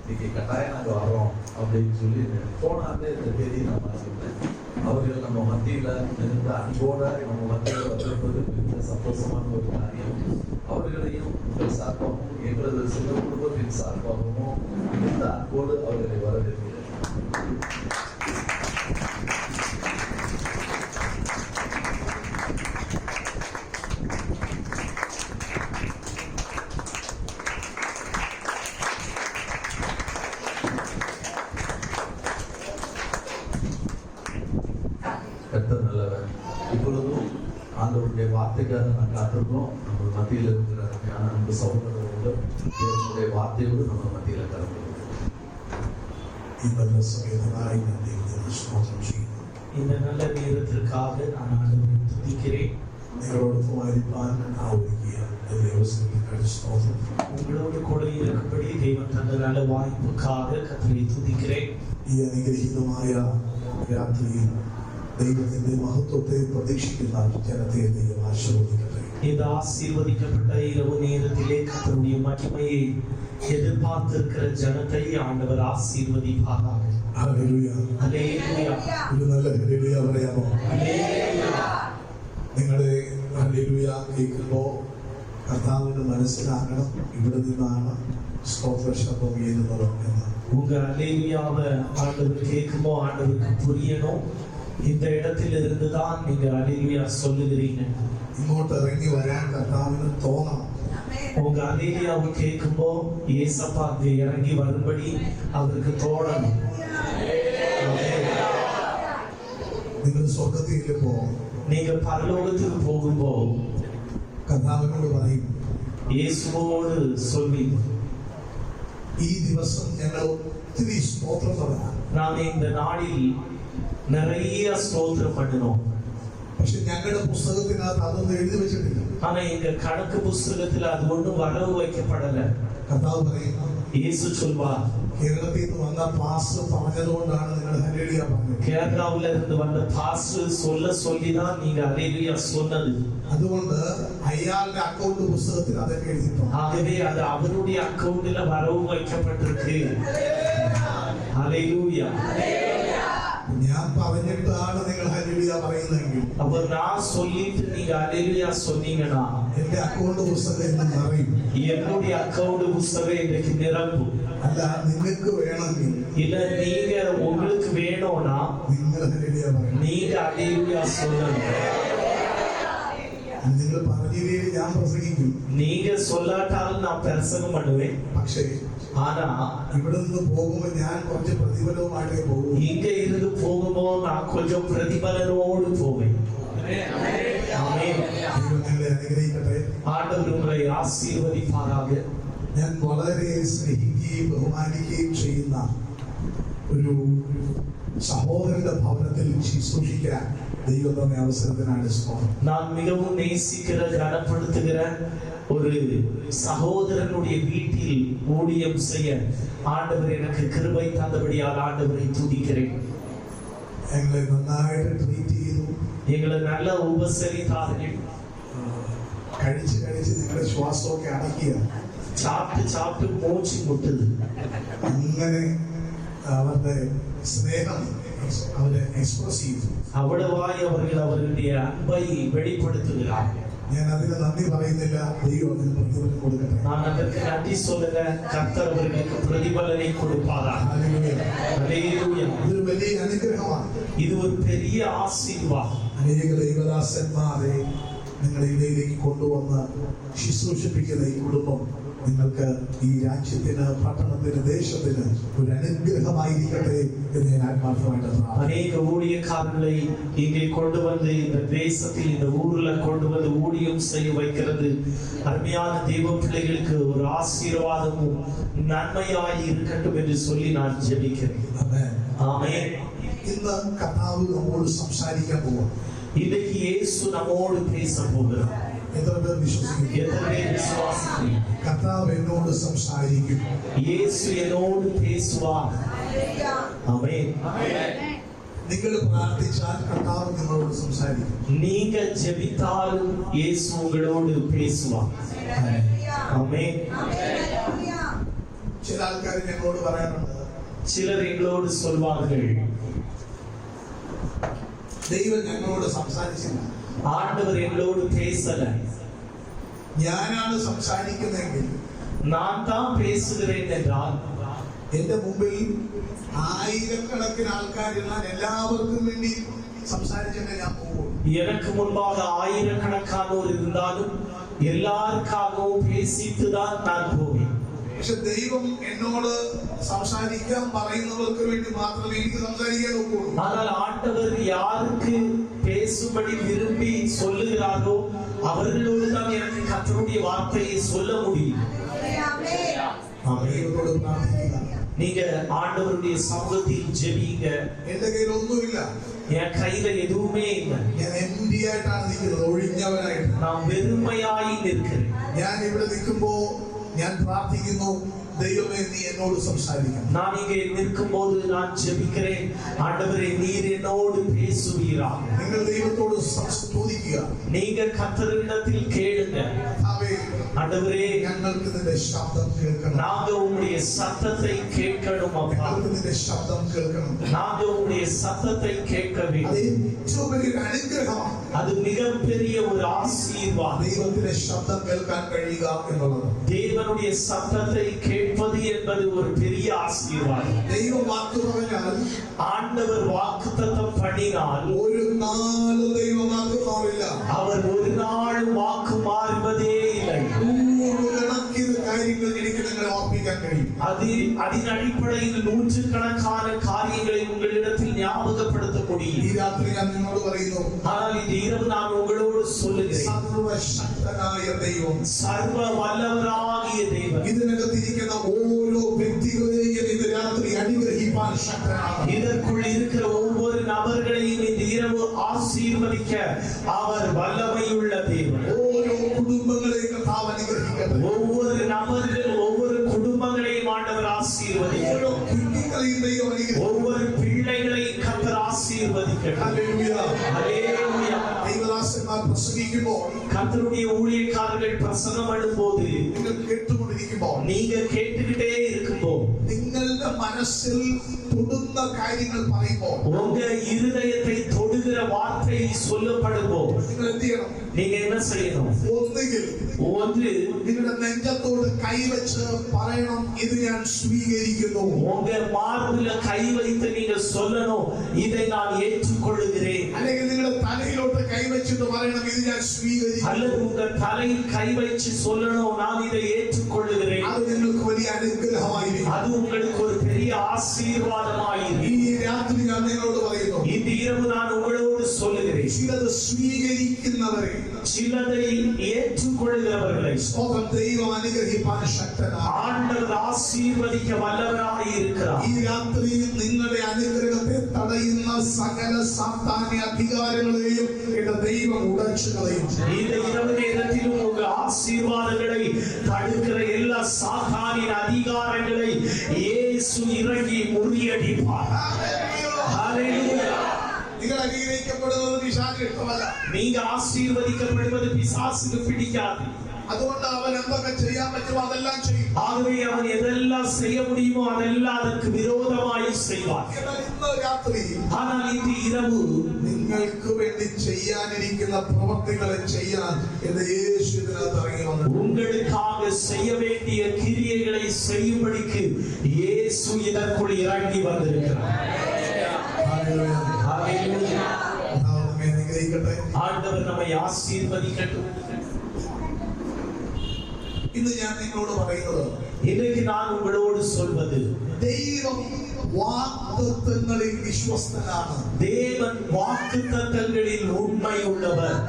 இன்னைக்கு கட்டாயம் நாங்கள் வரோம் அப்படின்னு சொல்லி போன ஆண்டே இந்த தேதியை நான் வாசிப்பேன். அவர்கள் நம்ம மத்தியில் இருந்த அன்போட நம்ம மத்தியில் வந்திருப்பது மிக சந்தோஷமான ஒரு காரியம். அவர்களையும் உங்கள் சார்பாகவும் எங்களது சில குடும்பத்தின் சார்பாகவும் இந்த அன்போடு அவர்களை வரவேற்கிறேன். கர்த்தர் நல்லவர். இப்பொழுதும் ஆண்டவருடைய வார்த்தைக்காக நான் காத்திருக்கோம். நம்ம மத்தியில் இருக்கிற அன்பு சகோதரர்களோடு தேவனுடைய வார்த்தையோடு நம்ம மத்தியில் கலந்து இந்த நல்ல நேரத்திற்காக நான் ஆண்டவரை துதிக்கிறேன். உங்களோடு கூட இருக்கும்படி தேவன் தந்த நல்ல வாய்ப்புக்காக கர்த்தரை துதிக்கிறேன். ദൈവത്തിന്റെ മഹത്വത്തെ പ്രതീക്ഷിക്കുന്ന ജനത്തെ ദൈവം ആശീർവദിക്കട്ടെ. இந்த ஆசீர்வதிக்கப்பட்ட இரவு நேரத்திலே கர்த்தருடைய மகிமையை எதிர்பார்த்திருக்கிற ஜனத்தை ஆண்டவர் ஆசீர்வதிப்பாராக. ഹല്ലേലൂയ. ഹല്ലേലൂയ. ഒരു നല്ല ഹല്ലേലൂയ പറയാമോ? ഹല്ലേലൂയ. നിങ്ങളുടെ ഹല്ലേലൂയ കേൾക്കുമ്പോൾ കർത്താവിന് മനസ്സിലാകണം ഇവിടെ നിന്നാണ് സ്തോത്ര ശബ്ദം ഉയരുന്നത് എന്ന്. உங்க ஹல்லேலூயாவை ஆண்டவர் கேட்குமோ ஆண்டவருக்கு புரியணும். இந்த இடத்தில் இருந்துதான் நீங்க ஹல்லேலூயா சொல்லுகிறீங்க. ഇങ്ങോട്ട് ഇറങ്ങി വരാൻ കർത്താവിന് തോന്നണം. உங்க ஹல்லேலூயாவை கேட்கும்போ ஏசப்பா அங்கே இறங்கி வரும்படி அவருக்கு தோணணும். നിങ്ങൾ സ്വർഗ്ഗത്തിലേക്ക് പോകും. நீங்க பரலோகத்துக்கு போகும்போ കർത്താവിനോട് പറയും, இயேசுவோடு சொல்வீங்க, ഈ ദിവസം ഞങ്ങൾ ഒത്തിരി സ്തോത്രം പറയാം. நாம இந்த நாளில் நிறைய ஸ்தோத்திரம் பண்ணினோம். പക്ഷെ ഞങ്ങളുടെ പുസ്തകത്തിനകത്ത് അതൊന്നും എഴുതി വെച്ചിട്ടില്ല. ஆனா எங்க கணக்கு புஸ்தகத்துல அது ஒண்ணும் வரவு வைக்கப்படல. കർത്താവ് പറയും, இயேசு சொல்வார், കേരളത്തിൽ നിന്ന് വന്ന പാസ്റ്റർ പറഞ്ഞതുകൊണ്ടാണ് നിങ്ങൾ ഹല്ലേലൂയ പറഞ്ഞത്. கேரளாவுல இருந்து வந்த பாஸ்டர் சொல்லிதான் நீங்க ஹல்லேலூயா சொன்னது. അതുകൊണ്ട് അയാളുടെ അക്കൗണ്ട് പുസ്തകത്തിൽ അതൊക്കെ എഴുതിയിട്ടുണ്ട്. ஆகவே அது அவருடைய அக்கவுண்ட்ல வரவு வைக்கப்பட்டிருக்கு. ஹல்லேலூயா. ഞാൻ പറഞ്ഞിട്ടാണ് നിങ്ങൾ ഹല്ലേലൂയ പറയുന്നതെങ്കിൽ அப்ப நான் சொல்லிட்டு நீங்க ஹல்லேலூயா சொன்னீங்கன்னா എന്റെ അക്കൗണ്ട് പുസ്തകം എന്ന് പറയും. என்னுடைய அக்கவுண்ட் புஸ்தகம் இன்னைக்கு நிரம்பும். അല്ല, നിങ്ങൾക്ക് വേണമെങ്കിൽ இல்ல நீங்க உங்களுக்கு வேணும்னா നിങ്ങൾ ഹല്ലേലൂയ പറയണം. நீங்க ஹல்லேலூயா சொல்லணும். നിങ്ങൾ പറഞ്ഞില്ലെങ്കിൽ ഞാൻ പ്രസംഗിക്കും. நீங்க சொல்லாட்டாலும் நான் பிரசங்கம் பண்ணுவேன். പക്ഷേ ஆனா ഇവിടെ നിന്ന് പോകുമ്പോൾ ഞാൻ കുറച്ച് പ്രതിഫലവുമായിട്ടേ പോകും. இங்க இருந்து போகும்போது நான் கொஞ்சம் பிரதிபலனோடு போவேன். ஆமென். ദൈവം നിങ്ങളെ അനുഗ്രഹിക്കട്ടെ. ஆண்டவர் உங்களை ஆசீர்வதிப்பாராக. ഞാൻ വളരെ സ്നേഹിക്കുകയും ബഹുമാനിക്കുകയും ചെയ്യുന്ന ഒരു സഹോദരന്റെ ഭവനത്തിൽ ശുശ്രൂഷിക്കാൻ ദൈവം തന്ന അവസരത്തിനാണ് സ്തോത്രം. நான் மிகவும் நேசிக்கிற கனப்படுத்துகிற ஒரு சகோதரனுடைய வீட்டில் ஊழியம் செய்ய ஆண்டவர் எனக்கு கிருபை தந்தபடியால் ஆண்டவரை துதிக்கிறேன். ഞങ്ങളെ നന്നായിട്ട് ട്രീറ്റ് ചെയ്തു. எங்களை நல்ல உபசரித்தார்கள். കഴിച്ച് നിങ്ങളുടെ ശ്വാസമൊക്കെ അടക്കിയ சாப்பிட்டு மூச்சு முட்டுது. അങ്ങനെ അവരുടെ സ്നേഹം അവരെ എക്സ്പ്രസ് ചെയ്തു. அவ்வளவாய் அவர்கள் அவர்களுடைய அன்பை வெளிப்படுத்துகிறார்கள். ഞാൻ അതിന് നന്ദി പറയുന്നില്ല. ദൈവം അതിന് പ്രതിഫലം കൊടുക്കട്ടെ. நான் அதற்கு நன்றி சொல்லுங்க. கர்த்தர் அவர்களுக்கு பிரதிபலனை கொடுப்பாராக. ஹல்லேலூயா. ഇതൊരു വലിയ അനുഗ്രഹമാണ്. இது ஒரு பெரிய ஆசீர்வாதம். അനേക ദൈവദാസന്മാരെ നിങ്ങളുടെ ഇടയിലേക്ക് കൊണ്ടുവന്ന് ശുശ്രൂഷിപ്പിക്കുന്ന ഈ കുടുംബം നിങ്ങൾക്ക് ഈ രാജ്യത്തിന്, പട്ടണത്തിന്, ദേശത്തിന് ഒരു അനുഗ്രഹമായിരിക്കട്ടെ എന്ന് ഞാൻ ആത്മാർത്ഥമായിട്ട് പ്രാർത്ഥിക്കുന്നു. அநேக ஊழியக்காரர்களை இங்கே கொண்டு வந்து இந்த தேசத்தில் இந்த ஊர்ல கொண்டு வந்து ஊழியம் செய்ய வைக்கிறது அருமையான தேவ பிள்ளைகளுக்கு ஒரு ஆசீர்வாதமும் நன்மையாய் இருக்கட்டும் என்று சொல்லி நான் ஜெபிக்கிறேன். ஆமென். ഇന്ന് കർത്താവ് നമ്മോട് സംസാരിക്കാൻ പോവാം. இன்னைக்கு இயேசு நம்மோடு பேச போகிறார். എത്ര പേർ വിശ്വസിക്കുന്നു? எத்தனை பேர் விசுவாசிக்கிறீங்க? കർത്താവ് എന്നോട് സംസാരിക്കും. இயேசு என்னோடு பேசுவார். ஆமென். നിങ്ങൾ പ്രാർത്ഥിച്ചാൽ കർത്താവ് നിങ്ങളോട് സംസാരിക്കും. நீங்க ஜெபித்தாலும் இயேசு உங்களோடு பேசுவார். ஆமென். ചില ആൾക്കാർ ഞങ്ങളോട് പറയാറുണ്ട്, சிலர் எங்களோடு சொல்வார்கள், ദൈവം ഞങ്ങളോട് സംസാരിച്ചില്ല, ஆண்டவர் எங்களோடு பேசல. ഞാനാണ് സംസാരിക്കുന്നതെങ്കിൽ, நான் தான் பேசுகிறேன் என்றால் എന്റെ മുമ്പിൽ ആയിരക്കണക്കിന് ആൾക്കാരുള്ള എല്ലാവർക്കും വേണ്ടി സംസാരിച്ചിട്ട് ഞാൻ പോകും. எனக்கு முன்பாக ஆயிரக்கணக்கானோர் இருந்தாலும் எல்லாருக்காகவும் பேசித்துதான் நான் போவேன். പക്ഷെ ദൈവം എന്നോട് സംസാരിക്കാൻ പറയുന്നവർക്ക് വേണ്ടി മാത്രമേ എനിക്ക് സംസാരിക്കാൻ ഒക്കുള്ളൂ. ஆனால் ஆண்டவர் யாருக்கு பேசும்படி விரும்பி சொல்லுகிறாரோ அவர்களோடு தான் எனக்கு கர்த்தருடைய வார்த்தையை சொல்ல முடியும். ദൈവത്തോട് പ്രാർത്ഥിക്കുക. நீங்க ஆண்டவருடைய சமூகத்தில் ஜெபிங்க. എന്റെ കയ്യിൽ ഒന്നുമില്ല, என் கையில எதுவுமே இல்லை. ഞാൻ എംപ്റ്റി ആയിട്ടാണ് നിൽക്കുന്നത്, ഒഴിഞ്ഞവനായിട്ട്. நான் வெறுமையாய் நிற்கிறேன். ഞാൻ ഇവിടെ നിൽക്കുമ്പോ ഞാൻ പ്രാർത്ഥിക്കുന്നു, ദൈവമേ നീ എന്നോട് സംസാരിക്കണം. நான் இங்கே நிற்கும்போது நான் ஜெபிக்கிறேன், ஆண்டவரே நீர் என்னோடு பேசுவீராக. നിങ്ങൾ ദൈവത്തോട് ചോദിക്കുക, நீங்க கர்த்தரிடத்தில் கேளுங்க, ஆண்டவரே ഞങ്ങൾക്ക് നിന്റെ ശബ്ദം കേൾക്കണം, நாங்க உம்முடைய சத்தத்தை கேட்கணும் அப்பா, ഞങ്ങൾക്ക് നിന്റെ ശബ്ദം കേൾക്കണം. நாங்க உம்முடைய சத்தத்தை கேட்க അത് வேண்டும். ഏറ്റവും വലിയൊരു അനുഗ്രഹമാണ്. அது மிகப்பெரிய ஒரு ஆசீர்வாதம். ദൈവത്തിന്റെ ശബ്ദം കേൾക്കാൻ കഴിയുക എന്നുള്ളത്, தேவனுடைய சத்தத்தை கேட்பது என்பது ஒரு பெரிய ஆசீர்வாதம். ദൈവം വാക്ക് പറഞ്ഞാൽ, ஆண்டவர் வாக்குத்தத்தம் பண்ணினால் ഒരു നാളും ദൈവം വാക്ക് മാറില്ല. அவர் ஒரு நாள் வாக்கு மாறுவதே இல்லை. നൂറുകണക്കിന് കാര്യങ്ങൾ എനിക്ക് നിങ്ങളെ ഓർമ്മിക്കാൻ കഴിയും. அதன் அடிப்படையில் நூற்றுக்கணக்கான காரியங்களை உங்களிடத்தில் ஞாபகப்படுத்த ഈ முடியும். രാത്രി ഞാൻ നിന്നോട് പറയുന്നു, ஆனால் இந்த இரவு நான் உங்களோடு சொல்லுகிறேன், സർവശക്തനായ ദൈവം, சர்வ வல்லவராகிய தேவன் ഇതിനകത്തിരിക്കുന്ന ഓരോ വ്യക്തികളെയും ഇന്ന് രാത്രി അനുഗ്രഹിപ്പാൻ ശക്തനാണ്. இதற்குள் இருக்கிற ஒவ்வொரு நபர்களையும் இந்த இரவு ஆசீர்வதிக்க அவர் வல்லமையுள்ள தேவன். ഓരോ കുടുംബങ്ങളെയും കർത്താവ് അനുഗ്രഹിക്കട്ടെ. ஒவ்வொரு நபர்கள் ஒவ்வொரு குடும்பங்களையும் ஆண்டவர் ஆசீர்வதிக்க, ഓരോ കുഞ്ഞുങ്ങളെയും ദൈവം അനുഗ്രഹിക്കട്ടെ. ஒவ்வொரு பிள்ளைகளையும் கர்த்தர் ஆசீர்வதிக்கட்டும். ഹല്ലേലൂയ. ஹல்லேலூயா. ദൈവദാസന്മാർ പ്രസംഗിക്കുമ്പോൾ, கர்த்தருடைய ஊழியக்காரர்கள் பிரசங்கம் பண்ணும்போது നിങ്ങൾ കേട്ടുകൊണ്ടിരിക്കുമ്പോൾ, நீங்க கேட்டுக்கிட்டே இருக்கும்போது നിങ്ങളുടെ മനസ്സിൽ തൊടുന്ന കാര്യങ്ങൾ പറയുമ്പോൾ, உங்க இருதயத்தை தொடுகிற வார்த்தை சொல்லப்படும்போது നിങ്ങൾ എന്ത് ചെയ്യണം? நீங்க என்ன செய்யணும்? ഒന്നുകിൽ ஒன்று, നിങ്ങളുടെ നെഞ്ചത്തോട് കൈവച്ച് പറയണം, ഇത് ഞാൻ സ്വീകരിക്കുന്നു. உங்க மார்பில கை வைத்து நீங்க சொல்லணும், இதை நான் ஏற்றுக்கொள்ளுகிறேன். അല്ലെങ്കിൽ നിങ്ങളുടെ തലയിലോട്ട് കൈവച്ചിട്ട് പറയണം, ഇത് ഞാൻ സ്വീകരിക്കുന്നു. அல்லது உங்க தலையில் கை வச்சு சொல்லணும், நான் இதை ஏற்றுக்கொள்ளுகிறேன். അത് നിങ്ങൾക്ക് വലിയ അനുഗ്രഹമായിരിക്കും. அது உங்களுக்கு ஒரு பெரிய ஆசீர்வாதமாயிருக்கும். ഈ രാത്രി ഞാൻ നിങ്ങളോട് പറയുന്നു, இந்த இரவு நான் உங்களோடு சொல்லுகிறேன், ചിലത് സ്വീകരിക്കുന്നവരെ சிலதை ஏற்றுக்கொள்கிறவர்களை സ്തോത്രം, ദൈവം അനുഗ്രഹിപ്പാൻ ശക്തനാണ്. ஆண்டவர் ஆசீர்வதிக்க வல்லவராய் இருக்கிறார். ഈ രാത്രി നിങ്ങളുടെ അനുഗ്രഹത്തെ തടയുന്ന സകല സാത്താന്യ അധികാരങ്ങളെയും എന്റെ ദൈവം ഉടച്ചു കളയും. இந்த இரவு நேரத்திலும் உங்க ஆசீர்வாதங்களை தடுக்கிற எல்லா சாத்தானின் அதிகாரங்களை இயேசு இறங்கி முறியடிப்பார். ஹல்லேலூயா. നിങ്ങൾ അനുഗ്രഹിക്കപ്പെടുന്നത് പിശാചിന് ഇഷ്ടമല്ല. நீங்க ஆசீர்வதிக்கப்படுவது பிசாசுக்கு பிடிக்காது. അതുകൊണ്ട് അവൻ എന്തൊക്കെ ചെയ്യാൻ പറ്റുമോ അതെല്ലാം ചെയ്യും. ஆகவே அவன் எதெல்லாம் செய்ய முடியுமோ அதெல்லாம் அதற்கு விரோதமாய் செய்வான். എന്നാൽ ഇന്ന് രാത്രി ஆனால் இன்று இரவு നിങ്ങൾക്ക് വേണ്ടി ചെയ്യാനിരിക്കുന്ന പ്രവൃത്തികളെ ചെയ്യാൻ എന്റെ യേശു ഇതിനകത്ത് ഇറങ്ങി വന്നു. உங்களுக்காக செய்ய வேண்டிய கிரியைகளை செய்யும்படிக்கு இயேசு இதற்குள் இறங்கி வந்திருக்கிறார். ഹല്ലേലൂയ. ஹல்லேலூயா. കർത്താവ് നമ്മെ അനുഗ്രഹിക്കട്ടെ. ஆண்டவர் நம்மை ஆசீர்வதிக்கட்டும். ഇന്ന് ഞാൻ നിങ്ങളോട് പറയുന്നത്, இன்றைக்கு நான் உங்களோடு சொல்வது, ദൈവം വാഗ്ദത്തങ്ങളിൽ വിശ്വസ്തനാണ്. தேவன் வாக்குத்தத்தங்களில் உண்மை உள்ளவர்.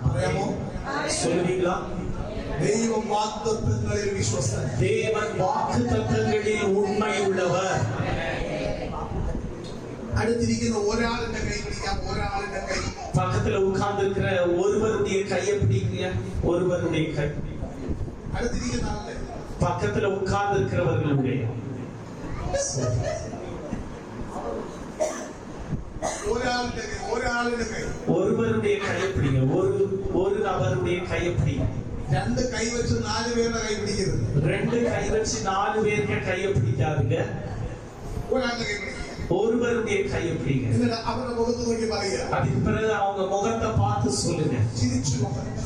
പറയാമോ? சொல்லுவீங்களா? ദൈവം വാഗ്ദത്തങ്ങളിൽ വിശ്വസ്തൻ. தேவன் வாக்குத்தத்தங்களில் உண்மை உள்ளவர். അടുത്തിരിക്കുന്ന ഒരാളുടെ കൈ പിടിക്കാം, ഒരാളുടെ കൈ. பக்கத்துல உட்கார்ந்து இருக்கிற ஒருவருடைய கையை பிடிங்க. ஒருவருடைய கை. അടുത്തിരിക്കുന്ന ആളുടെ பக்கத்துல உட்கார்ந்து இருக்கிறவர்களுடைய ഒരാളുടെ കൈ, ഒരാളുടെ കൈ. ஒருவருடைய கையை பிடிங்க. ஒரு நபருடைய கையை பிடிங்க. രണ്ട് കൈ വെച്ച് 4 പേരുടെ കൈ പിടിക്കരുത്. 2 കை வச்சு 4 பேருக்கு கையை பிடிக்காதீங்க. ഒരാളുടെ കൈ പിടിക്കുക. ஒருவருடைய கையை பிடிங்க. എന്നിട്ട് അവരുടെ മുഖത്ത് നോക്കി പറയുക. அதுக்கு பிறகு அவங்க முகத்தை பார்த்து சொல்லுங்க.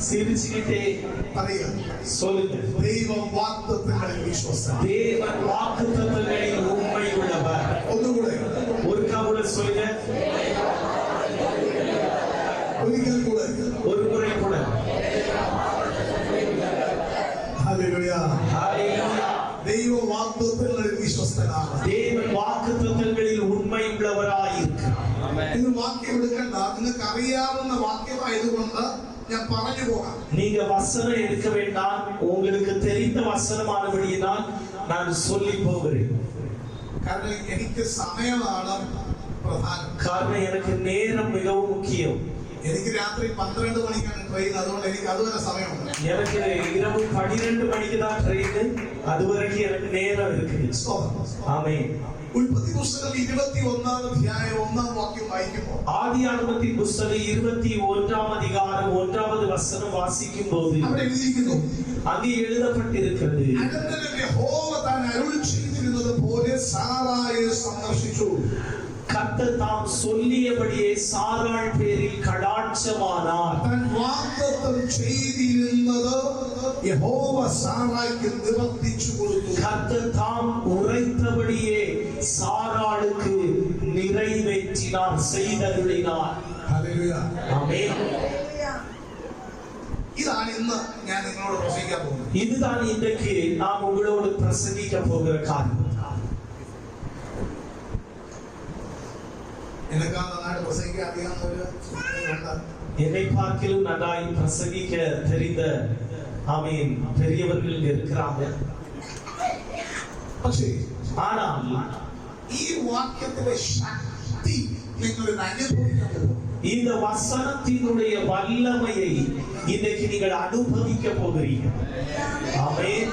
சிரிச்சுக்கிட்டே പറയുക. சொல்லுங்க. ദൈവം വാഗ്ദത്തങ്ങളിൽ വിശ്വസ്തൻ. தேவன் வாக்குத்தத்தங்களில் உண்மையுள்ளவர். ഒന്നുകൂടെ. ஒருக்கா கூட சொல்லுங்க. ഒരിക്കൽ കൂടെ. ஒரு முறை கூட. ഹല്ലേലൂയ. ஹalleluya. ദൈവം വാഗ്ദത്തങ്ങളിൽ വിശ്വസ്തനാണ്. தேவன் வாக்குத்தத்தங்களில் உண்மையுள்ளவராய் இருக்கிறார். ഇത് വാക്യം എടുക്കണ്ട. നിങ്ങൾക്ക് അറിയാവുന്ന വാക്യമായതുകൊണ്ട് ഞാൻ പറഞ്ഞു പോകാം. நீங்க வசனம் எடுக்க வேண்டாம். உங்களுக்கு தெரிந்த வசனமானபடியினால் நான் சொல்லி போகிறேன். കാരണം എനിക്ക് സമയമാണ് പ്രധാനം. காரணம் எனக்கு நேரம் மிகவும் முக்கியம். എനിക്ക് രാത്രി 12 മണിക്കാണ് ട്രെയിൻ. അതുകൊണ്ട് എനിക്ക് അതുവരെ സമയമുണ്ട്. எனக்கு இரவு 12 மணிக்கு தான் ட்ரெயின். அது வரைக்கும் எனக்கு நேரம் இருக்குது. ஆமென். ഉൽപ്പത്തി പുസ്തകം 21-ാം അധ്യായം 1-ാം വാക്യം വായിക്കുമ്പോൾ ஆதியாகமத்தின் புத்தகம் 21-ாம் அதிகாரம் 1வது வசனம் வாசிக்கும்போது അവിടെ എഴുതിയിരിക്കുന്നു. அங்கே எழுதப்பட்டிருக்கிறது. അനന്തരം യഹോവ താൻ അരുളി ചെയ്തിരുന്നത് പോലെ സാറായെ സന്ദർശിച്ചു. கர்த்தர் தாம் சொல்லியபடியே சாராள் பேரில் கடாட்சமானார். താൻ വാഗ്ദത്തം ചെയ്തിരുന്നത് യഹോവ സാറായ്ക്ക് നിവർത്തിച്ചു കൊടുത്തു. கர்த்தர் தாம் உரைத்தபடியே சாராளுக்கு நிறைவேற்றினார், செய்தருளினார். ഹല്ലേലൂയ. ஆமென். ഇതാണ് ഇന്ന് ഞാൻ നിങ്ങളോട് പ്രസംഗിക്കാൻ പോകുന്നത്. இதுதான் இன்றைக்கு நாம் உங்களோடு பிரசங்கிக்க போகிற காரியம். എന്നെക്കാൾ നന്നായിട്ട് പ്രസംഗിക്കാൻ അറിയാവുന്നവര് என்னை பார்க்கிலும் நன்றாய் பிரசங்கிக்க தெரிந்த ஆமென் பெரியவர்கள் இங்க இருக்கிறாங்க. പക്ഷേ ஆனால் ഈ വാക്യത്തിലെ ശക്തി നിങ്ങൾ അനുഭവിക്കാൻ പോകും. இந்த வசனத்தினுடைய வல்லமையை இன்றைக்கு நீங்கள் அனுபவிக்க போகிறீங்க. ஆமென்.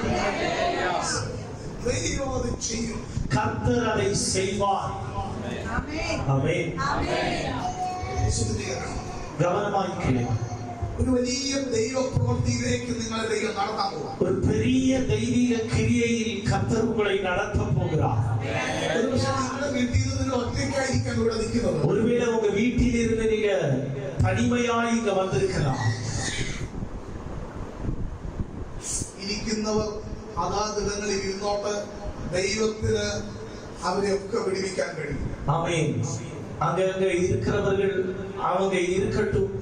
ദൈവം അത് ചെയ്യും. கர்த்தர் அதை செய்வார். ஆமென். ശ്രദ്ധിക്കണം. கவனமாய் கேளுங்க. ഒരു വലിയ ദൈവ പ്രവൃത്തിയിലേക്ക് നിങ്ങളെ ദൈവം നടത്താൻ പോകും. ஒரு பெரிய தெய்வீக கிரியையில் கர்த்தர் உங்களை நடத்த போகிறார். ഒരുപക്ഷേ നിങ്ങളുടെ വീട്ടിൽ നിന്ന് ഒറ്റയ്ക്കായിരിക്കാൻ ഇവിടെ നിൽക്കുന്നത്. ஒருவேளை உங்க வீட்டில் இருந்து நீங்க தனிமையாய் இங்க வந்திருக்கலாம். ഇരിക്കുന്നവർ അതാതിടങ്ങളിൽ ഇരുന്നോട്ട് ദൈവത്തിന് അവരെയൊക്കെ വിടുവിക്കാൻ കഴിയും. ஆமென். அங்க இருக்கிறவர்கள் அவங்க இருக்கட்டும்.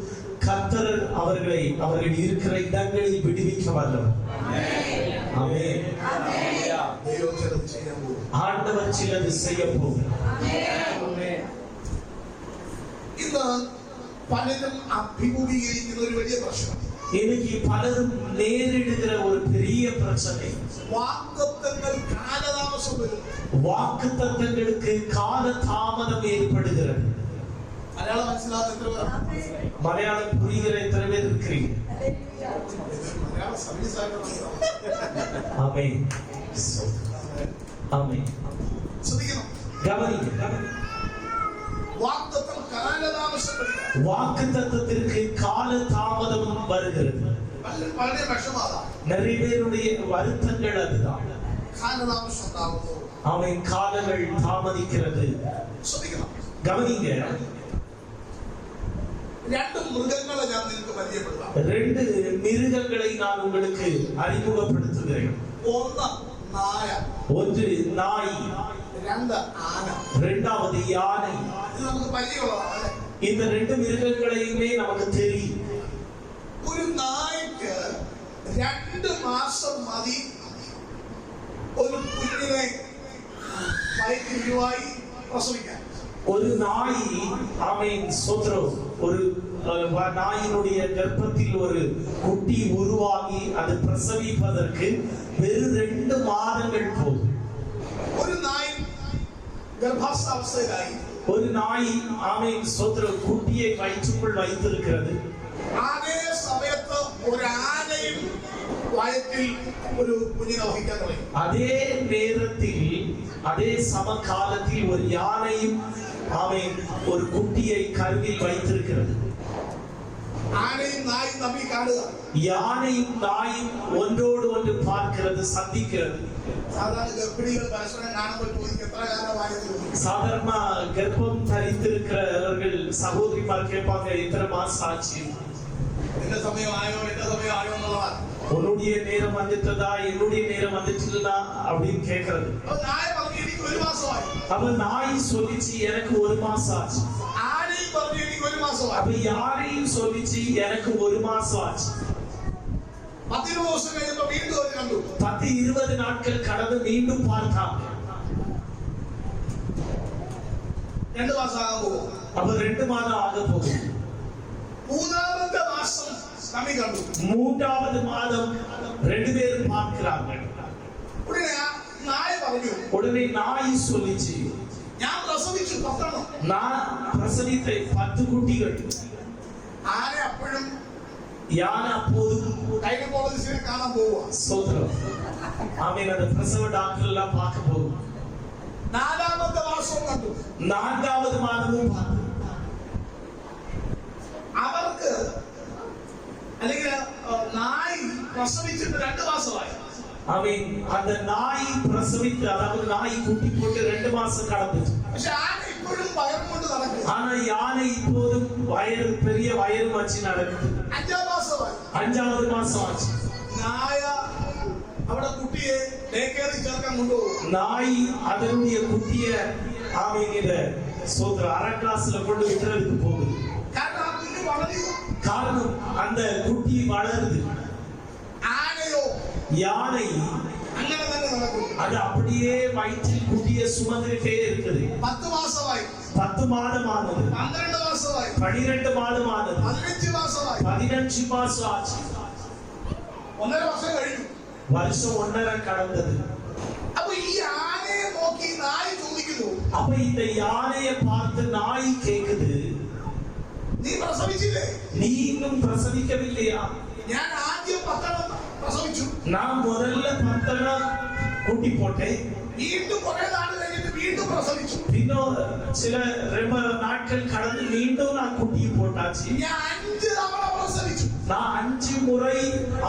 கர்த்தர் அவர்களை அவர்கள் இருக்கிற இடங்களில் விடுவிக்க வல்லவர். ஆமென். ദൈവം ചിലത് ചെയ്യാൻ പോകും. ஆண்டவர் சிலது செய்ய போகிறார். ഇന്ന് പലരും അഭിമുഖീകരിക്കുന്ന ഒരു വലിയ പ്രശ്നം, இன்னைக்கு பலரும் நேரிடுகிற ஒரு பெரிய பிரச்சனை, വാഗ്ദത്തങ്ങൾ കാലതാമസം വരും. வாக்குத்தத்தங்களுக்கு கால தாமதம் ஏற்படுகிறது. മലയാളം മനസ്സിലാകുന്ന എത്ര പേർ? மலையாளம் புரிகிற எத்தனை பேர் இருக்கிறீங்க? മലയാളം സർവീസ് ആയിട്ട് ஆமென். ஆமென். ശ്രദ്ധിക്കണം. கவனிங்க. വാഗ്ദത്തം കാലതാമസം വരും. வாக்குத்தத்தத்திற்கு கால தாமதம் வருகிறது. വളരെ വിഷമാതാ. நிறைய பேருடைய வருத்தங்கள் அதுதான். കാലതാമസം ഉണ്ടാകുന്നു. ஆமென். காலங்கள் தாமதிக்கிறது. ശ്രദ്ധിക്കണം. கவனிங்க. 2 മൃഗങ്ങളെ ഞാൻ നിങ്ങൾക്ക് പരിചയപ്പെടുത്താം. 2 மிருகங்களை நான் உங்களுக்கு அறிமுகப்படுத்துகிறேன். ഒന്ന് നായ, ஒன்று நாய், 2 ആന. இரண்டாவது யானை. ഇത് നമുക്ക് പരിചയമുള്ളതാണ്. இந்த 2 மிருகங்களையுமே நமக்கு தெரியும். ഒരു നായ്ക്ക് 2 മാസം മതി ഒരു കുഞ്ഞിനെ വയറ്റിലുമായി പ്രസവിക്കാൻ. ஒரு நாய் ஆமென் சோத்ரம் ஒரு நாயினுடைய கர்ப்பத்தில் ஒரு குட்டி உருவாகி அது பிரசவிப்பதற்கு வெறும் 2 மாதங்கள் போதும். ഒരു നായ് ഗർഭാവസ്ഥയിലായി. ஒரு நாய் ஆமென் சோத்ரம் குட்டியை வயிற்றுக்குள் வைத்திருக்கிறது. അതേ സമയത്ത് ഒരു ആനയും വയറ്റിൽ ഒരു കുഞ്ഞിനെ വഹിക്കാൻ തുടങ്ങി. அதே நேரத்தில் அதே சமகாலத்தில் ஒரு யானையும் ஆமென் ஒரு குட்டியை கருவில் வைத்திருக்கிறது. ആനയും നായും തമ്മിൽ കാണുക. யானையும் நாயும் ஒன்றோடு ஒன்று பார்க்கிறது, சந்திக்கிறது. സാധാരണ ഗർഭിണികൾ പരസ്പരം കാണുമ്പോൾ ചോദിക്കും എത്ര കാലമായത്. சாதாரண கர்ப்பம் தரித்திருக்கிறவர்கள் சகோதரிமார் கேட்பாங்க எத்தனை மாசம் ஆச்சு, എന്റെ സമയമായോ എന്റെ സമയമായോ എന്നുള്ളതാണ്. உன்னுடைய நேரம் வந்துட்டதா என்னுடைய நேரம் வந்துச்சுதா அப்படின்னு கேட்கறது. നായ പറഞ്ഞു എനിക്ക് ഒരു മാസമായി. அப்ப நாய் சொல்லிச்சு எனக்கு ஒரு மாசம் ஆச்சு. ആനയും പറഞ്ഞു എനിക്ക് ഒരു മാസമായി. அப்ப யாரையும் சொல்லிச்சு எனக்கு ஒரு மாசம் ஆச்சு. 10 ദിവസം കഴിഞ്ഞപ്പോ വീണ്ടും അവർ കണ്ടു. 10-20 நாட்கள் கடந்து மீண்டும் பார்த்தாங்க. 2 മാസം ആകാൻ പോകും. அப்ப 2 மாதம் ஆக போகுது. മൂന്നാമത്തെ മാസം തമ്മിൽ കണ്ടു. 3வது மாதம் 2 பேரும் பார்க்கிறாங்க. ഉടനെ നായ പറഞ്ഞു, உடனே நாய் சொல்லிச்சு ഞാൻ പ്രസവിച്ചു 10. நான் பிரசவித்த 10 குட்டிகள். ആന അപ്പോഴും யானை அப்போதும் ഗൈനക്കോളജിസ്റ്റിനെ കാണാൻ പോവുക. சோதரம் ஆமீன். அந்த பிரசவ டாக்டர் எல்லாம் பார்க்க போகும். 4ാമത്തെ മാസം കണ്ടു. 4வது மாதமும் பார்த்து അവർക്ക് അല്ലെങ്കിൽ നായി പ്രസവിച്ചിട്ട് 2 മാസമായി. ஆமீன். அந்த நாய் பிரசவித்து, அதாவது நாய் குட்டி போட்டு 2 மாசம் கடந்துச்சு. പക്ഷെ ആന ഇപ്പോഴും വയറും കൊണ്ട് നടക്കും. ஆனா யானை இப்போதும் வயறு, பெரிய வயறு வச்சு நடக்குது. 5ാം മാസമായി. 5வது மாசம் ஆச்சு. നായ അവിടെ കുട്ടിയെ ഡേ കെയറിൽ ചേർക്കാൻ കൊണ്ടുപോകും. நாய் அதனுடைய குட்டிய ஆமீன் இத சோதர அரை கிளாஸ்ல கொண்டு விட்டுறதுக்கு போகுது. കാരണം ആ കുഞ്ഞ് വളരുക. காரணம் அந்த குட்டி வளருது. ആനയോ யானை അങ്ങനെ തന്നെ നടക്കും. அது அப்படியே வயிற்றில் குட்டிய சுமந்துட்டே இருக்குது. 10 മാസമായി. 10 மாதம் ஆனது. 12 മാസമായി. 12 மாதம் ஆனது. 15 മാസമായി. 15 மாசம் ஆச்சு. 1.5 വർഷം കഴിഞ്ഞു. வருஷம் 1.5 கடந்தது. അപ്പൊ ഈ ആനയെ നോക്കി നായി ചോദിക്കുന്നു, அப்ப இந்த யானையை பார்த்து நாய் கேக்குது, നീ പ്രസവിച്ചില്ലേ? நீ இன்னும் பிரசவிக்கவில்லையா? ഞാൻ ആദ്യം 10 പ്രസവിച്ചു. நான் முதல்ல 10 குட்டி போட்டேன். വീണ്ടും കുറെ നാൾ കഴിഞ്ഞിട്ട് വീണ്ടും പ്രസവിച്ചു. இன்னும் சில ரொம்ப நாட்கள் கடந்து மீண்டும் நான் குட்டியை போட்டாச்சு. ഞാൻ 5 തവണ പ്രസവിച്ചു. நான் 5 முறை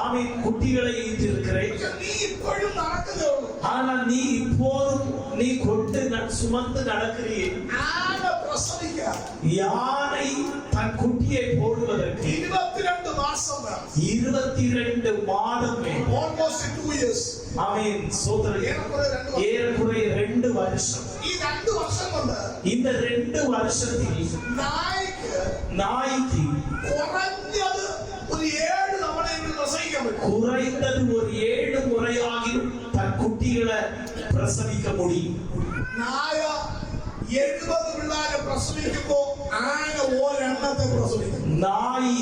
ஆமீன் குட்டிகளை ஈற்றிருக்கிறேன். നീ ഇപ്പോഴും നടക്കുന്നേ ഉള്ളൂ. ஆனா நீ இப்போதும் நீ கொண்டு சுமந்து நடக்கிறீர். ആന പ്രസവിക്കുക. யானை தன் குட்டியை போடுவதற்கு 22 മാസം വേണം. 22 மாதம் வேண்டும். Almost 2 years. ஆமீன். சோதரன் ஏறக்குறைய 2 வருஷம். ഈ 2 വർഷം കൊണ്ട് இந்த 2 வருஷத்தில் நாய்க்கு കുറഞ്ഞത് ഒരു 7 തവണയെങ്കിലും പ്രസവിക്കാൻ പറ്റും. குறைந்தது ஒரு 7 முறையாகிலும் தன் குட்டிகளை பிரசவிக்க முடியும். നായ 70 പിള്ളേരെ പ്രസവിക്കുമ്പോ ആന ഒരെണ്ണത്തെ പ്രസവിക്കും. நாய்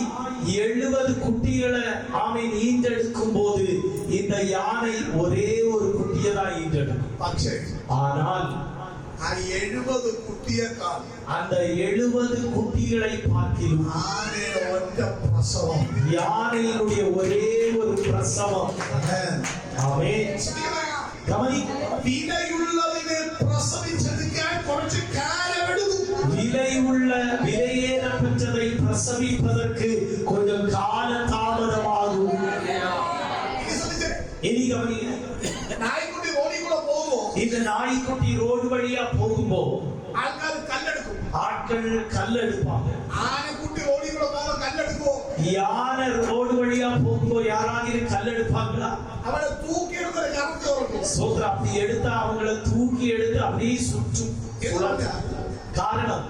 70 குட்டிகளை ஆமீன் ஈன்றெடுக்கும் போது இந்த யானை ஒரே ஒரு குட்டியை தான் ஈன்றெடுக்கும். പക്ഷേ ஆனால் ആ 70 കുട്ടിയേക്കാൾ அந்த 70 குட்டிகளை பார்க்கிலும் ആനയുടെ ഒറ്റ പ്രസവം, யானையினுடைய ஒரே ஒரு பிரசவம். ஆமென். கவனி, വിലയുള്ളതിനെ പ്രസവിച്ചെടുക്കാൻ കുറച്ച് കാലമെടുക്കും. விலையுள்ள விலையேற பெற்றதை பிரசவிப்பதற்கு கொஞ்சம் கால தாமதமாகும். இனி கவனி, നായ്ക്കുട്ടി റോഡിൽ കൂടെ പോകുമ്പോ இந்த நாய்க்குட்டி ரோடு வழியா போகும்போ ആൾക്കാർ കല്ലെടുക്കും. ஆட்கள் கல் எடுப்பாங்க. ആനക്കുട്ടി റോഡിൽ കൂടെ പോകുമ്പോ കല്ലെടുക്കുമോ? யானை ரோடு வழியா போகும்போ யாராகிலும் கல் எடுப்பாங்களா? അവരെ തൂക്കിയെടുത്ത് കറക്കി ഉറക്കും. சோதரா அப்படி எடுத்தா அவங்கள தூக்கி எடுத்து அப்படியே சுற்றும். காரணம்,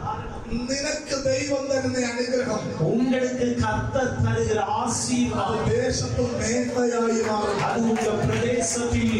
നിനക്ക് ദൈവം തരുന്ന അനുഗ്രഹം உங்களுக்கு கர்த்தர் தருகிற ஆசீர்வாதம் ദേശത്തും മേന്മയായി മാറും. அது உங்க பிரதேசத்தில்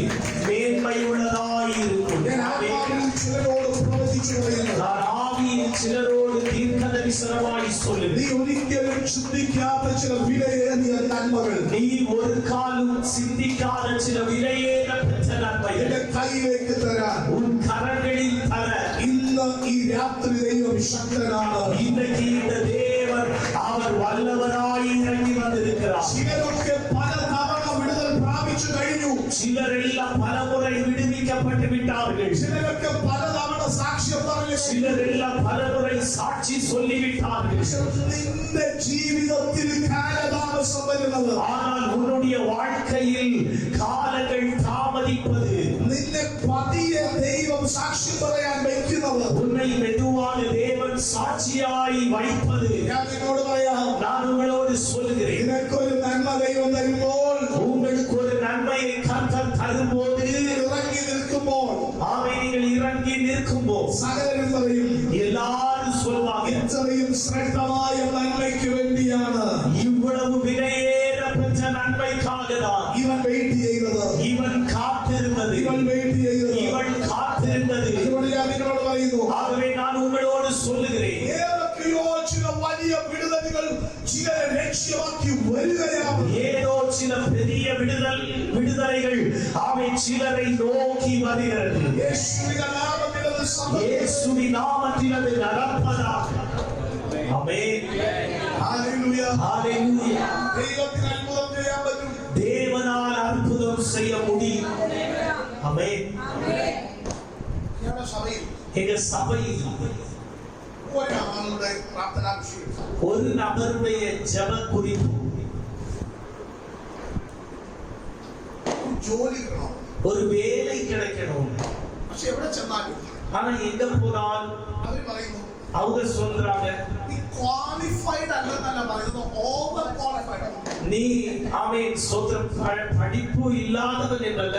மேன்மையுள்ளதாய் இருக்கும். ഞാൻ ആത്മാവിൽ ചിലരോട് പ്രവചിച്ചു പറയുന്നു, நான் ஆவியில் சிலரோடு தீர்க்க தரிசனமாய் നീ சொல்லுவேன். ഒരിക്കലും ചിന്തിക്കാത്ത ചില വിലയേറിയ നന്മകൾ நீ ஒரு காலம் சிந்திக்காத சில விலையேற பெற்ற நன்மைகள் എന്റെ കയ്യിലേക്ക് തരാൻ உன் கரங்களில் தர ഇന്ന് ഈ രാത്രി ദൈവം ശക്തനാണ്. இன்றைக்கு இந்த தேவன் அவர் வல்லவராய் இறங்கி வந்திருக்கிறார். ചിലരൊക്കെ പല തവണ വിടുതൽ പ്രാപിച്ചു കഴിഞ്ഞു. சிலரெல்லாம் பலமுறை விடுவிக்கப்பட்டு விட்டார்கள். ചിലരൊക്കെ പല തവണ സാക്ഷ്യം പറഞ്ഞു. சிலரெல்லாம் பலமுறை சாட்சி சொல்லிவிட்டார்கள். നിന്റെ ജീവിതത്തിൽ കാലതാമസം വരുന്നത്, ஆனால் உன்னுடைய வாழ்க்கையில் காலங்கள் தாமதிப்பது, നിന്നെ പതിയെ ദൈവം സാക്ഷ്യം പറയാൻ വയ്ക്കുന്നത്, உன்னை மெதுவாக தேவன் சாட்சியாய் வைப்பது. ഞാൻ നിന്നോട് പറയാം, நான் உங்களோடு சொல்கிறேன், നിനക്കൊരു നന്മ ദൈവം തരുമ്പോൾ, உங்களுக்கு ஒரு நன்மையை கர்த்தர் தரும்போது, ഇറങ്ങി നിൽക്കുമ്പോൾ, நீங்கள் இறங்கி நிற்கும்போது സകലരും പറയും, எல்லாரும் சொல்வாங்க, ഇത്രയും ശ്രേഷ്ഠമായ നന്മയ്ക്ക് വേണ്ടിയാണ് இவ்வளவு விலையேறப்பெற்ற நன்மைக்காகதான் ഇവൻ വെയിറ്റ് ചെയ്തത്, இவன் காத்திருந்தது, ഇവൻ വെയിറ്റ് ചെയ്തത്. இவள் காத்திருந்தது. അതുകൊണ്ട് ഞാൻ നിന്നോട് പറയുന്നു, ஆகவே நான் உங்களோடு சொல்லுகிறேன், ഏതൊക്കെയോ ചില വലിയ വിടുതലുകൾ ചിലരെ ലക്ഷ്യമാക്കി വരികയാണ്. ஏதோ சில பெரிய விடுதலைகள் அவை சிலரை நோக்கி வருகிறது. യേശുവിന്റെ നാമത്തിൽ അത് സംഭവിക്കും. இயேசுவின் நாமத்தில் அது நடப்பதாக. ஆமென். ഹല്ലേലൂയ. ஹalleluya. ദൈവത്തിന് അത്ഭുതം ചെയ്യാൻ പറ്റും. தேவனால் அற்புதம் செய்ய முடியும். ஆமென். ഞങ്ങളുടെ സഭയിൽ எங்க சபையில் ഒരാളുടെ പ്രാർത്ഥനാ വിഷയം, ஒரு நபருடைய ஜெப குறிப்பு, ജോലി കിട്ടണം, ஒரு வேலை கிடைக்கணும். പക്ഷെ എവിടെ ചെന്നാലും ஆனா எங்க போனால் അവർ പറയുന്നു, அவங்க சொல்றாங்க, നീ ക്വാളിഫൈഡ് അല്ലെന്നല്ല പറയുന്നത്, ഓവർ ക്വാളിഫൈഡ് ആണ്. நீ ஆமென் சோத்திரம் படிப்பு இல்லாதவன் என்றல்ல,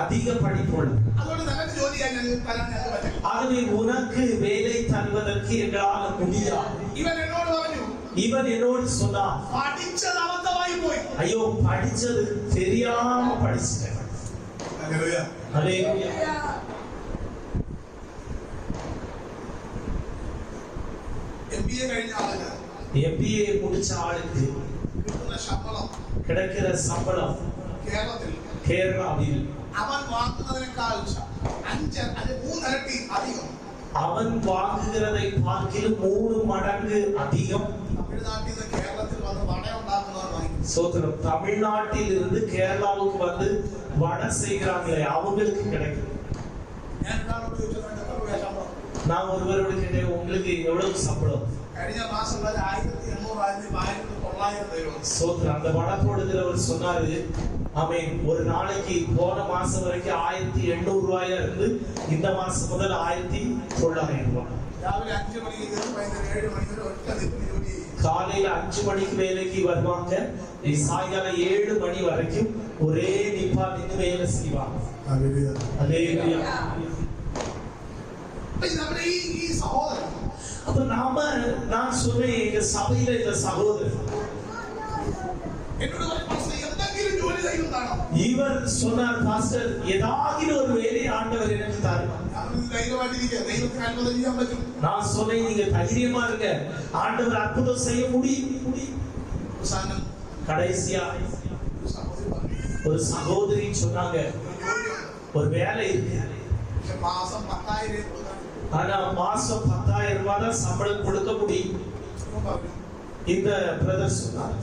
அதிக படிப்புள்ள. അതുകൊണ്ട് നിനക്ക് ജോലി ചെയ്യാൻ തരാൻ ഞങ്ങൾക്ക് പറ്റില്ല. ஆகவே உனக்கு வேலை தருவதற்கு எங்களால் முடியாது. ഇവൻ എന്നോട് പറഞ്ഞു, இவன் என்னோடு சொன்னான், പഠിച്ചത് അബദ്ധമായി പോയി. ஐயோ படிச்சது தெரியாம படிச்சிட்டேன். ഹല്ലേലൂയ. ஹல்லேலூயா. MBA കഴിഞ്ഞ ആളുകൾ MBA முடிச்ச ஆளுக்கு കിട്ടുന്ന ശമ്പളം கிடைக்கிற சம்பளம் കേരളത്തിൽ கேரளாவில் അവൻ വാങ്ങുന്നതിനേക്കാൾ 3 ഇരട്ടി അധികം அவன் வாங்குகிறதை பார்க்கிலும் 3 மடங்கு அதிகம் തമിഴ്നാട്ടിൽ നിന്ന് കേരളത്തിൽ വന്ന് വട ഉണ്ടാക്കുന്നവർ വാങ്ങിക്കും. சோத்திரம். தமிழ்நாட்டில் இருந்து கேரளாவுக்கு வந்து வடை செய்கிறாங்களே அவங்களுக்கு கிடைக்கும். ഞാൻ ഒരാളോട് ചോദിച്ചത് എത്ര രൂപ ശമ്പളം? நான் ஒருவரோடு கேட்டேன், உங்களுக்கு எவ்வளவு சம்பளம்? കഴിഞ്ഞ മാസം 1800 ആയിരുന്നു, 1900 തരുമോ? சோத்திரம். அந்த வடை போடுகிறவர் சொன்னாரு, ஆமென், ஒரு நாளைக்கு போன மாசம் வரைக்கும் 1800 ரூபாயா இருந்து இந்த மாசம் முதல் 1900 ரூபாய். രാവിലെ 5 മണിക്ക് കയറി വൈകുന്നേരം 7 മണി വരെ ഒറ്റ നിൽക്കുന്ന ജോലി ചെയ്യും. காலையில 5 மணிக்கு வேலைக்கு வருவாங்க, சாயங்காலம் 7 மணி வரைக்கும் ஒரே நிப்பா நின்று வேலை செய்வாங்க. ഹല്ലേലൂയ. அல்லேலூயா. അപ്പൊ നമ്മുടെ ഈ സഹോദരൻ அப்ப நான் சொன்னேன், எங்க சபையில இந்த சகோதரர் എന്നോട് പറഞ്ഞു, പാസ്റ്റർ എന്തെങ്കിലും ജോലി ചെയ്യുന്നതാണോ? இவர் சொன்னார், பாஸ்டர் ஏதாவது ஒரு வேலையை ஆண்டவர் எனக்கு தரணும். ഞാൻ ധൈര്യമായിട്ടിരിക്കുക, ദൈവത്തിന് അത്ഭുതം ചെയ്യാൻ പറ്റും. நான் சொன்னேன், நீங்க தைரியமா இருங்க, ஆண்டவர் அற்புதம் செய்ய முடியும். അവസാനം கடைசியா ഒരു സഹോദരി പറഞ്ഞു, ஒரு சகோதரி சொன்னாங்க, ഒരു ജോലിയുണ്ട്, ஒரு வேலை இருக்கு, പക്ഷെ മാസം 10,000 കൊടുക്കാൻ. ஆனா மாசம் 10,000 ரூபாய் தான் சம்பளம் கொடுக்க முடியும். ഇവൻ പറഞ്ഞു, இந்த பிரதர் சொன்னார்,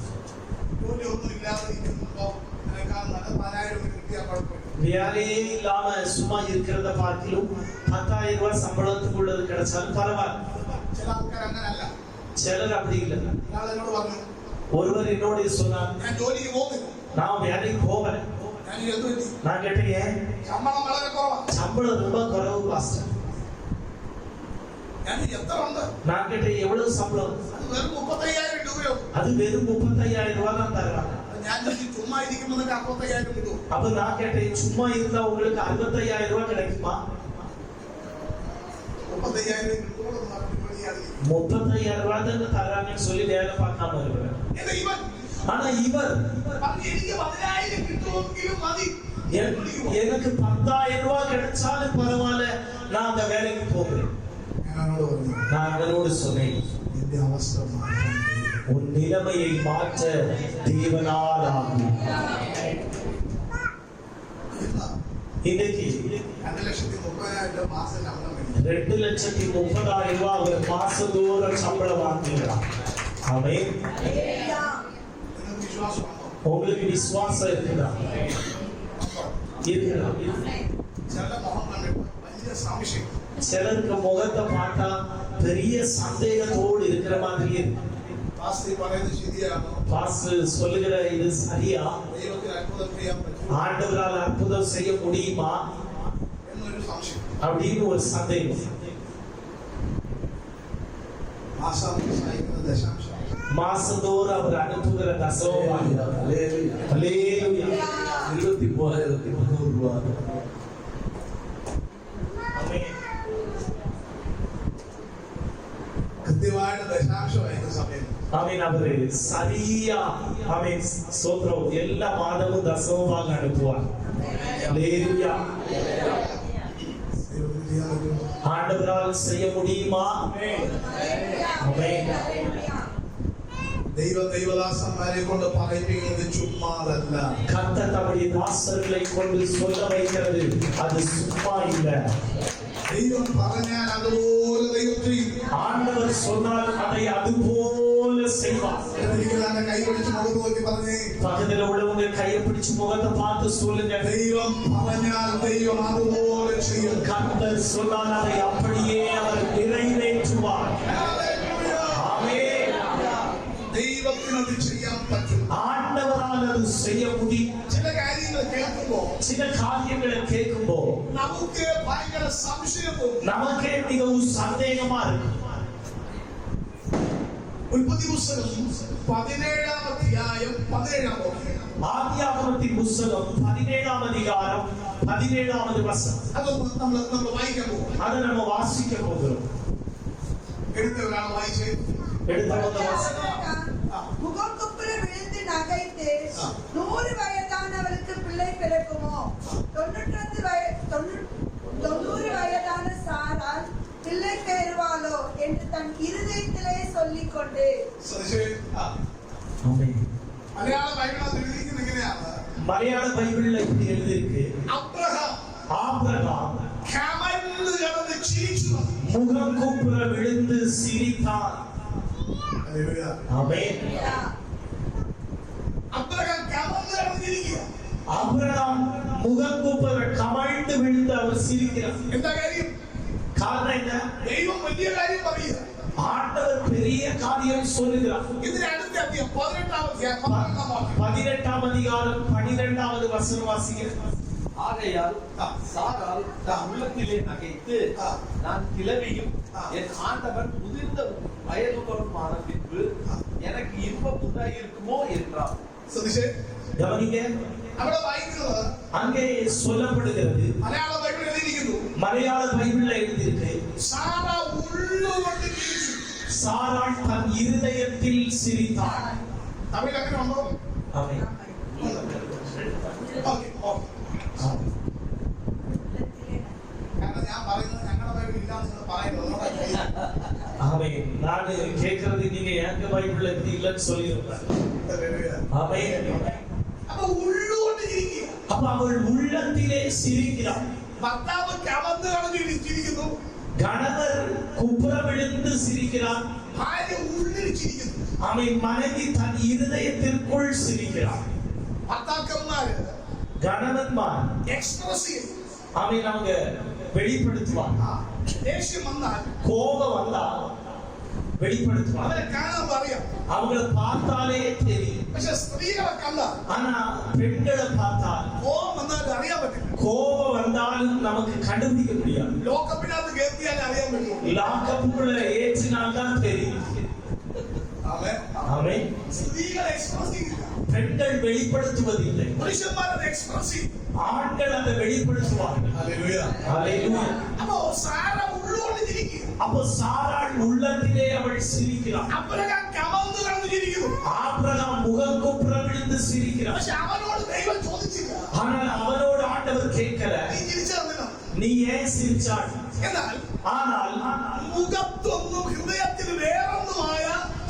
ജോലി ഒന്നും ഇല്ലാതെ ഇരിക്കുമ്പോ അതിനേക്കാൾ നല്ല 10,000 കിട്ടിയാൽ കുഴപ്പമില്ല. வேலையே இல்லாம சும்மா இருக்கிறத பார்க்கிலும் 10,000 ரூபாய் சம்பளத்துக்கு உள்ளது கிடைச்சாலும் பரவாயில்ல. ചില ആൾക്കാർ അങ്ങനല്ല. சிலர் அப்படி இல்லை. ഒരാൾ എന്നോട് പറഞ്ഞു, ஒருவர் என்னோட சொன்னார், ഞാൻ ജോലിക്ക് പോകുന്നില്ല, நான் வேலைக்கு போவேன். ഞാൻ എന്ത് പറ്റി? நான் கேட்டேன், ஏன்? ശമ്പളം വളരെ കുറവാണ്. சம்பளம் ரொம்ப குறைவு பாஸ்டர். ഞാൻ എത്ര ഉണ്ട്? நான் கேட்டேன், எவ்வளவு சம்பளம்? അത് വെറും 35,000 രൂപയോ? அது வெறும் 35,000 ரூபாய் தான் தருவாங்க. ഞാൻ ചുമ്മാ ഇരിക്കുമ്പോൾ 65,000 കിട്ടും. அப்ப நான் கேட்டேன், சும்மா இருந்தா உங்களுக்கு 65,000 ரூபாய் கிடைக்குமா? 35,000 കിട്ടുമ്പോൾ ജോലി ചെയ്യാതെ 35,000 ரூபாய் தான் தராங்கன்னு சொல்லி வேலை பார்க்காம இருக்கிறேன். എന്നാ ഇവൻ ஆனா இவர் പറഞ്ഞു, എനിക്ക് 10,000 കിട്ടുമെങ്കിലും മതി, எனக்கு 10,000 ரூபாய் கிடைச்சாலும் பரவாயில்ல, நான் அந்த வேலைக்கு போகிறேன். நான் அவரோடு சொன்னேன், എന്റെ അവസ്ഥ മാറ്റാൻ உன் நிலைமையை மாற்ற தேவனால் ஆகும். இன்னைக்கு 2,30,000 മാസം ശമ്പളം കിട്ടും. 2,30,000 ரூபாய் அவர் மாசந்தோறும் சம்பளம் வாங்குகிறார். ஆமென். നിങ്ങൾക്ക് വിശ്വാസമുണ്ടോ? உங்களுக்கு விசுவாசம் இருக்குதா? இருக்குதா? ചില മുഖം കണ്ടിട്ട് വലിയ സംശയം. சிலருக்கு முகத்தை பார்த்தா பெரிய சந்தேகத்தோடு இருக்கிற மாதிரி இருக்கு. പാസ്റ്റർ പറയുന്നത് ശരിയാണോ? பாஸ்டர் சொல்லுகிற இது சரியா? ദൈവത്തിന് അത്ഭുതം ചെയ്യാൻ പറ്റുമോ ஆண்டவரால் அற்புதம் செய்ய முடியுமா എന്നൊരു സംശയം. அப்படின்னு ஒரு சந்தேகம். മാസം സഹായിക്കുന്ന ദശാംശം மாசந்தோறும் அவர் அனுப்புகிற தசமபாகம். அல்லேலூயா. அல்லேலூயா. 23,300 ரூபாய். ஆமென். കൃത്യമായിട്ട് ദശാംശം അയക്കുന്ന സമയം ஆமென். அவரு சரியா ஆமென் ஸ்தோத்திரம் எல்லா மாதமும் தசமபாகம் அனுப்புவார். அல்லேலூயா. ദൈവത്തിന് ചെയ്യാൻ പറ്റുമോ? ஆண்டவரால் செய்ய முடியுமா? ஆமென். ദൈവം ദൈവദാസന്മാരെ കൊണ്ട് പറയിപ്പിക്കുന്നത് ചുമ്മാതല്ല. கர்த்தர் தம்முடைய தாசர்களை கொண்டு சொல்ல வைக்கிறது அது சும்மா இல்ல. ദൈവം പറഞ്ഞാൽ അതുപോലെ ദൈവം ചെയ്യും. ஆண்டவர் சொன்னால் அதை அதுபோல செய்வார். ഒരിക്കലും കൈ പിടിച്ച് മുഖത്ത് നോക്കി പറഞ്ഞേ, பக்கத்துல உள்ளவங்க கையை பிடிச்சு முகத்தை பார்த்து சொல்லுங்க, ദൈവം പറഞ്ഞാൽ ദൈവം അതുപോലെ ചെയ്യും. கர்த்தர் சொன்னால் அதை அப்படியே அவர் நிறைவேற்றுவார். ஆமென். ദൈവത്തിന് അത് ചെയ്യാൻ പറ്റും. ஆண்டவரால் அது செய்ய முடியும். ചില കാര്യങ്ങൾ കേൾക്കുമ്പോൾ சில காரியங்களை கேட்கும்போ നമുക്ക് ഭയങ്കര സംശയം തോന്നും. நமக்கே மிகவும் சந்தேகமா இருக்கு. ഉൽപ്പത്തി പുസ്തകം 17-ാം അധ്യായം 17-ാം വാക്യം. ஆதியாகமத்தின் புத்தகம் 17ஆம் அதிகாரம் 17வது வசனம். അതൊന്ന് നമ്മൾ വായിക്കാൻ പോകും. அதை நம்ம வாசிக்க போகிறோம். എടുത്ത ഒരാൾ വായിച്ചേ. எடுத்த வசனம். முகக்குப்புற விழுந்து நகைத்து 100 வயதானவருக்கு பிள்ளை பிறக்குமோ? 90 வயதான சாரால் பிள்ளை பெறுவாளோ என்று தன் இருதயத்திலே சொல்லிக் கொண்டு. ஆமென். മലയാള ബൈബിളിൽ എഴുതിയിരിക്കുന്നത് ഇങ്ങനെയാണ്. மலையாள பைபிள்ல இப்படி எழுதியிருக்கு, അബ്രഹാം ஆபிரகாம் കമഴ്ന്ന് കിടന്ന് ചിരിച്ചു. முகங்குப்புற விழுந்து சிரித்தான். ഹല്ലേലൂയ. ஆமென். അബ്രഹാം കമഴ്ന്ന് കിടന്ന് ചിരിക്കുക. ஆபிரகாம் முகங்குப்புற கமழ்ந்து விழுந்து அவர் சிரிக்கிறார். എന്താ കാര്യം? காரணம் என்ன? ദൈവം വലിയ കാര്യം പറയുക. ஆண்டவர் பெரிய காரியம் சொல்லுகிறார். ഇതിന് അടുത്ത അധ്യായം 18-ാം അധ്യായം 12-ാം വാക്യം. 18ஆம் அதிகாரம் 12வது வசனம் வாசிக்கிறேன். ஆகையால் சாரால் தன் உள்ளத்திலே நகைத்து நான் கிழவியும் என் ஆண்டவன் முதிர்ந்த வயதுபருமான பின்பு எனக்கு இன்பம் உண்டாயிருக்குமோ என்றார். ശ്രദ്ധിച്ചേ. கவனிங்க, അവിടെ വായിക്കുന്നത് அங்கே சொல்லப்படுகிறது, മലയാള ബൈബിളിൽ എഴുതിയിരിക്കുന്നു, மலையாள பைபிள்ல எழுதியிருக்கு, സാറ ഉള്ളുകൊണ്ട് ചിരിച്ചു. சாராள் தன் இருதயத்தில் சிரித்தாள். തമിഴ് അങ്ങനെ ഉണ്ടോ? ஆமென். Okay, okay. കാരണം ഞാൻ പറയുന്നത് ഞങ്ങളുടെ ബൈബിൾ ഇല്ലാന്ന് പറയുന്നത്. ஆமென். நான் கேக்குறது நீங்க எங்க பைபிள்ல இது இல்லன்னு சொல்லிருப்பாங்க. ஆமென். അപ്പൊ ഉള്ളുകൊണ്ട് ചിരിക്കുക. அப்ப அவள் உள்ளத்திலே சிரிக்கிறாள். ഭർത്താവ് കമന്ന് കിടന്ന് ചിരിക്കുന്നു. கணவர் குப்புற விழுந்து சிரிக்கிறார். ഭാര്യ ഉള്ളിൽ ചിരിക്കുന്നു. ஆமென். மனைவி தன் இருதயத்திற்குள் சிரிக்கிறார். ഭർത്താക്കന്മാര് கணவன்மார் എക്സ്പ്രസ് ചെയ്യും. ஆமென், அவங்க வெளிப்படுத்துவாங்க. ദേഷ്യം വന്നാൽ கோபம் வந்தா வெளிப்படுத்துவாங்க. അവരെ കാണാൻ പറയാം. அவங்கள பார்த்தாலே தெரியும். പക്ഷെ സ്ത്രീകളെ കണ്ടാൽ, ஆனா பெண்களை பார்த்தால் കോപം വന്നാൽ അറിയാൻ പറ്റില്ല. கோபம் வந்தாலும் நமக்கு கண்டுபிடிக்க முடியாது. ലോകപ്പിനകത്ത് കയറ്റിയാലേ അറിയാൻ പറ്റുള്ളൂ. லாக்கப்புக்குள்ள ஏற்றினால்தான் தெரியும். ആമേൻ. ஆமென். സ്ത്രീകൾ എക്സ്പ്രസ് ചെയ്യില്ല. பெண்கள் வெளிப்படுத்துவதில்லை, പുരുഷന്മാരത് എക്സ്പ്രസ് ചെയ്യും. ஆண்கள் அதை வெளிப்படுத்துவார்கள். ഹല്ലേലൂയ. ஹல்லேலூயா. അപ്പോ സാറ ഉള്ളുകൊണ്ട് ചിരിക്കുക. அப்போ சாராள் உள்ளத்திலே அவள் சிரிக்கிறாள். അബ്രഹാം കമന്ന് കിടന്ന് ചിരിക്കുന്നു. ஆபிரகாம் முகங்குப்புற விழுந்து சிரிக்கிறார். പക്ഷെ അവനോട് ദൈവം ചോദിച്ചില്ല, ஆனால் அவனோடு ஆண்டவர் கேட்கல, നീ ചിരിച്ചതെന്തിനാ? நீ ஏன் சிரிச்சாய்? എന്നാൽ ஆனால் മുഖത്തൊന്നും ഹൃദയത്തിൽ വേറൊന്നുമായ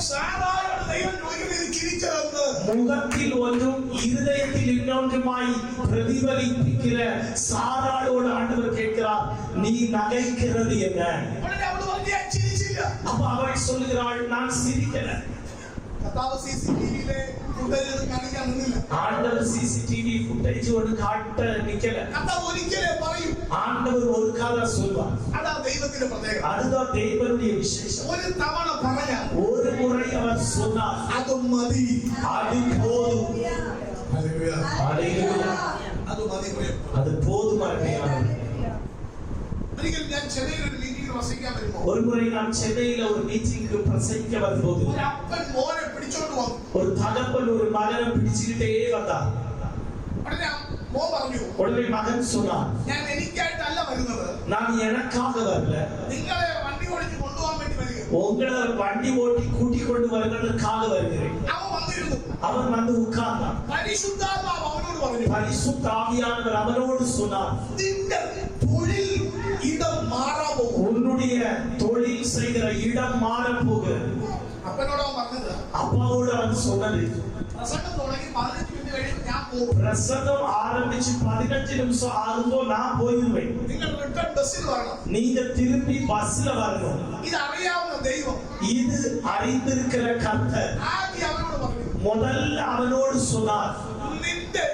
സാറായോട് ദൈവം ചോദിക്കുന്നത് ഇത് ചിരിച്ചതെന്ന്. முகத்தில் ஒன்றும் இருதயத்தில் இன்னொன்றுமாய் பிரதிபலிக்கிற சாராளோடு ஆண்டவர் கேட்கிறார், நீ நகைக்கிறது என்ன? ഉടനെ അവള് പറഞ്ഞു, ഞാൻ ചിരിച്ചില്ല. அப்ப அவள் சொல்லுகிறாள், நான் சிரிக்கல. കർത്താവ് CCTV-യിലെ ഫുട്ടേജ് കാണിക്കാൻ നിന്നില്ല. ஆண்டவர் சிசிடிவி ஃபுட்டேஜ் ஒன்று காட்ட நிக்கல. കർത്താവ് ഒരിക്കലേ പറയും. ஆண்டவர் ஒரு கால சொல்வார். അതാ ദൈവത്തിന്റെ പ്രത്യേകത. அதுதான் தேவனுடைய விசேஷம். ഒരു തവണ പറഞ്ഞാൽ ஒரு முறை அவர் சொன்னார், അത് മതി. அது போதும். ഹല്ലേലൂയ. ஹல்லேலூயா. അത് മതി. அது போதும் அருமையானவர்களே. ഒരിക്കൽ ഞാൻ ചെന്നൈയിൽ ഒരു മീറ്റിംഗിൽ വസിക്കാൻ വരുമ്പോൾ ஒரு முறை நான் சென்னையில ஒரு மீட்டிங்க்கு பிரசங்கிக்க வரும்போது ഒരു അപ്പൻ മോനെ പിടിച്ചോണ്ട് വന്നു. ஒரு தகப்பன் ஒரு மகனை பிடிச்சுக்கிட்டே வந்தார். ഉടനെ മോൻ പറഞ്ഞു, உடனே மகன் சொன்னார், ഞാൻ എനിക്കായിട്ടല്ല വരുന്നത്, நான் எனக்காக வரல, നിങ്ങളെ വണ്ടി ഓടിച്ച് കൊണ്ടുപോകാൻ വേണ്ടി വരിക. உங்களை வண்டி ஓட்டி கூட்டிக் கொண்டு வருவதற்காக வருகிறேன். അവൻ വന്നിരുന്നു. அவன் வந்து உட்கார்ந்தான். പരിശുദ്ധാത്മാവ് അവനോട് പറഞ്ഞു, பரிசுத்த ஆவியானவர் அவனோடு சொன்னார், നിന്റെ തൊഴിൽ ഇടം മാറാൻ പോകും. உன்னுடைய தொழில் செய்கிற இடம் மாறப் போகிறது. അപ്പനോട് അവൻ പറഞ്ഞത്, அப்பாவோடு அவன் சொன்னது, പ്രസംഗം തുടങ്ങി 15 മിനിറ്റ് കഴിയുമ്പോൾ ഞാൻ പോകും. பிரசங்கம் ஆரம்பிச்சு 15 நிமிஷம் ஆகும்போ நான் போயிடுவேன். നിങ്ങൾ റിട്ടേൺ ബസ്സിൽ വരണം. நீங்க திருப்பி பஸ்ல வரணும். ഇത് അറിയാവുന്ന ദൈവം இது அறிந்திருக்கிற கர்த்தர் ആദ്യം അവനോട് പറഞ്ഞു, முதல்ல அவனோடு சொன்னார், നിന്റെ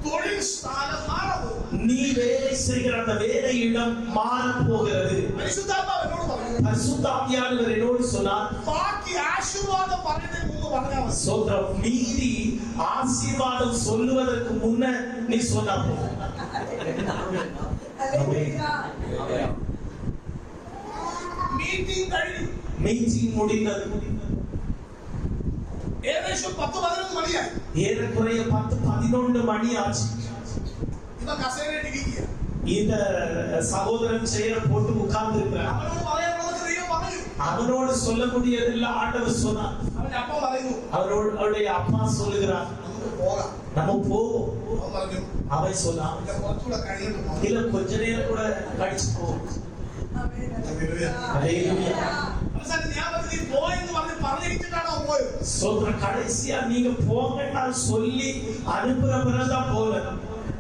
തൊഴിൽ സ്ഥാനം മാറാൻ പോകും. நீ வேலை செய்கிற அந்த வேலை இடம் மாறப் போகிறது. പരിശുദ്ധാത്മാവ് എന്നോട് പറഞ്ഞു, பரிசுத்த ஆவியானவர் என்னோடு சொன்னார், ബാക്കി ആശീർവാദം പറയുന്നതിന് മുമ്പ് പറഞ്ഞാൽ മതി. சொல்ற மீதி ஆசீர்வாதம் சொல்லுவதற்கு முன்ன நீ சொன்னா போதும். മീറ്റിംഗ് കഴിഞ്ഞു. மீட்டிங் முடிந்தது. ഏകദേശം 10-11 മണിയായി. ஏறக்குறைய 10-11 மணி ஆச்சு. ഇവൻ കസേരയിൽ ഇരിക്കുക. இந்த சகோதரன் சேர போட்டு உட்கார்ந்து இருக்கிறார். അവനോട് പറയാനുള്ളത് ദൈവം പറഞ്ഞു. அவனோடு சொல்ல முடியதெல்லாம் ஆண்டவர் சொன்னார். അവന്റെ അപ്പ പറയുന്നു, அவருடைய அப்பா சொல்லுகிறார், നമുക്ക് போகலாம். நம்ம போவோம். അവൻ പറഞ്ഞു, அவன் சொன்னான், ഇല്ല കുറച്ചുകൂടെ കഴിയണം. இல்ல கொஞ்ச நேரம் கூட கழிச்சு போவோம். ഹല്ലേലൂയ. ஹல்லேலூயா. അവസാനം ഞാൻ പറഞ്ഞു, നീ പോയെന്ന് പറഞ്ഞിരിച്ചിട്ടാണോ പോയത്? சொல்ற கடைசியா நீங்க போங்கன்னா சொல்லி அனுப்புற பிறகுதான் போல.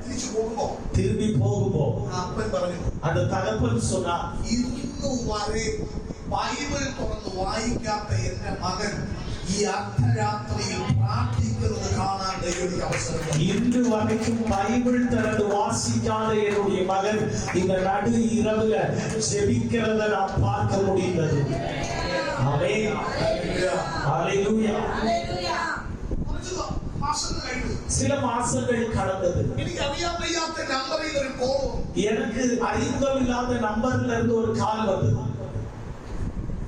തിരിച്ചു പോകുമ്പോ திரும்பி போகும்போ ആ അപ്പൻ പറഞ്ഞു, அந்த தகப்பன் சொன்னா, ഇന്നു വരെ ബൈബിൾ തുറന്ന് വായിക്കാത്ത എന്റെ മകൻ ഈ അർദ്ധരാത്രിയിൽ പ്രാർത്ഥിക്കുന്നത് കാണാൻ ദൈവത്തിന് അവസരം. இன்று வரைக்கும் பைபிள் திறந்து வாசிக்காத என்னுடைய மகன் இந்த நடு இரவுல ஜெபிக்கிறத நான் பார்க்க முடிந்தது. ஆமென். ஹல்லேலூயா. കുറച്ച് മാസങ്ങൾ കഴിഞ്ഞു. சில மாசங்கள் கடந்தது. എനിക്ക് അറിയാൻ വയ്യാത്ത നമ്പറിൽ ഒരു കോൾ വന്നു. எனக்கு அறிமுகம் இல்லாத நம்பர்ல இருந்து ஒரு கால் வந்தது.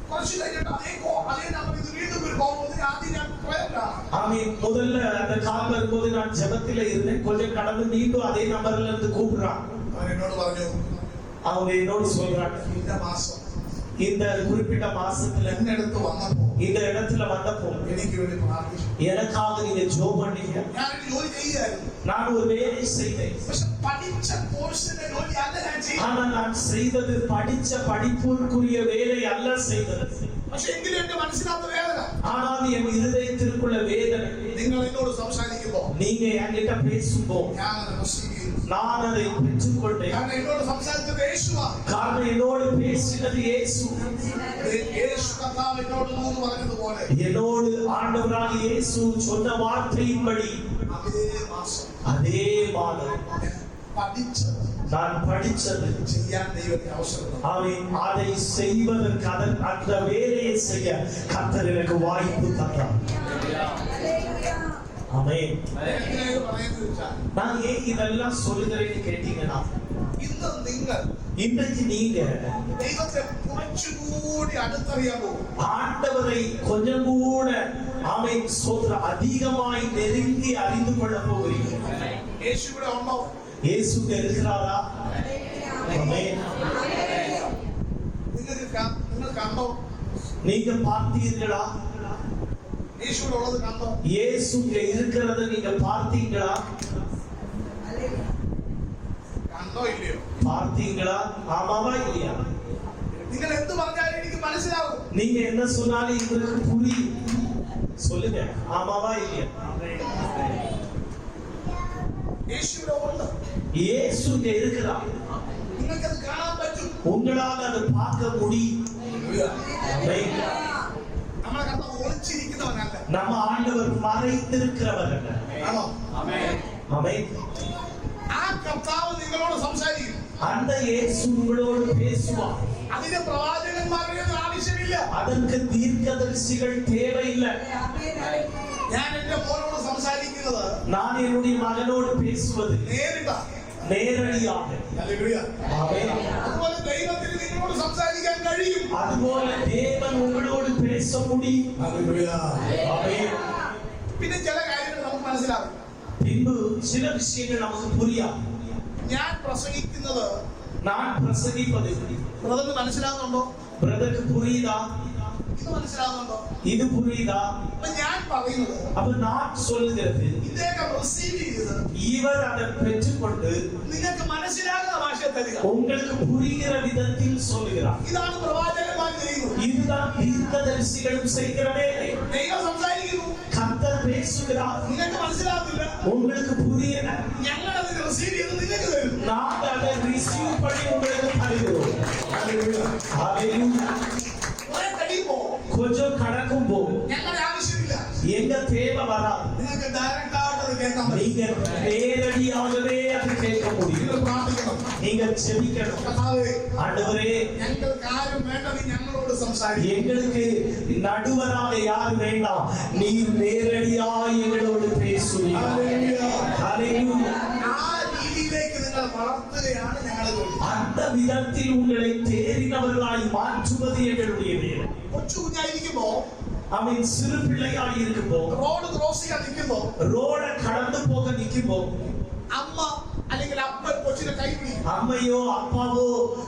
കുറച്ച് കഴിഞ്ഞിട്ട് അതേ നമ്പറിൽ ഇത് വീണ്ടും ഒരു കോൾ വന്നു. ആദ്യം ഞാൻ പ്രയറിലാണ്. ஆமென். முதல்ல அந்த கால் வரும்போது நான் ஜெபத்தில இருந்தேன். கொஞ்சம் கடந்து மீண்டும் அதே நம்பர்ல இருந்து கூப்பிடுறான். അവൻ എന്നോട് പറഞ്ഞു, அவங்க என்னோடு சொல்றாங்க, இந்த மாസം இந்த குறிப்பிட்ட மாசத்துல എന്റെ അടുത്ത് വന്നപ്പോ இந்த இடத்துல வந்தப்போ എനിക്ക് വേണ്ടി പ്രാർത്ഥിച്ചു. எனக்காக நீங்க ஜெபம் பண்ணீங்க. ഞാനൊരു ജോലി ചെയ്യായിരുന്നു. நான் ஒரு வேலை செய்தேன். പക്ഷെ പഠിച്ച കോഴ്സിന്റെ ജോലി അല്ല ഞാൻ ചെയ്തത്. ஆனா நான் செய்தது படிச்ச படிப்புக்குரிய வேலை அல்ல செய்தது. പക്ഷെ എങ്കിലും എന്റെ മനസ്സിലാത്ത വേദന. ஆனால் என் இருதயத்திற்குள்ள வேதனை. നിങ്ങൾ എന്നോട് സംസാരിക്കുമ്പോ நீங்க என்கிட்ட பேசும்போ ഞാൻ അത് receive ചെയ്യുന്നു. நான் அதை பெற்றுக்கொண்டேன். കാരണം എന്നോട് സംസാരിച്ചത് യേശുവാണ്. காரணம் என்னோடு பேசினது இயேசு. യേശു കർത്താവ് എന്നോട് ദൂത് പറഞ്ഞതുപോലെ என்னோடு ஆண்டவராக இயேசு சொன்ன வார்த்தையின்படி அதே மாதம் പഠിച്ചത് நான் படிச்சது ചെയ്യാൻ ദൈവത്തിന് അവസരം. அதை செய்வதற்கு அந்த வேலையை செய்ய கர்த்தர் எனக்கு வாய்ப்பு தந்தார். ஆமென். എന്തിനാണ് പറയുന്നത് വെച്ചാൽ, நான் ஏன் இதெல்லாம் சொல்லுகிறேன்னு கேட்டீங்கன்னா, ഇന്ന് നിങ്ങൾ இன்றைக்கு நீங்க ദൈവത്തെ കുറച്ചുകൂടി അടുത്തറിയാൻ പോകും. ஆண்டவரை கொஞ்சம் கூட ஆமென் சொல்ற அதிகமாய் நெருங்கி அறிந்து கொள்ள போகிறீங்க. യേശു ഇവിടെ ഉണ്ടോ? இயேசு இருக்கிறாரா? ஆமென். നിങ്ങൾ കണ്ടോ? நீங்க பார்த்தீர்களா? യേശു ഇവിടെ ഉള്ളത് കണ്ടോ? இயேசு இங்க இருக்கிறத நீங்க பார்த்தீங்களா? കണ്ടോ ഇല്ലയോ? பார்த்தீங்களா? ஆமாவா இல்லையா? നിങ്ങൾ എന്ത് പറഞ്ഞാലും എനിക്ക് മനസ്സിലാവും. நீங்க என்ன சொன்னாலும் உங்களுக்கு புரியும். சொல்லுங்க, ஆமாவா இல்லையா? യേശു ഇവിടെ ഉണ്ട്. இயேசு இங்க இருக்கிறார். നിങ്ങൾക്കത് കാണാൻ പറ്റും. உங்களால் அதை பார்க்க முடியும். ஆமென். നമ്മളെ കർത്താവ് ഒളിച്ചിരിക്കുന്നവൻ மறைவானவன் அல்ல. நம்ம ஆண்டவர் மறைந்திருக்கிறவர் அல்ல. ஆமாம். ஆமென். ஆமென். ആ കർത്താവ് നിങ്ങളോട് സംസാരിക്കും. அந்த இயேசு உங்களோடு பேசுவார். അതിന് പ്രവാചകന്മാരുടെ ആവശ്യമില്ല. அதற்கு தீர்க்கதரிசிகள் தேவையில்லை. ഞാൻ എന്റെ മോനോട് സംസാരിക്കുന്നത് நான் என்னுடைய மகனோடு பேசுவது നേരിട്ടാ, நேரடியாக. ഹല്ലേലൂയ. ஆமென். അതുപോലെ ദൈവത്തിന് നിങ്ങളോട് സംസാരിക്കാൻ കഴിയും. அதுபோல தேவன் உங்களோடு பேச முடியும். ഹല്ലേലൂയ. ஆமென். പിന്നെ ചില കാര്യങ്ങൾ നമുക്ക് മനസ്സിലാവും. பின்பு சில விஷயங்கள் நமக்கு புரியாது. ഞാൻ പ്രസംഗിക്കുന്നത് நான் பிரசங்கிப்பது ബ്രദറിന് മനസ്സിലാകുന്നുണ്ടോ? பிரதருக்கு புரியுதா? ഇത് മനസ്സിലാകുന്നുണ്ടോ? இது புரியுதா? അപ്പൊ ഞാൻ പറയുന്നത് அப்ப நான் சொல்லுகிறது ഇദ്ദേഹം റിസീവ് ചെയ്ത് இவர் அதை பெற்றுக்கொண்டு നിങ്ങൾക്ക് മനസ്സിലാകുന്ന ഭാഷയിൽ തരിക. உங்களுக்கு புரிகிற விதத்தில் சொல்லுகிறார். ഇതാണ് പ്രവാചകന്മാർ ചെയ്യുന്നത്. இதுதான் தீர்க்கதரிசிகளும் செய்கிற வேலை. ദൈവം സംസാരിക്കുന്നു, கர்த்தர் பேசுகிறார், നിങ്ങൾക്ക് മനസ്സിലാകുന്നില്ല. உங்களுக்கு புரியல, ഞങ്ങൾ അത് റിസീവ് ചെയ്ത് നിങ്ങൾക്ക് തരും. நாங்கள் அதை ரிசீவ் பண்ணி உங்களுக்கு தருகிறோம். ഹല്ലേലൂയ. ஹல்லேலூயா. കുറെ കഴിയുമ്പോ கொஞ்சம் கடக்கும் போது ഞങ്ങളുടെ ആവശ്യമില്ല. எங்க தேவை வராது. നിങ്ങൾക്ക് ഡയറക്റ്റ് ആയിട്ട് അത് കേൾക്കാൻ പറ്റും. நீங்க நேரடியாகவே அது கேட்க முடியும். നിങ്ങൾ പ്രാർത്ഥിക്കണം. நீங்க செபிக்கணும். കർത്താവേ, ஆண்டவரே, ഞങ്ങൾക്ക് ആരും വേണ്ടത് ഞങ്ങളോട് സംസാരിക്കും. எங்களுக்கு நடுவராக யார் வேண்டாம், நீர் நேரடியாய் எங்களோடு பேசுவீர். ஹல்லேலூயா. ആ രീതിയിലേക്ക് നിങ്ങൾ വളർത്തുകയാണ് ഞങ്ങളുടെ ജോലി. அந்த விதத்தில் உங்களை தேறினவர்களாய் மாற்றுவது எங்களுடைய வேலை. കൊച്ചു കുഞ്ഞായിരിക്കുമ്പോ, அவன் சிறு பிள்ளையாய் இருக்கும்போ, റോഡ് ക്രോസ് ചെയ്യാൻ നിൽക്കുമ്പോ, ரோட கடந்து போக நிக்கும்போ, അമ്മ അല്ലെങ്കിൽ അപ്പൻ കൊച്ചിനെ കൈ പിടിക്കും. அம்மையோ அப்பாவோ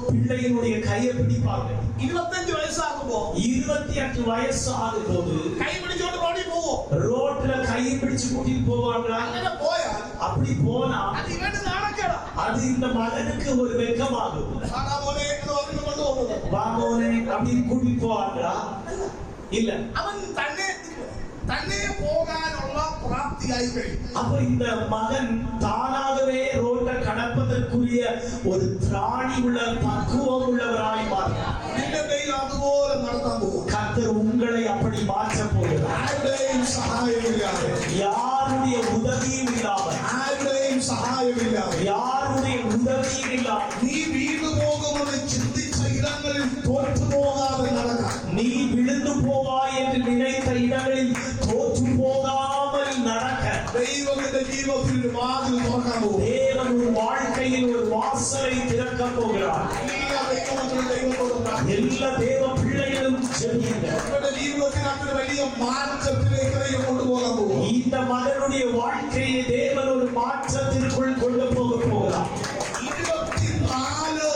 பிள்ளையினுடைய கையை பிடிப்பாங்க. 25 വയസ്സാകുമ്പോ 28 வயசு ஆகும்போது കൈ പിടിച്ചോണ്ട് റോഡിൽ പോവോ? ரோட்ல கையை பிடிச்சு கூட்டிட்டு போவாங்களா? അങ്ങനെ പോയാൽ அப்படி போனா അത് ഇവന്റെ നാണക്കേടാ. அது இந்த மகனுக்கு ஒரு வெட்கமாகும். സാധാ പോലെ എന്ന് പറഞ്ഞു കൊണ്ടുപോകുന്നത്. வாங்கோனே அப்படின்னு கூட்டிட்டு போவாங்களா? இல்ல. അവൻ തന്നെ പോകാനുള്ള പ്രാപ്തിയായി കഴിയും. அப்ப இந்த மகன் தானாகவே ரோட்டை கடப்பதற்குரிய ஒரு திராணி உள்ள பக்குவம் உள்ளவராய் மாறுகிறார். നിന്റെ ദൈവം അതുപോലെ നടത്താൻ പോകും. கர்த்தர் உங்களை அப்படி மாற்ற போகிறார். ആരുടെയും സഹായമില്ലാതെ, யாருடைய உதவியும் இல்லாமல், ആരുടെയും സഹായമില്ലാതെ யாருடைய உதவியும் இல்லாமல் നീ വീണു പോകുമെന്ന് ചിന്തിച്ച ഇടങ്ങളിൽ തോറ്റുപോകാതെ നടക്കാം. நீ விழுந்து போவாய் என்று நினைத்த இடங்களில் தோற்று போகாமல் நடக்க ദൈവത്തിന്റെ ജീവിതത്തിൽ ഒരു വാതിൽ തുറക്കാൻ പോകും. தேவன் உன் வாழ்க்கையில் ஒரு வாசலை திறக்க போகிறார். എല്ലാ ദൈവമക്കളും ദൈവത്തോട് പ്രാർത്ഥിക്കുക. எல்லா தேவ பிள்ளைகளும் ஜெபிங்க. അവരുടെ ജീവിതത്തിനകത്ത് ഒരു വലിയ മാറ്റത്തിലേക്ക് ദൈവം കൊണ്ടുപോകാൻ പോകും. இந்த மகனுடைய வாழ்க்கையை தேவன் ஒரு மாற்றத்திற்குள் கொண்டு போக போகிறார். 24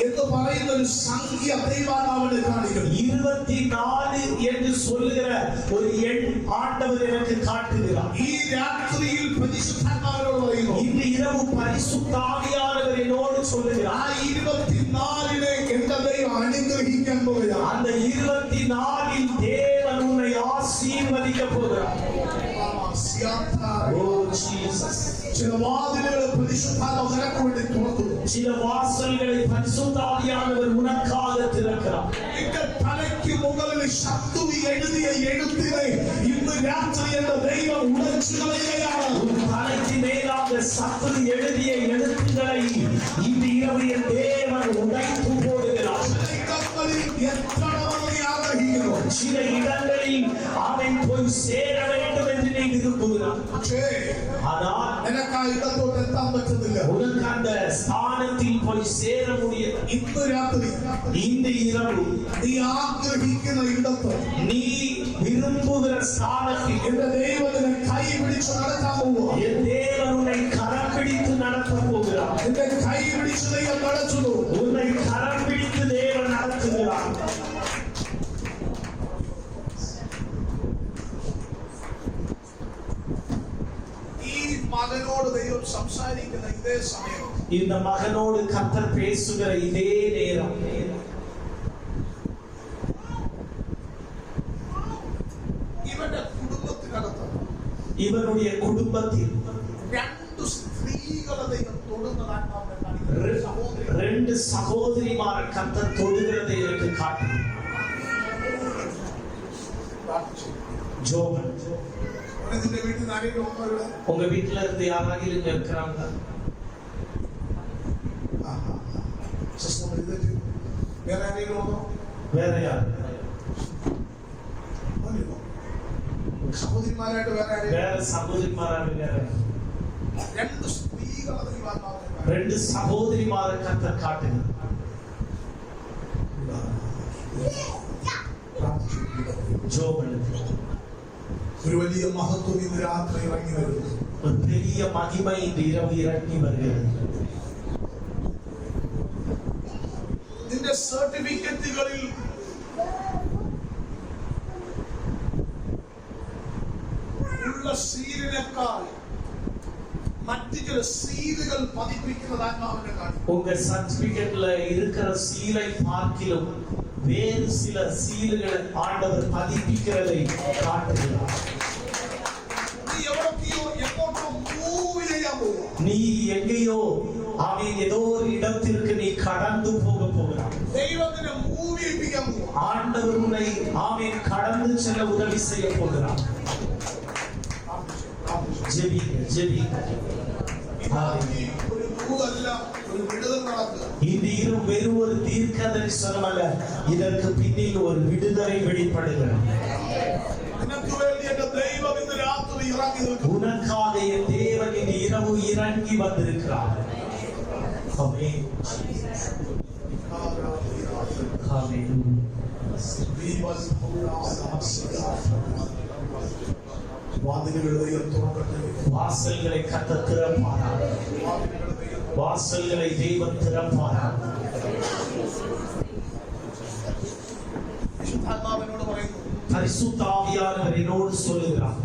എന്ന് പറയുന്ന ഒരു സംഖ്യ ദൈവാത്മാവിനെ കാണിക്കുന്നു. 24 என்று சொல்லுகிற ஒரு எண் ஆண்டவர் எனக்கு காட்டுகிறார். ഈ രാത്രിയിൽ പരിശുദ്ധാത്മാവിനോട് പറയുന്നു, இந்த இரவு பரிசுத்த ஆவியானவர் என்னோடு ആ சொல்லுகிறார். 24 എന്റെ ദൈവം അനുഗ്രഹിക്കാൻ പോവുകയാണ്. அந்த 24 தேவன் உன்னை ஆசீர்வதிக்க போகிறார். ஓ ஜீசஸ். ചില വാതിലുകൾ പരിശുദ്ധാത്മാവ് നിനക്ക് വേണ്ടി തുറക്കുന്നു. சில வாசல்களை பரிசுத்த ஆவியானவர் உனக்காக திறக்கிறார். നിന്റെ തലയ്ക്ക് മുകളിൽ ശത്രു എഴുതിയ എഴുത്തിനെ ഇന്ന് രാത്രി എന്റെ ദൈവം ഉടച്ചു കളയുകയാണ്. உன் தலைக்கு மேலாக சத்துரு எழுதிய எழுத்துக்களை இந்த இரவு என் தேவன் உடைத்து போடுகிறார். എത്തണമെന്ന് നീ ആഗ്രഹിക്കുന്നു. சில இடங்களில் அவன் போய் சேர வேண்டும் என்று நீ விரும்புகிறார். പക്ഷേ ஆனால் നിനക്ക് ആ ഇടത്തോട്ട് എത്താൻ പറ്റുന്നില്ല. உனக்கு அந்த ஸ்தானத்தில் போய் சேர முடியல. ഇന്ന് രാത്രി இந்த இரவு നീ ആഗ്രഹിക്കുന്ന ഇടത്ത് நீ விரும்புகிற ஸ்தானத்தில் എന്റെ ദൈവത്തിനെ കൈ പിടിച്ച് നടക്കാൻ പോവുക. என் தேவன் உன்னை கரம் பிடித்து நடத்த போகிறார். എന്റെ കൈ പിടിച്ച് ദൈവം നടത്തുന്നു. உன்னை கரம் பிடித்து தேவன் நடத்துகிறார். ഈ മകനോട് ദൈവം സംസാരിക്കുന്ന ഇതേ സമയം இந்த மகனோடு கர்த்தர் பேசுகிற இதே நேரம் ഇവന്റെ കുടുംബത്തിനകത്ത് இவனுடைய குடும்பத்தில் 2 സ്ത്രീകളെ ദൈവം തൊടുന്നതാണ് അവനെ കാണിക്കുന്നത്. സഹോദരി 2 சகோதரிமாரை கர்த்தர் தொடுகிறதை எனக்கு காட்டு. പ്രാർത്ഥിച്ചു. ஜோமன். ഇതിന്റെ വീട്ടിൽ നിന്ന് ആരെങ്കിലും ഉണ്ടോ ഇവിടെ? உங்க வீட்டுல இருந்து யாராவது இங்க இருக்கிறாங்க? സിസ്റ്റർ എഴുന്നേറ്റ്. വേറെ ആരെങ്കിലും ഉണ്ടോ? வேற யாரு? സഹോദരിമാരായിട്ട് വേറെ ആരെങ്കിലും? வேற சகோதரிமாராக வேற? രണ്ട് സ്ത്രീകളെ ரெண்டு சகோதரிமாரை கர்த்தர் காட்டுங்க. ஜோமன். ഒരു വലിയ മഹത്വം ഇന്ന് രാത്രി ഇറങ്ങി വരുന്നു. ஒரு பெரிய மகிமை இந்த இரவு இறங்கி வருகிறது. നിന്റെ സർട്ടിഫിക്കറ്റുകളിൽ ഉള്ള സീലിനേക്കാൾ മറ്റു ചില സീലുകൾ പതിപ്പിക്കുന്നത് ആത്മാവിനെ കാണിക്കും. உங்க சர்டிபிகேட்ல இருக்கிற சீலை பார்க்கிலும் வேறு சில சீல்களை ஆண்டவர் பதிப்பிக்கிறதை காட்டுகிறார். நீ எங்கேயோ ஆமென் ஏதோ ஒரு இடத்திற்கு நீ கடந்து போக போகிறாய். ஆண்டவர் உன்னை ஆமென் கடந்து செல்ல உதவி செய்ய போகிறார். ஜெபிங்க ஜெபிங்க. இந்த இரவு வெறும் ஒரு தீர்க்கதரிசனம் அல்ல, இதற்கு பின்னில் ஒரு விடுதலை வெளிப்படுகிறது. உனக்காக என் தேவன் இந்த இரவு இறங்கி வந்திருக்கிறார். ஆமென். ஆமென். வாசல்களை கர்த்தர் திறப்பாராக. வாசல்களை தேவன் திறப்பாராக. பரிசுத்த ஆவியானவர் என்னோடு சொல்லுகிறார்.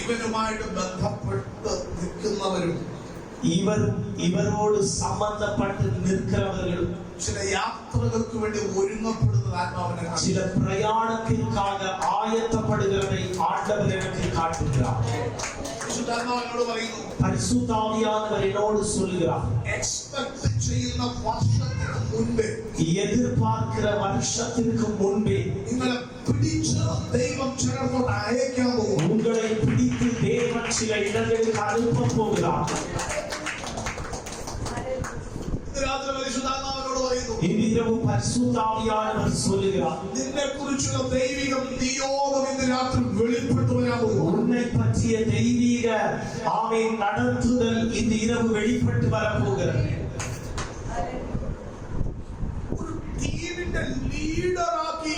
ഇവനുമായിട്ട് ബന്ധപ്പെട്ട് നിൽക്കുന്നവരും ഇവരോട് സംബന്ധപ്പെട്ട് നിൽക്കുന്നവர்களும் ചില യാത്രകൾക്ക് വേണ്ടി ഒരുങ്ങപ്പെടുന്നത് ആത്മാവിനെ ചില പ്രയാണത്തിற்காக ஆயத்தப்படுகிறதை ஆண்டவர் எனக்கு காட்டுகிறார். പരിശുദ്ധാത്മാവിനോട് പറയുന്നു, பரிசுத்த ஆவியானவர் என்னோடு சொல்லுகிறார். എക്സ്പെക്ട് ചെയ്യുന്ന വർഷത്തിന് മുൻപേ, எதிர்பார்க்கிற வருஷத்திற்கு முன்பே നിങ്ങളെ പിടിച്ച് ദൈവം ചിലർക്കോട്ട് അയക്കാൻ പോകും. உங்களை பிடித்து தேவன் சில இடங்களுக்கு அனுப்ப போகிறார். இந்த இரவு பரிசுத்த ஆவியானவர் சொல்லுகிறார், നിന്നെ കുറിച്ചുള്ള ദൈവിക നിയോഗം ഇന്ന് രാത്രി വെളിപ്പെട്ടു വരാൻ പോകും. உன்னை பற்றிய தெய்வீக ஆமென் நடத்துதல் இந்த இரவு வெளிப்பட்டு வரப்போகிறது. ഒരു ടീമിന്റെ ലീഡറാക്കി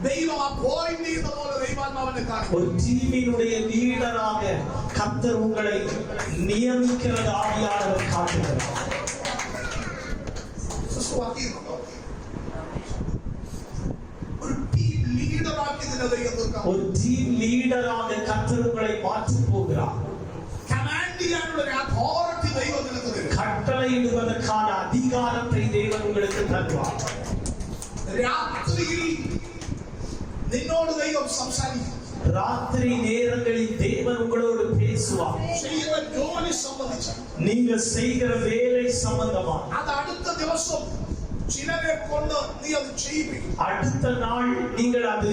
ദൈവം അപ്പോയിന്റ് ചെയ്ത പോലെ ദൈവാത്മാവിനെ കാണിക്കും. ஒரு டீமினுடைய லீடராக கர்த்தர் உங்களை நியமிக்கிறது ஆவியானவர் காட்டுகிறார். ഒരു ടീം ലീഡറാക്കി നിന്നെ ദൈവം തീർക്കാം. ஒரு டீம் லீடராக கர்த்தர் உங்களை மாற்ற போகிறார். കമാൻഡ് ചെയ്യാനുള്ള ഒരു അതോറിറ്റി ദൈവം നിനക്ക് തരും. கட்டளையிடுவதற்கான அதிகாரத்தை தேவன் உங்களுக்கு தருவார். രാത്രിയിൽ നിന്നോട് ദൈവം സംസാരിക്കും. ராத்திரி நேரங்களில் தேவன் உங்களோடு பேசுவார். ചെയ്യുന്ന ജോലി സംബന്ധിച്ച്, நீங்க செய்கிற வேலை சம்பந்தமா അത് അടുത്ത ദിവസം ചിലരെ കൊണ്ട് നീ അത് ചെയ്യിപ്പിക്കും. அடுத்த நாள் நீங்கள் அது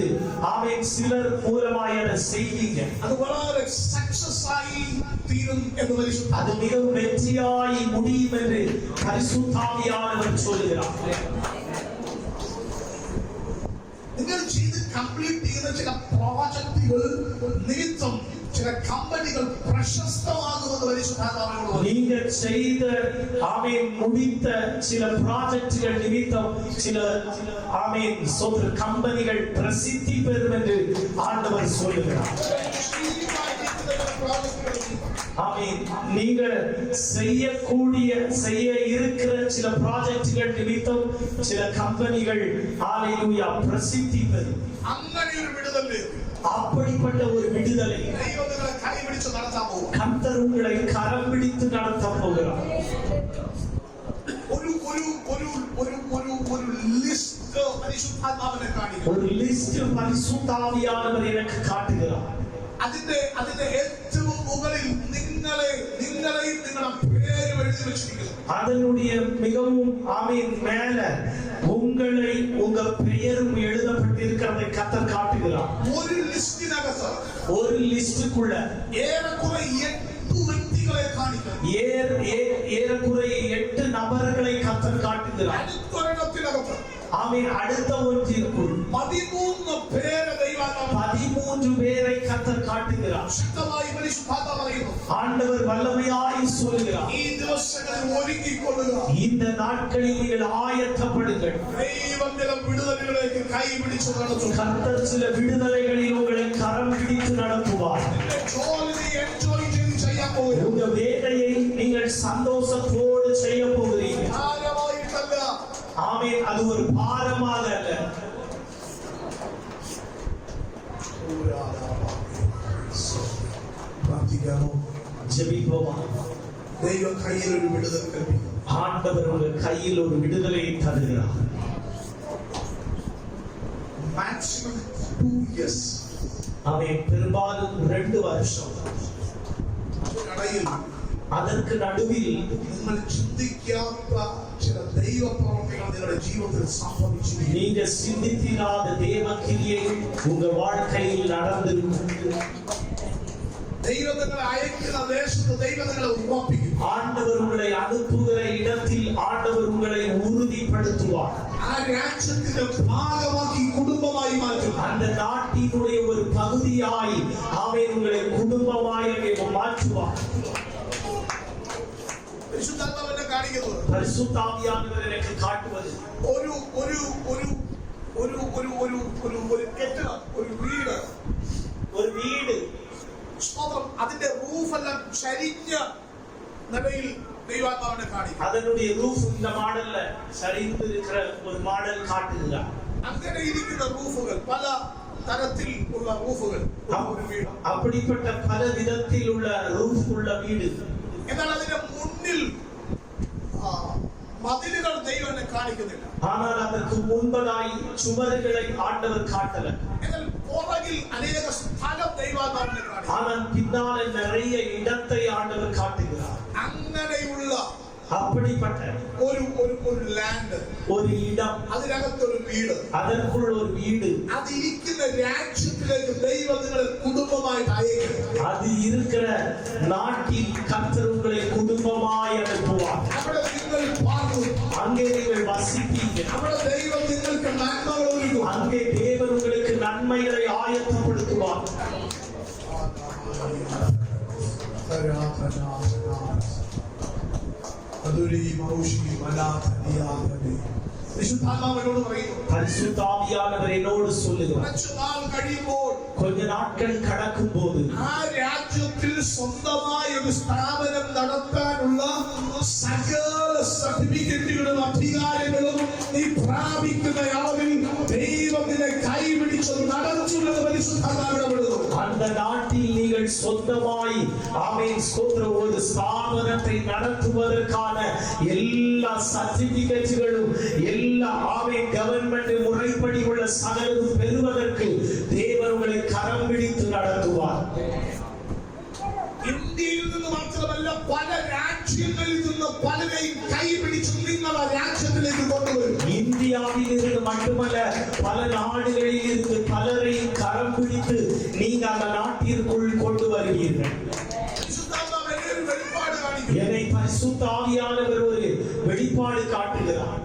ஆமென் சிலர் மூலமாய் அதை செய்வீங்க. അത് വളരെ സക്സസ് ആയി തീരും എന്ന് പരിശുദ്ധ அது மிகவும் வெற்றியாய் முடியும் என்று பரிசுத்த ஆவியானவர் சொல்லுகிறார். നിങ്ങൾ ചെയ്ത് കംപ്ലീറ്റ് ചെയ്യുന്ന ചില പ്രോജക്റ്റുകൾ നിമിത്തം ചില കമ്പനികൾ പ്രശസ്തമാകുമെന്ന് പരിശുദ്ധാത്മാവിനോട് நீங்க செய்த ஆமென் முடித்த சில ப்ராஜெக்ட்கள் நிமித்தம் சில ஆமென் சொல்ற கம்பெனிகள் பிரசித்தி பெறும் என்று ஆண்டவர் சொல்லுகிறார். ஆமென். நீங்க செய்ய இருக்கிற சில ப்ராஜெக்ட்கள் நிமித்தம் சில கம்பெனிகள் ஹalleluya பிரசித்தி பெறும். അങ്ങനെ ഒരു വിടുതൽ, அப்படிப்பட்ட ஒரு விடுதலை ദൈവം നിങ്ങളെ കൈപിടിച്ച് നടത്താൻ പോകും. கர்த்தர் உங்களை கரம் பிடித்து நடத்த போகிறார். ഒരു ഒരു ഒരു ഒരു ഒരു ഒരു ലിസ്റ്റ് പരിശുദ്ധാത്മാവിനെ കാണിക്കും. ஒரு லிஸ்ட் பரிசுத்த ஆவியானவர் எனக்கு காட்டுகிறார். അതിന്റെ ഏറ്റവും മുകളിൽ നിങ്ങളെ നിങ്ങളുടെ പേര് എഴുതി വെച്ചിരിക്കുന്നു. அதனுடைய மிகவும் ஆமென் மேல உங்களை உங்க பெயரும் எழுதப்பட்டிருக்கிறதை கர்த்தர் காட்டுகிறார். ഒരു ലിസ്റ്റിനകത്ത് ஒரு லிஸ்டுக்குள்ள ഏറെക്കുറെ 8 വ്യക്തികളെ കാണിക്കുന്നു. ஏறக்குறைய 8 நபர்களை கர்த்தர் காட்டுகிறார். അടുത്തൊരെണ്ണത്തിനകത്ത് ஆமென். அடுத்த ஒன்றிற்குள் 13 പേരെ ദൈവാത്മാവ് 13 பேரை கர்த்தர் காட்டுகிறார். ശക്തമായി പരിശുദ്ധാത്മാവ് പറയുന്നു, ஆண்டவர் வல்லமையாய் சொல்கிறார், ഈ ദിവസങ്ങളിൽ ഒരുങ്ങിക്കൊള്ളുക. இந்த நாட்களில் நீங்கள் ஆயத்தப்படுங்கள். ദൈവം ചില വിടുതലുകളിലേക്ക് കൈ പിടിച്ചു നടത്തും. கர்த்தர் சில விடுதலைகளில் உங்களை கரம் பிடித்து நடத்துவார். നിന്റെ ജോലി നീ എൻജോയ് ചെയ്ത് ചെയ്യാൻ പോകുന്നു. உங்க வேலையை நீங்கள் சந்தோஷத்தோடு செய்ய போகிறீர்கள். ഭാരമായിട്ടല്ല, ஆமென். அது ஒரு பாரமாக அல்ல. പ്രാർത്ഥിക്കാമോ? ஜெபிப்போமா? ദൈവം കയ്യിൽ ഒരു വിടുതൽ കൽപ്പിക്കും. ஆண்டவர் உங்கள் கையில் ஒரு விடுதலையை தருகிறார். Maximum 2 years. ஆமென். பெரும்பாலும் 2 வருஷம். അതിനിടയിൽ அதற்கு நடுவில் നിങ്ങൾ ചിന്തിക്കാത്ത ചില ദൈവ പ്രവർത്തികൾ നിങ്ങളുടെ ജീവിതത്തിൽ സംഭവിച്ചിരിക്കും. நீங்க சிந்தித்திராத தேவ கிரியைகள் உங்க வாழ்க்கையில் நடந்திருக்கும். ദൈവം നിങ്ങളെ അയക്കുന്ന ദേശത്ത് ദൈവം നിങ്ങളെ ഉറപ്പിക്കും. ஆண்டவர் உங்களை அனுப்புகிற இடத்தில் ஆண்டவர் உங்களை உறுதிப்படுத்துவார். ആ രാജ്യത്തിന്റെ ഭാഗമാക്കി കുടുംബമായി മാറ്റും. அந்த நாட்டினுடைய ஒரு பகுதியாய் ஆமென் உங்களை குடும்பமாய் மாற்றுவார். പരിശുദ്ധാത്മാവിനെ കാണിക്കുന്നത് பரிசுத்த ஆவியானவர் எனக்கு காட்டுவது ഒരു ഒരു ഒരു ഒരു ഒരു ഒരു ഒരു ഒരു കെട്ടിടം, ഒരു വീട്, ஒரு வீடு. സ്തോത്രം, അതിന്റെ റൂഫ് എല്ലാം ചരിഞ്ഞ നിലയിൽ ദൈവാത്മാവിനെ കാണിക്കും. அதனுடைய ரூஃப் இந்த மாடல்ல சரிந்து இருக்கிற ஒரு மாடல் காட்டுகிறார். അങ്ങനെ ഇരിക്കുന്ന റൂഫുകൾ, പല തരത്തിൽ ഉള്ള റൂഫുകൾ, ഒരു വീട്. அப்படிப்பட்ட பல விதத்தில் உள்ள ரூஃப் உள்ள வீடு. എന്നാൽ അതിന്റെ മുന്നിൽ മതിലുകൾ ദൈവം കാണിക്കുന്നില്ല. ஆனால் அதற்கு முன்பதாய் சுவர்களை ஆண்டவர் காட்டல. എന്നാൽ പുറകിൽ അനേക സ്ഥലം ദൈവാത്മാവിനെ കാണിക്കും. ஆனால் பின்னாலே நிறைய இடத்தை ஆண்டவர் காட்டுகிறார். അങ്ങനെയുള്ള அப்படிப்பட்ட ഒരു ഒരു ഒരു ലാൻഡ്, ஒரு இடம், അതിനകത്തൊരു വീട്, அதற்குள் ஒரு வீடு, അതിരിക്കുന്ന രാജ്യത്തിലേക്ക് ദൈവം നിങ്ങളെ കുടുംബമായിട്ട് അയക്കും. அது இருக்கிற நாட்டில் கர்த்தர் உங்களை குடும்பமாய் அனுப்புவார். അവിടെ നിങ്ങൾ പാർക്കും. அங்கே நீங்கள் வசிப்பீங்க. അവിടെ ദൈവം നിങ്ങൾക്ക് നന്മകൾ ഒരുക്കും. அங்கே தேவன் உங்களுக்கு நன்மைகளை ஆயத்தப்படுத்துவார். പരിശുദ്ധാത്മാവിനോട് പറയുന്നു, பரிசுத்த ஆவியானவர் என்னோடு சொல்லுகிறார், കുറച്ചു നാൾ കഴിയുമ്പോൾ கொஞ்ச நாட்கள் கடக்கும் போது ആ രാജ്യത്തിൽ സ്വന്തമായി ഒരു സ്ഥാപനം നടത്താനുള്ള സകല സർട്ടിഫിക്കറ്റുകളും അധികാരങ്ങളും നീ പ്രാപിക്കുന്ന അളവിൽ ദൈവം നിന്നെ കൈപിടിച്ച് നടത്തുന്നത് പരിശുദ്ധാത്മാവിനോട്. அந்த நாட்டில் நீங்கள் சொந்தமாய் ஆமென் ஸ்தோத்திரம் ஒரு ஸ்தாபனத்தை நடத்துவதற்கான எல்லா சர்டிபிகேட்டுகளும் எல்லா ஆமென் கவர்மெண்ட் முறைப்படி உள்ள சகலதும் பெறுவதற்கு தேவன் உங்களை கரம் பிடித்து நடத்துவார். ഇന്ത്യയിൽ നിന്ന് മാത്രമല്ല, പല രാജ്യങ്ങളിൽ നിന്ന് പലരെയും കൈപിടിച്ച് നിങ്ങൾ ആ രാജ്യത്തിലേക്ക് കൊണ്ടുവരും. இந்தியாவில் இருந்து மட்டுமல்ல, பல நாடுகளில் இருந்து பலரையும் கரம் பிடித்து நீங்க அந்த நாட்டிற்குள் கொண்டு வருவீர்கள். என்னை பரிசுத்த ஆவியானவர் ஒரு வெளிப்பாடு காட்டுகிறார்.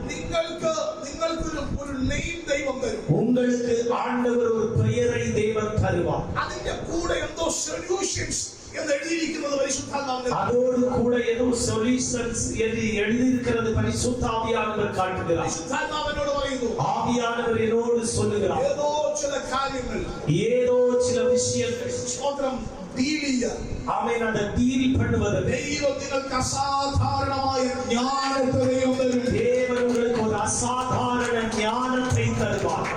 ഒരു നെയിം ദൈവം തരും. உங்களுக்கு ஆண்டவர் ஒரு பெயரை தேவன் தருவார். അതിന്റെ കൂടെ എന്തോ സൊല്യൂഷൻസ് എന്ന് എഴുതിയിരിക്കുന്നത് പരിശുദ്ധാത്മാവിനെ. அதோடு கூட ஏதோ சொல்யூஷன்ஸ் என்று எழுதியிருக்கிறது பரிசுத்த ஆவியானவர் காட்டுகிறார். പരിശുദ്ധാത്മാവിനോട് പറയുന്നു, ஆவியானவர் என்னோடு சொல்லுகிறார், ഏതോ ചില കാര്യങ്ങൾ, ஏதோ சில விஷயங்கள் സ്തോത്രം, ഡീൽ ചെയ്യാൻ. ஆமென். அந்த டீல் பண்ணுவது ദൈവം നിങ്ങൾക്ക് അസാധാരണമായ ജ്ഞാനത്തെ ദൈവം തരും. தேவன் உங்களுக்கு ஒரு அசாதாரண ஞானத்தை தருவார்.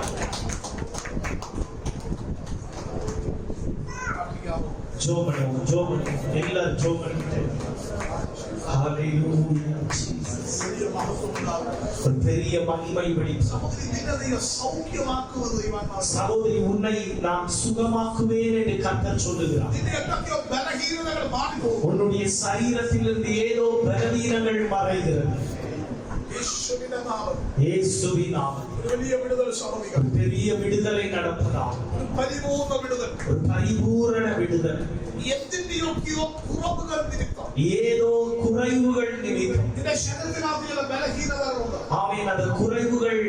ஜோமன் எல்லாரும் ஜோமன். ஹalleluya ஜீசஸ். ஒரு பெரிய மகிமை வெளிப்படும். சகோதரி, உன்னை நான் சுகமாக்குவேன் என்று கர்த்தர் சொல்லுகிறார். உன்னுடைய சரீரத்திலிருந்து ஏதோ பலவீனங்கள் மறைகிறது. യേശുവിന്റെ നാമത്തിൽ இயேசுவின் நாமத்தில் ഒരു വലിയ വിടുതൽ സംഭവിക്കണം. பெரிய விடுதலை நடப்பதாக. ഒരു പരിപൂർണ്ണ വിടുതൽ. ஒரு பரிபூரண விடுதலை. എന്തിന്റെയൊക്കെയോ കുറവുകൾ നിമിത്തം, ஏதோ குறைவுகள் நிமித்தம், നിന്റെ ശരീരത്തിനകത്ത് ചില ബലഹീനതകളുണ്ട്. ஆமென், அந்த குறைவுகள்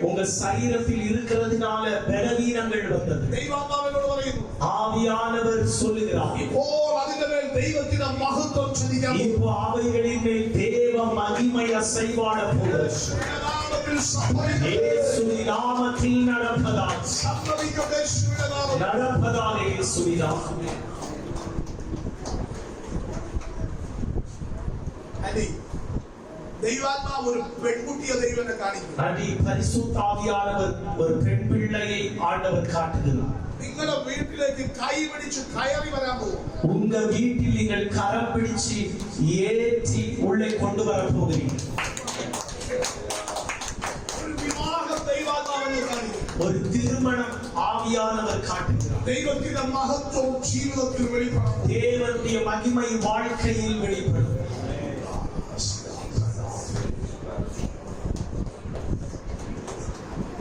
உங்க சரீரத்தில் இருக்கிறதுனால பலவீனங்கள் வந்தது. ദൈവാത്മാവിനോട് പറയുന്നു, ஆவியானவர் சொல்லுகிறார், ഇപ്പോൾ അതിന്റെ മേൽ ദൈവത്തിന്റെ മഹത്വം ചലിക്കാൻ പോകുന്നു. இப்போ அவைகளின் மேல் தேவ மகிமை அசைவாட போகிறது. യേശുവിന്റെ നാമത്തിൽ സംഭവിക്കട്ടെ. இயேசுவின் நாமத்தில் நடப்பதாக. സംഭവിക്കട്ടെ. യേശുവിന്റെ നാമത്തിൽ நடப்பதாக இயேசுவின் நாமத்தில். അനി ദൈവാത്മാവ് ഒരു പെൺകുട്ടിയെ ദൈവനെ കാണിക്കും. அடி பரிசுத்த ஆவியானவர் ஒரு பெண் பிள்ளையை ஆண்டவர் காட்டுகிறார். നിങ്ങളുടെ വീട്ടിലേക്ക് കൈ പിടിച്ച് കയറി വരാൻ പോകും. உங்க வீட்டில் நீங்கள் கரம் பிடிச்சு ஏற்றி உள்ளே கொண்டு வர போகிறீர்கள். ഒരു വിവാഹം ദൈവാത്മാവിനെ കാണിക്കും. ஒரு திருமணம் ஆவியானவர் காட்டுகிறார். ദൈവത്തിന്റെ മഹത്വം ജീവിതത്തിൽ വെളിപ്പെടണം. தேவனுடைய மகிமை வாழ்க்கையில் வெளிப்படும்.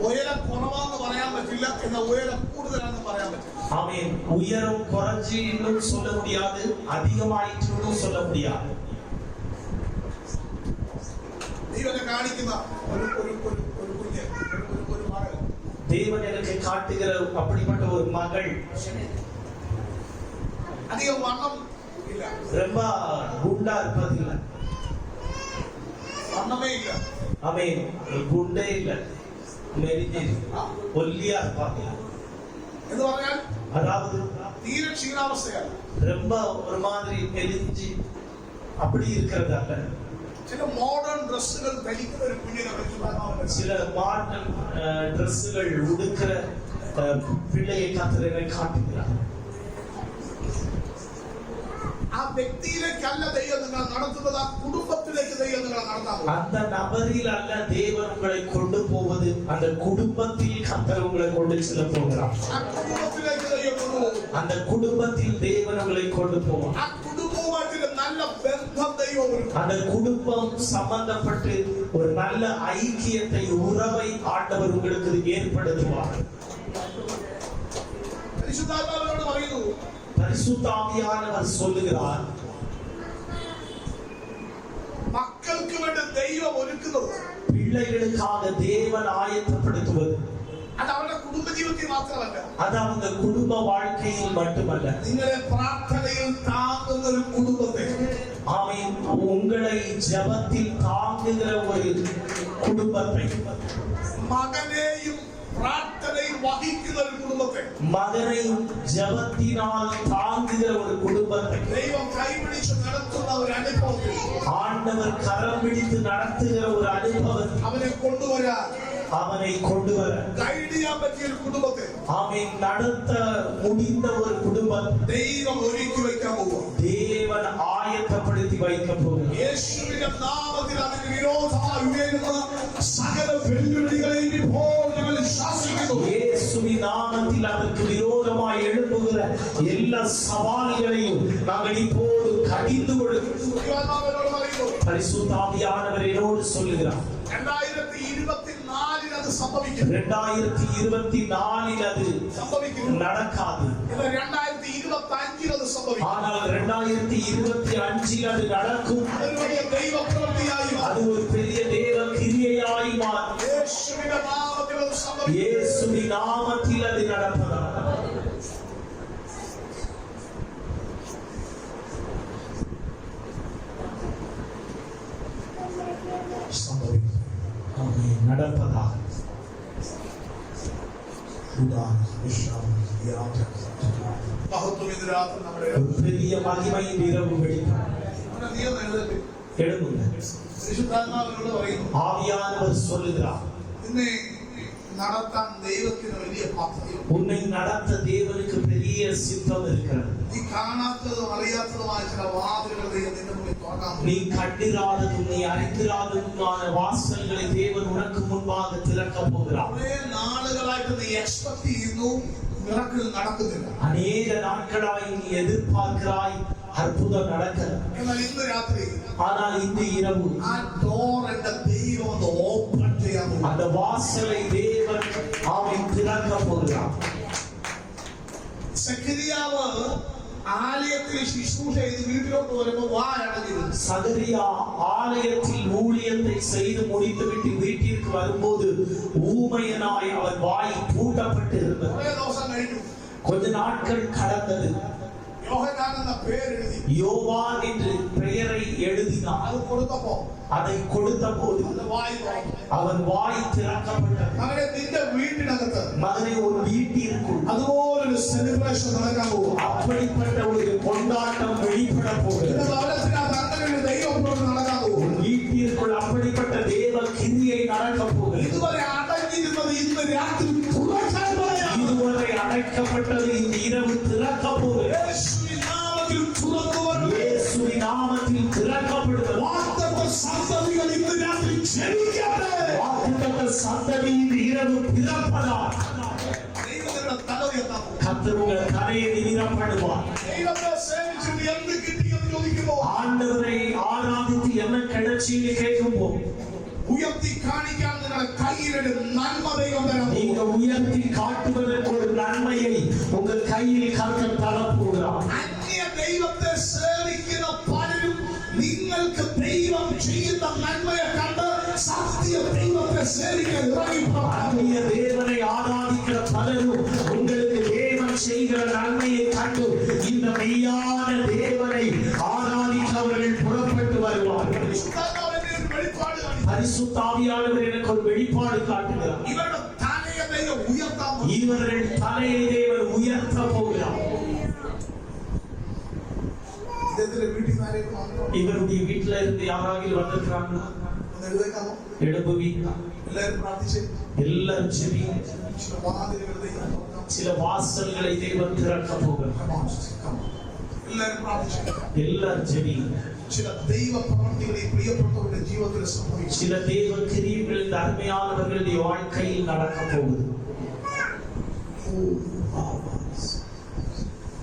ഉയരം കുറവാന്ന് പറയാൻ പറ്റില്ല, എന്നാൽ ഉയരം കൂടുതലാണെന്ന് പറയാൻ പറ്റില്ല. ஆமென். உயரம் குறைஞ்சு இன்னும் சொல்ல முடியாது, அதிகமாயிட்டுன்னு சொல்ல முடியாது. ദൈവനെ കാണിക്കുന്ന ഒരു ഒരു ഒരു ഒരു കുഞ്ഞ്, ഒരു മകൾ. தேவன் எனக்கு காட்டுகிற அப்படிப்பட்ட ஒரு மகள். അധികം വണ്ണം ഇല്ല, ரொம்ப குண்டா இருப்பதில்லை. വണ്ണമേ ഇല്ല. ஆமென். குண்டே இல்லை, மெலிஞ்சு ஒல்லியா இருப்பாங்க. എന്ന് പറഞ്ഞാൽ அதாவது തീരെ ക്ഷീണാവസ്ഥയാണ്. ரொம்ப ஒரு மாதிரி மெலிஞ்சு அப்படி இருக்கிறது அல்ல. ചില മോഡേൺ ഡ്രസ്സുകൾ ധരിക്കുന്ന ഒരു കുഞ്ഞിനെ വെച്ച് சில மாடர்ன் ட்ரெஸ்ஸுகள் உடுக்கிற பிள்ளையை கத்தரை காட்டுகிறார். ആ വ്യക്തിയിലേക്കല്ല ദൈവം നിങ്ങൾ നടത്തുന്നത്, ആ കുടുംബത്തിലേക്ക് ദൈവം നിങ്ങളെ നടത്താൻ പോകും. அந்த நபரில் அல்ல தேவன் உங்களை கொண்டு போவது, அந்த குடும்பத்தில் கத்தர் உங்களை கொண்டு செல்ல போகிறார். ആ കുടുംബത്തിലേക്ക് ദൈവം കൊണ്ടുപോകും. அந்த குடும்பத்தில் தேவன் உங்களை கொண்டு போவார். ആ കുടുംബവുമായിട്ട് നല്ല ബന്ധം ദൈവം ഒരുക്കും. அந்த குடும்பம் சம்பந்தப்பட்டு ஒரு நல்ல ஐக்கியத்தை, உறவை ஆண்டவர் உங்களுக்கு ஏற்படுத்துவார். പരിശുദ്ധാത്മാവിനോട് പറയുന്നു, பரிசுத்த ஆவியானவர் சொல்லுகிறார், മക്കൾക്ക് വേണ്ടി ദൈവം ഒരുക്കുന്നത് பிள்ளைகளுக்காக தேவன் ஆயத்தப்படுத்துவது അത് അവരുടെ കുടുംബജീവിതത്തിൽ മാത്രമല്ല, அது அவங்க குடும்ப வாழ்க்கையில் மட்டுமല്ല, നിങ്ങളെ പ്രാർത്ഥനയിൽ താങ്ങുന്ന ഒരു കുടുംബത്തെ, ஆமென், உங்களை ஜெபத்தில் தாங்குகிற ஒரு குடும்பத்தை, മകനെയും പ്രാർത്ഥനയിൽ വഹിക്കുന്ന ഒരു കുടുംബത്തെ மகனையும் ஜெபத்தினால் தாங்குகிற ஒரு குடும்பத்தை ദൈവം കൈപിടിച്ച് നടത്തുന്ന ഒരു അനുഭവത്തിൽ ஆண்டவர் கரம் பிடித்து நடத்துகிற ஒரு அனுபவத்தை അവനെ കൊണ്ടുവരാൻ, அவனை கொண்டு வர, ഗൈഡ് ചെയ്യാൻ പറ്റിയ ഒരു കുടുംബത്തെ அவனை நடத்த முடிந்த ஒரு குடும்பத்தை ദൈവം ഒരുക്കി വയ്ക്കാൻ പോകും. தேவன் ஆயத்தப்படுத்தி வைக்க போகிறார். യേശുവിന്റെ നാമത്തിൽ അതിന് വിരോധമായി ഉയരുന്ന സകല വെല്ലുവിളികളെയും ഇപ്പോൾ ഞങ്ങൾ ശാസിക്കുന്നു. இயேசுவின் நாமத்தில் அதற்கு விரோதமாய் எழும்புகிற எல்லா சவால்களையும் நாங்கள் இப்போது கடிந்து கொடுக்கிறோம். ദൈവാത്മാവിനോട് പറയുന്നു, பரிசுத்த ஆவியானவர் என்னோடு சொல்லுகிறார், 2024 അത് സംഭവിക്കും. 2024 அது സംഭവിക്കും. நடக்காது. എന്നാൽ 2025 അത് സംഭവിക്കും. ஆனால் 2025 அது நடக்கும். അതൊരു വലിയ ദൈവപ്രവൃത്തിയായി മാറും. அது ஒரு பெரிய தேவ கிரியையாய் மாறும். യേശുവിന്റെ നാമത്തിൽ അത് സംഭവിക്കും. இயேசுவின் நாமத்தில் அது நடப்பதாக. സംഭവിക്കും. ஆமென். நடப்பதாக. മഹത്വം ഇന്ന് രാത്രി നമ്മുടെ ஒரு பெரிய மகிமையின் இரவு வெளிப்படும். നീളം എഴുതട്ടെ. எழுதுங்க. പരിശുദ്ധാത്മാവിനോട് പറയുന്നു, ஆவியானவர் சொல்லுகிறார், നിന്നെ നടത്താൻ ദൈവത്തിന് വലിയ പദ്ധതിയുണ്ട്. உன்னை நடத்த தேவனுக்கு பெரிய சித்தம் இருக்கிறது. നീ കാണാത്തതും അറിയാത്തതുമായ ചില വാതിലുകൾ ദൈവം നിന്റെ മുന്നിൽ തുറക്കാൻ പോകുന്നു. நீ கண்டிராததும் நீ அறிந்திராததுமான வாசல்களை தேவன் உனக்கு முன்பாக திறக்க போகிறார். കുറേ നാളുകളായിട്ട് നീ എക്സ്പെക്ട് ചെയ്യുന്നു, മിറക്കിൾ നടക്കുന്നില്ല. அநேக நாட்களாய் நீ எதிர்பார்க்கிறாய், அற்புதம் நடக்கல. എന്നാൽ ഇന്ന് രാത്രി ஆனால் இந்த இரவு ആ ഡോർ എന്റെ ദൈവം ഒന്ന് ഓപ്പൺ ചെയ്യാൻ പോകുന്നു. அந்த வாசலை தேவன் அவன் திறக்க போகிறார். സഖരിയാവ് ആലയത്തിൽ ശുശ്രൂഷ ചെയ്ത് വീട്ടിലോട്ട് വരുമ്പോൾ വാ അടഞ്ഞിരുന്നു. சகரியா ஆலயத்தில் ஊழியத்தை செய்து முடித்துவிட்டு வீட்டிற்கு வரும்போது ஊமையனாய் அவன் வாய் பூட்டப்பட்டு இருந்தது. കുറേ ദിവസം കഴിഞ്ഞു. கொஞ்ச நாட்கள் கடந்தது. യോഹന്നാൻ എന്ന പേരെഴുതി யோவான் என்று பெயரை எழுதினான். അത് കൊടുത്തപ്പോ அதை கொடுத்த போது அவன் வாய் திறக்கப்பட்டது. മകനെ നിന്റെ വീട്ടിനകത്ത് மகனை ஒரு வீட்டிற்குள் അതുപോലൊരു സെലിബ്രേഷൻ നടക്കാൻ പോകും. அப்படிப்பட்ட ஒரு கொண்டாட்டம் வெளிப்பட போகிறது. ഭവനത്തിനകത്ത് അങ്ങനെ ഒരു ദൈവപ്രവൃത്തി നടക്കാൻ പോകും. வீட்டிற்குள் அப்படிப்பட்ட தேவ கிரியை நடக்க போகிறது. ഇതുവരെ അടഞ്ഞിരുന്നത് ഇന്ന് രാത്രി തുറക്കാൻ പറയാം. இதுவரை அடைக்கப்பட்டது இந்த இரவு திறக்க போகிறது. യേശുവിൻ നാമത്തിൽ തുറന്നു വരും. இயேசுவின் நாமத்தில் திறக்கப்படுகிறது. വാഗ്ദത്ത സന്തതികൾ ഇന്ന് രാത്രി ക്ഷണിക്കട്ടെ. வாக்குத்தத்த சந்ததி இந்த இரவு பிறப்பதால் ദൈവത്തിന്റെ തലവെത്താൻ പോകും. கர்த்தர் உங்கள் கரையை நிரப்படுவார். ദൈവത്തെ സേവിച്ചിട്ട് എന്ത് കിട്ടിയെന്ന് ചോദിക്കുമ്പോൾ ஆண்டவரை ஆராதித்து என்ன கிடைச்சின்னு கேட்கும்போது ഉയർത്തി കാണിക്കാൻ നിങ്ങളുടെ കയ്യിലൊരു നന്മ ദൈവം തരാൻ പോകും. நீங்க உயர்த்தி காட்டுவதற்கு ஒரு நன்மையை உங்கள் கையில் கர்த்தர் தரப்போகிறார். അന്യ ദൈവത്തെ സേവിക്കുന്ന പലരും നിങ്ങൾക്ക് ദൈവം ചെയ്യുന്ന നന്മയെ കണ്ട് സത്യ ദൈവത്തെ സേവിക്കാൻ ഇറങ്ങിപ്പോകും. அந்நிய தேவனை ஆராதிக்கிற பலரும் உங்களுக்கு தேவன் செய்கிற நன்மையை கண்டு இந்த மெய்யான தேவனை ஆராதிக்க அவர்கள் புறப்பட்டு வருவார்கள். പരിശുദ്ധാത്മാവിന്റെ ഒരു വെളിപ്പാട് കാണിക്കും. பரிசுத்த ஆவியானவர் எனக்கு ஒரு வெளிப்பாடு காட்டுகிறார். ഇവരുടെ തലയെ ദൈവം ഉയർത്താൻ പോകും. இவர்கள் தலையை தேவன் உயர்த்த போகிறார். ഇദ്ദേഹത്തിന്റെ വീട്ടിൽ നിന്ന് ആരെങ്കിലും വന്നോ? இவருடைய வீட்டுல இருந்து யாராவது வந்திருக்காங்களா? ഒന്ന് എഴുതേക്കാമോ? எழுப்புவீங்க. എല്ലാവരും പ്രാർത്ഥിച്ച് எல்லாரும் செபிங்க. ചില വാതിലുകൾ ദൈവം തുറക്കാം. சில வாசல்களை தேவன் திறக்க போகிறார். Come on, come on. എല്ലാവരും പ്രാർത്ഥിച്ച് எல்லாரும் செபிங்க. ചില ദൈവ പ്രവൃത്തികൾ ഈ പ്രിയപ്പെട്ടവരുടെ ജീവിതത്തിൽ സംഭവിച്ചു. சில தேவ கிரியைகள் இந்த அருமையானவர்களுடைய வாழ்க்கையில் நடக்க போகுது.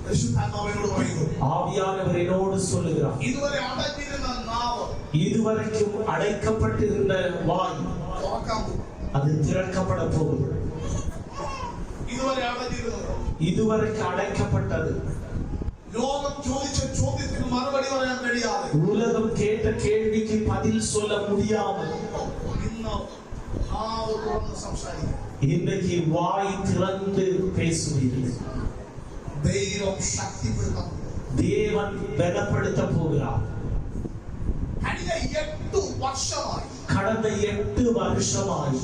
പരിശുദ്ധാത്മാവിനോട് പറയുന്നു, ஆவியானவர் என்னோடு சொல்லுகிறார். ഇതുവരെ അടഞ്ഞിരുന്ന നാവ് இதுவரைக்கும் அடைக்கப்பட்டிருந்த வாய் തുറക്കാൻ പോകും. அது திறக்கப்பட போகுது. ഇതുവരെ അടഞ്ഞിരുന്നത് இதுவரைக்கும் அடைக்கப்பட்டது. ലോകം ചോദിച്ച ചോദ്യത്തിന് മറുപടി പറയാൻ കഴിയാതെ உலகம் கேட்ட கேள்விக்கு பதில் சொல்ல முடியாமல் ഇന്ന് നാവ് തുറന്ന് സംസാരിക്കും. இன்றைக்கு வாய் திறந்து பேசுவீர்கள். ദൈവം ശക്തിപ്പെടുത്താൻ പോകും. தேவன் பலப்படுத்த போகிறார். കഴിഞ്ഞ 8 വർഷമായി கடந்த 8 வருஷமாய்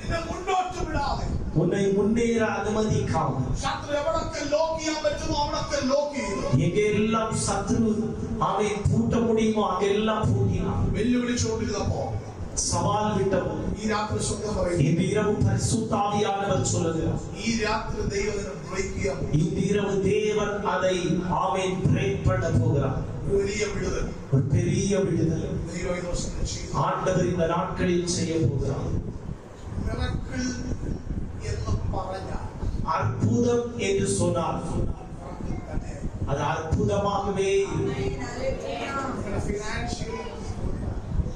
നിന്നെ മുന്നോട്ട് വിടാതെ உன்னை முன்னேற அனுமதிக்காமல் ശത്രു എവിടൊക്കെ ലോക്ക് ചെയ്യാൻ പറ്റുമോ അവിടൊക്കെ ലോക്ക് ചെയ്തു. எங்கெல்லாம் சத்ரு அவனை பூட்ட முடியுமோ அங்கெல்லாம் பூட்டினான். വെല്ലുവിളിച്ചുകൊണ്ടിരുന്നപ്പോ சவால் விட்டவன் ഈ രാത്രി സ്വന്തം പറയുന്നു, இந்த இரவு பரிசுத்த ஆவியானவர் சொல்லுகிறார். ഈ രാത്രി ദൈവത്തിനെ ബ്രേക്ക് ചെയ്യാൻ പോകും. இந்த இரவு தேவன் அதை அவன் பிரேக் பண்ண போகிறார். ഒരു വലിയ വിടുതൽ ஒரு பெரிய விடுதலை ദൈവം ഈ ദിവസം ചെയ്തു. ஆண்டவர் இந்த நாட்களில் செய்ய போகிறார். മിറക്കിൾ എന്ന് പറഞ്ഞാൽ அற்புதம் என்று சொன்னார் മിറക്കിൾ തന്നെ. அது அற்புதமாகவே இருக்கும். നിങ്ങളുടെ ഫിനാൻഷ്യൽ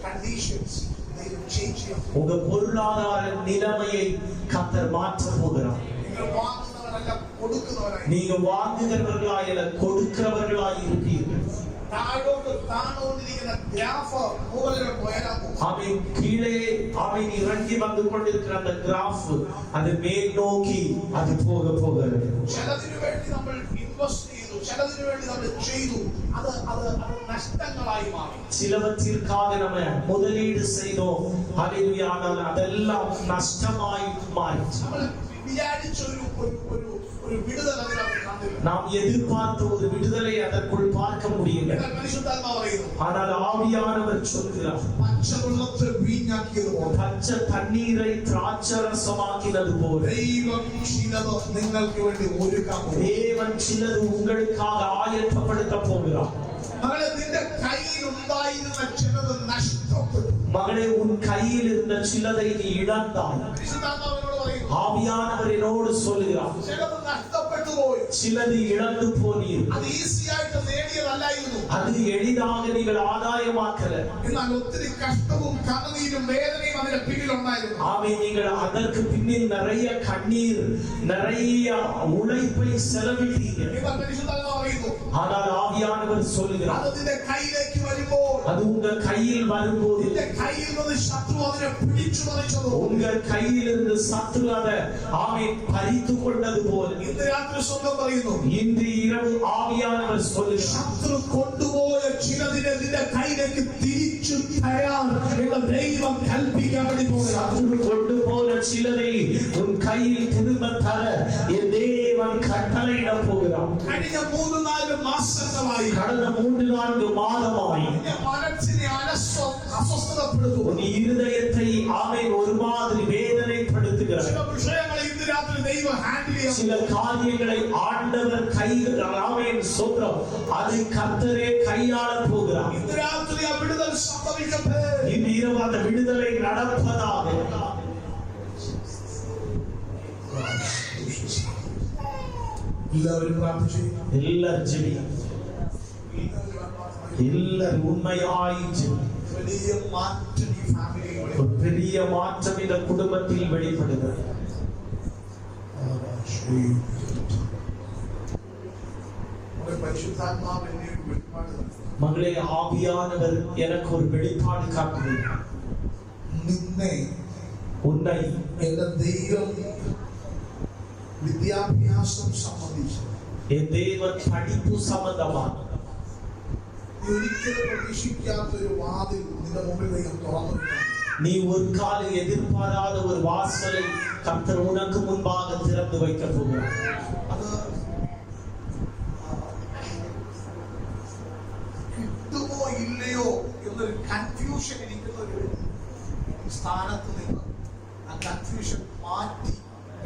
കണ്ടീഷൻസ് ദൈവം ചേഞ്ച് ചെയ്യാൻ പോകും. உங்க பொருளாதார நிலைமையை கர்த்தர் மாற்ற போகிறார். നിങ്ങൾ വാങ്ങുന്നവരല്ല കൊടുക്കുന്നവരായി. நீங்க வாங்குகிறவர்களாய் அல்ல கொடுக்கிறவர்களாய் இருப்பீர்கள். താഴോട്ട് താണുകൊണ്ടിരിക്കുന്ന ഗ്രാഫ് മുകളിൽ പോയാൽ அவன் கீழே அவன் இறங்கி வந்து கொண்டிருக்கிற அந்த கிராஃப் அது மேல் நோக்கி அது போக போகிறது. ചിലതിനു വേണ്ടി നമ്മൾ ഇൻവെസ്റ്റ് ചെയ്തു, ചിലതിനു വേണ്ടി നമ്മൾ ചെയ്തു, അത് നഷ്ടങ്ങളായി മാറി. சிலவற்றிற்காக நம்ம முதலீடு செய்தோம், ஹல்லேலூயா, ஆனால் அதெல்லாம் நஷ்டமாய் மாறிச்சு. നമ്മൾ വിചാരിച്ച ഒരു വിടുതൽ അതിനകത്ത് കണ്ടില്ല. நாம் எதிர்பார்த்த ஒரு விடுதலை அதற்குள் பார்க்க முடியல. എന്നാൽ പരിശുദ്ധാത്മാവ് പറയുന്നു, ஆனால் ஆவியானவர் சொல்கிறார், പച്ചവെള്ളത്തെ വീഞ്ഞാക്കിയതുപോലെ பச்சை தண்ணீரை திராட்சரசமாக்கினது போல ദൈവം ചിലത് നിങ്ങൾക്ക് വേണ്ടി ഒരുക്കാൻ പോകും. தேவன் சிலது உங்களுக்காக ஆயத்தப்படுத்த போகிறார். മകളെ, നിന്റെ കയ്യിൽ ഉണ്ടായിരുന്ന ചിലത് നഷ്ടപ്പെട്ടു. மகளே, உன் கையில் இருந்த சிலதை நீ இழந்தாய். പരിശുദ്ധാത്മാവിനോട് പറയുന്നു, ஆவியானவர் என்னோடு சொல்லுகிறார், ചിലത് നഷ്ടപ്പെട്ടു പോയി. சிலது இழந்து போனீர், അത് ഈസിയായിട്ട് നേടിയതല്ലായിരുന്നു. அது எளிதாக நீங்கள் ஆதாயமாக்கல. എന്നാൽ ഒത്തിരി കഷ്ടവും കണ്ണീരും വേദനയും അതിന്റെ പിന്നിലുണ്ടായിരുന്നു. ஆமென். நீங்கள் அதற்கு பின்னில் நிறைய கண்ணீர், நிறைய உழைப்பை செலவிட்டீங்க. എന്നാൽ പരിശുദ്ധാത്മാവ് പറയുന്നു, ஆனால் ஆவியானவர் சொல்லுகிறார், അത് നിന്റെ കയ്യിലേക്ക് വരുമ്പോൾ, அது உங்க கையில் வரும்போது, നിന്റെ കയ്യിൽ നിന്ന് ശത്രു അതിനെ പിടിച്ചു പറിച്ചതോ, உங்க கையில் இருந்து சத்துரு அதை ஆமென் பறித்து கொண்டது போல ഇന്ന് രാത്രി സ്വന്തം പറയുന്നു, இன்று இரவு ஆவியானவர் சொல்லுகிறார், ശത്രു കൊണ്ടുപോയ ചിലതിനെ നിന്റെ കയ്യിലേക്ക് തിരിച്ചു തരാൻ എന്ന ദൈവം കൽപ്പിക്കാൻ വേണ്ടി പോകുകയാണ്. சத்துரு கொண்டு போன சிலரை உன் கையில் திரும்ப தர என் தேவன் கட்டளையிட போகிறார். കഴിഞ്ഞ 3-4 മാസങ്ങളായി கடந்த 3-4 மாதமாய் നിന്റെ മനസ്സിനെ അസ്വസ്ഥതപ്പെടുത്തും. உன் இருதயத்தை ஆமென் ஒரு மாதிரி வேதனைப்படுத்துகிறார். ചില വിഷയങ്ങളെ ഇന്ന് രാത്രി ദൈവം ഹാൻഡിൽ ചെയ്യാൻ, சில காரியங்களை ஆண்டவர் கையில் ஆமென் சொல்றோம், அதை கர்த்தரே கையாள போகிறார். ഇന്ന് രാത്രി ആ വിടുതൽ സംഭവിക്കട്ടെ. இந்த இரவு அந்த விடுதலை நடப்பதாக. എല്ലാവരും പ്രാർത്ഥിച്ചു. எல்லாரும் ஜெபி, எல்லாரும் உண்மையாய் ஜெபி. വലിയ മാറ്റം ഈ ഫാമിലിയിൽ ஒரு பெரிய மாற்றம் இந்த குடும்பத்தில் வெளிப்படுகிறது. പരിശുദ്ധാത്മാവിന്റെ വെളിപ്പാട് மகளே, ஆவியானவர் எனக்கு ஒரு வெளிப்பாடு காட்டுகிறார். നിന്നെ உன்னை എന്റെ ദൈവം വിദ്യാഭ്യാസം സംബന്ധിച്ച് என் தேவன் படிப்பு சம்பந்தமான നീ ഒരിക്കലും പ്രതീക്ഷിക്കാത്തൊരു വാതിൽ നിന്റെ മുമ്പിൽ ദൈവം തുറന്നിരിക്കുന്നു. நீ ஒரு கால எதிர்பாராத ஒரு வாசலை கர்த்தர் உனக்கு முன்பாக திறந்து வைக்க போகிறார். അത് കിട്ടുമോ ഇല്ലയോ എന്നൊരു കൺഫ്യൂഷൻ ഇരിക്കുന്ന ഒരു സ്ഥാനത്ത് നിന്ന് ആ കൺഫ്യൂഷൻ മാറ്റി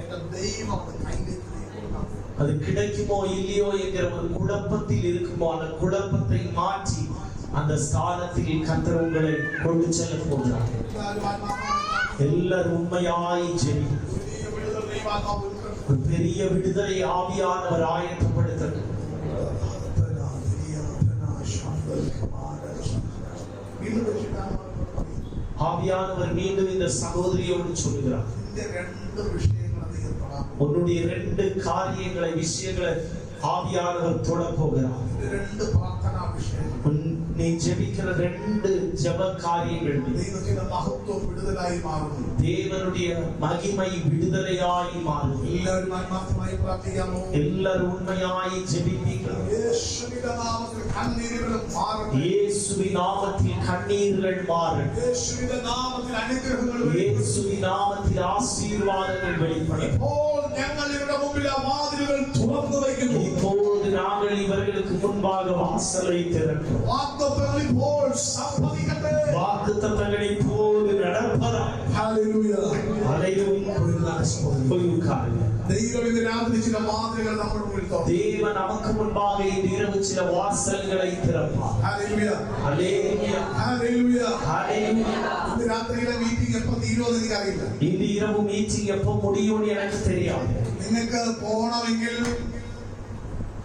എന്റെ ദൈവം അത് കയ്യിലേക്ക് കൊടുക്കാം. அது கிடைக்குமோ இல்லையோ என்கிற ஒரு குழப்பத்தில் இருக்குமோ அந்த குழப்பத்தை மாற்றி அந்த ஸ்தானத்தில் கர்த்தர் உங்களை கொண்டு செல்ல போகிறார். எல்லாரும் உண்மையாய் ஜெபி. ஒரு பெரிய விடுதலை ஆவியானவர் ஆயத்தப்படுத்தட்டும். ஆவியானவர் மீண்டும் இந்த சகோதரியோடு சொல்லுகிறார், உன்னுடைய 2 காரியங்களை, விஷயங்களை ஆவியானவர் தொட போகிறார். நீ ஜெபிக்கிற 2 ஜெப காரியங்கள் ദൈവത്തിന്റെ മഹത്വം വിടുതലായി മാറുന്നു. தேவனுடைய மகிமை விடுதலையாய் மாறும். എല്ലാവരും ആത്മാർത്ഥമായി പ്രാർത്ഥിക്കാമോ? எல்லாரும் உண்மையாய் ஜெபிப்பீர்கள். യേശുവിന്റെ നാമത്തിൽ കണ്ണീരുകൾ മാറട്ടെ. இயேசுவின் நாமத்தில் கண்ணீர்கள் மாறும். യേശുവിന്റെ നാമത്തിൽ അനുഗ്രഹങ്ങൾ இயேசுவின் நாமத்தில் ஆசீர்வாதங்கள் வெளிப்படும். ഇപ്പോൾ ഞങ്ങൾ ഇവരുടെ മുമ്പിൽ ആ വാതിലുകൾ തുറന്നു വയ്ക്കുന്നു. இப்போது நாங்கள் இவர்களுக்கு முன்பாக வாசலை திறக்கிறோம். വാഗ്ദത്തങ്ങൾ ഇപ്പോൾ സംഭവിക്കട്ടെ. வாக்குத்தத்தங்களை இப்போது நடப்பதா. ഹല്ലേലൂയ. ஹல்லேலூயா. ദൈവം ഇന്ന് രാത്രി ചില വാതിലുകൾ നമ്മുടെ മുമ്പിൽ തുറന്നു. தேவன் நமக்கு முன்பாக இந்த இரவு சில வாசல்களை திறப்பார். ഹല്ലേലൂയ. ஹல்லேலூயா. ഹല്ലേലൂയ. ஹல்லேலூயா. ഇന്ന് രാത്രിയിലെ മീറ്റിംഗ് എപ്പോൾ തീരുമെന്ന് എനിക്കറിയില്ല. இந்த இரவு மீட்டிங் எப்போ முடியும்னு எனக்கு தெரியாது. നിങ്ങൾക്ക് പോകണമെങ്കിൽ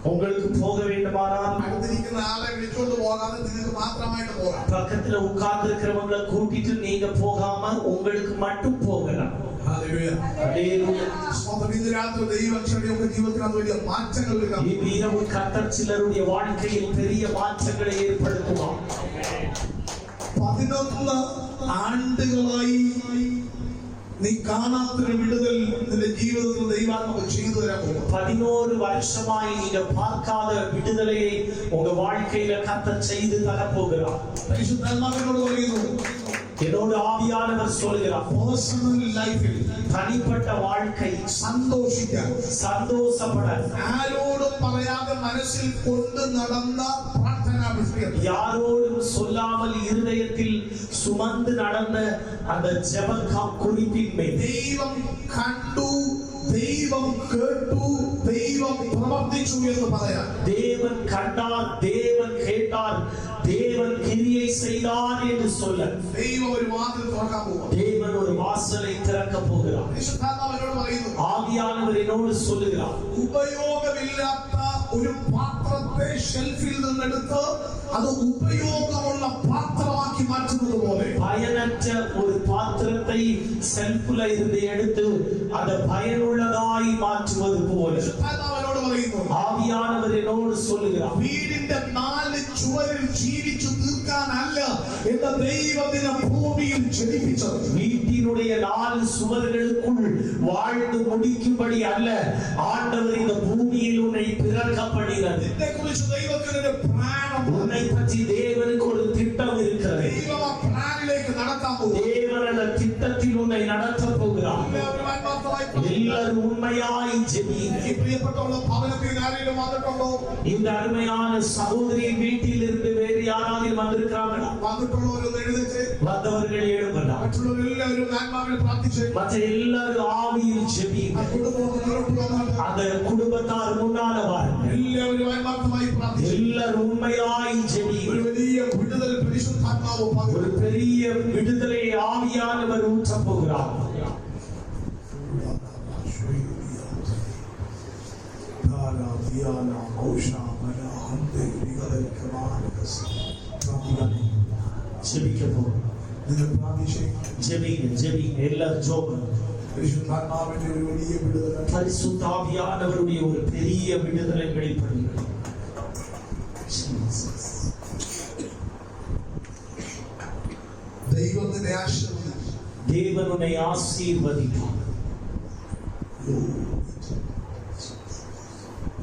உங்களுக்கு போக வேண்டுமானால் അടുത്തിരിക്കുന്ന ആളെ വിളിച്ചോണ്ട് പോകാതെ നിങ്ങൾക്ക് മാത്രമായിട്ട് പോകാം. பக்கத்துல உட்கார்ந்து இருக்கிறவங்களை கூட்டிட்டு நீங்க போகாம உங்களுக்கு மட்டும் போகலாம். ഹല്ലേലൂയ. ஹல்லேலூயா. സ്വന്തം ഇന്ന് രാത്രി ദൈവം ചെറിയൊക്കെ ജീവിതത്തിനകത്ത് വലിയ മാറ്റങ്ങൾ വരിക. இந்த இரவு கர்த்தர் சிலருடைய வாழ்க்கையில் பெரிய மாற்றங்களை ஏற்படுத்துவார். 11 ആണ്ടുകളായി നീ കാണാത്തൊരു വിടുതൽ നിന്റെ ജീവിതത്തിൽ ദൈവാത്മാവ് ചെയ്തു തരാൻ പോകും. 11 வருஷமாய் நீங்க பார்க்காத விடுதலையை உங்க வாழ்க்கையில கர்த்தர் செய்து தர போகிறார். പരിശുദ്ധാത്മാവിനോട് പറയുന്നു, என்னோட ஆவியானவர் சொல்கிறார், പേഴ്സണൽ ലൈഫിൽ தனிப்பட்ட வாழ்க்கை സന്തോഷിക്കാൻ, சந்தோஷப்பட, ആരോടും പറയാതെ മനസ്സിൽ കൊണ്ട് നടന്ന പ്രാർത്ഥനാ വിഷയം, யாரோடும் சொல்லாமல் இருதயத்தில் சுமந்து நடந்த அந்த ஜெப குறிப்பின் மேல் ദൈവം കണ്ടു, ദൈവം കേട്ടു, ദൈവം പ്രവർത്തിച്ചു എന്ന് പറയാം. தேவன் கண்டார், தேவன் கேட்டார், தேவன் கிரியை செய்தார் என்று சொல்ல ദൈവം ഒരു വാതിൽ തുറക്കാൻ പോകും. தேவன் ஒரு வாசலை திறக்க போகிறார். പരിശുദ്ധാത്മാവിനോട് പറയുന്നു, ஆவியானவர் என்னோடு சொல்லுகிறார், ഉപയോഗമില്ലാത്ത ഒരു പാത്രത്തെ ഷെൽഫിൽ നിന്നെടുത്ത് അത് ഉപയോഗമുള്ള പാത്രമാക്കി മാറ്റുന്നത് പോലെ பயனற்ற ஒரு பாத்திரத்தை செல்ஃப்ல இருந்து எடுத்து அதை பயனுள்ளதாய் மாற்றுவது போல പരിശുദ്ധാത്മാവിനോട് പറയുന്നു, ஆவியானவர் என்னோடு சொல்லுகிறார், വീടിന്റെ 4 ചുവരിൽ ജീവിച്ചു തീർക്കാനല്ല എന്ന ദൈവത്തിനെ ഭൂമിയിൽ ജനിപ്പിച്ചത്. வீட்டினுடைய 4 சுவர்களுக்குள் வாழ்ந்து முடிக்கும்படி அல்ல, ஆண்டவர் இந்த பூமியில் உன்னை பிறக்கப்படினது. ഇതിനെക്കുറിച്ച് ദൈവത്തിന് ഒരു പ്ലാനുണ്ട്. உன்னை பற்றி தேவனுக்கு ஒரு திட்டம் இருக்கிறது. ദൈവം ആ പ്ലാനിലേക്ക് നടത്താൻ പോകും. தேவன் அந்த திட்டத்தில் உன்னை நடத்த போகிறார். എല്ലാവരും ആത്മാർത്ഥമായി எல்லாரும் உண்மையாய் ஜெபியுங்கள். ഈ പ്രിയപ്പെട്ടവർ ഭവനത്തിൽ ആരെങ്കിലും വന്നിട്ടുണ്ടോ? இந்த அருமையான சகோதரியின் வீட்டில் இருந்து வேறு யாராவது வந்திருக்கிறார்களா? വന്നിട്ടുള്ളവരൊന്ന് എഴുന്നേറ്റ്. வந்தவர்கள் எழும்பலாம். മറ്റുള്ളവരെല്ലാവരും ആത്മാവിൽ പ്രാർത്ഥിച്ച് மற்ற எல்லாரும் ஆவியில் ஜெபியுங்கள். കുടുംബം മുന്നോട്ട് വന്നാൽ அந்த குடும்பத்தார் முன்னால வாருங்கள். എല്ലാവരും ആത്മാർത്ഥമായി പ്രാർത്ഥിച്ച് எல்லாரும் உண்மையாய் ഒരു ஜெபியுங்கள். വലിയ വിടുതൽ പരിശുദ്ധാത്മാവ് ஒரு പകരും. பெரிய விடுதலை ஆவியானவர் ஊற்றப் போகிறார். ஜெபிக்க போகிறோம். നിങ്ങൾ പ്രാർത്ഥിച്ച് ஜெபிங்க ஜெபிங்க எல்லாரும் ஜெபம். പരിശുദ്ധാത്മാവിന്റെ ഒരു വലിയ വിടുതൽ பரிசுத்த ஆவியானவருடைய ஒரு பெரிய விடுதலை வெளிப்படுகிறது. ദൈവത്തിന്റെ ആശീർവാദം தேவன் உன்னை ஆசீர்வதிப்பார்.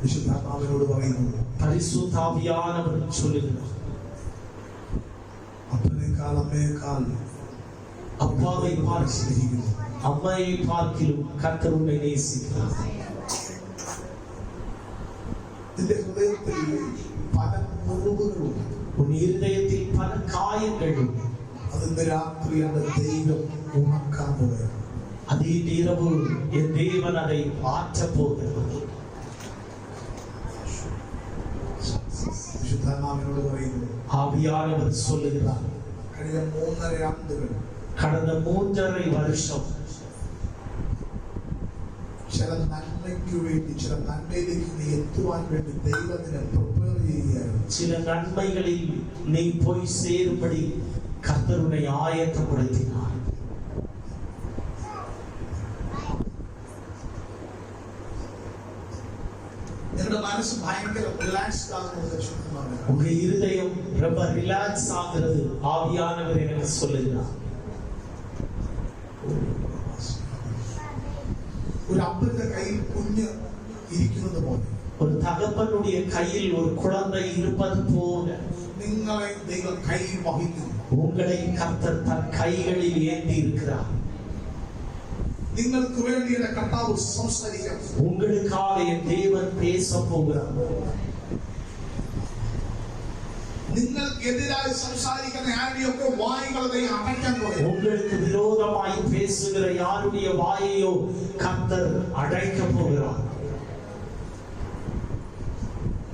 വിശുദ്ധാത്മാവിനോട് പറയുന്നു, பரிசுத்த ஆவியானவர் சொல்லுகிறார், അപ്പനേക്കാൾ അമ്മയേക്കാൾ அப்பாவை பார்த்து സ്നേഹിക്കുന്നു. அம்மையை பார்க்கிலும் கர்த்தர் உன்னை நேசிக்கிறார். നിന്റെ ഹൃദയത്തിൽ പല മുറിവുകളുണ്ട്. உன் இருதயத்தில் பல காயங்கள் உண்டு. അതിന്റെ രാത്രിയാണ് ദൈവം ഉണക്കാൻ പോയത്. அதே இரவு என் தேவன் அதை மாற்றப் போகிறார். വിശുദ്ധാത്മാവിനോട് പറയുന്നു, ஆவியானவர் சொல்லுகிறார், കഴിഞ്ഞ 3.5 ആണ്ടുകൾ கடந்த 3.5 வருஷம் ചില നന്മയ്ക്ക് വേണ്ടി, ചില നന്മയിലേക്ക് നീ എത്തുവാൻ വേണ്ടി ദൈവത്തിനെ പ്രിപ്പയർ ചെയ്യുകയാണ്. சில நன்மைகளில் நீ போய் சேரும்படி கர்த்தர் உன்னை ஆயத்தப்படுத்தினார். നിങ്ങളുടെ മനസ്സ് ഭയങ്കര റിലാക്സ്ഡ് ആകുന്നത് ശുദ്ധമാണ്. உங்க இருதயம் ரொம்ப ரிலாக்ஸ் ஆகிறது. ஆவியானவர் எனக்கு சொல்லுகிறார், ഒരു അപ്പന്റെ കയ്യിൽ കുഞ്ഞ് ഇരിക്കുന്നത് പോലെ ஒரு தகப்பனுடைய கையில் ஒரு குழந்தை இருப்பது போல നിങ്ങളെ ദൈവം കയ്യിൽ വഹിക്കുന്നു. உங்களை கர்த்தர் தன் கைகளில் ஏந்தி இருக்கிறார். നിങ്ങൾക്ക് വേണ്ടി എന്റെ കർത്താവ് സംസാരിക്കാം. உங்களுக்காக என் தேவன் பேச போகிறார். നിങ്ങൾക്കെതിരായി സംസാരിക്കുന്ന ആരുടെയൊക്കെ വായുകളെ അടയ്ക്കാൻ തുടങ്ങി. உங்களுக்கு விரோதமாய் பேசுகிற யாருடைய வாயையோ கர்த்தர் அடைக்க போகிறார்.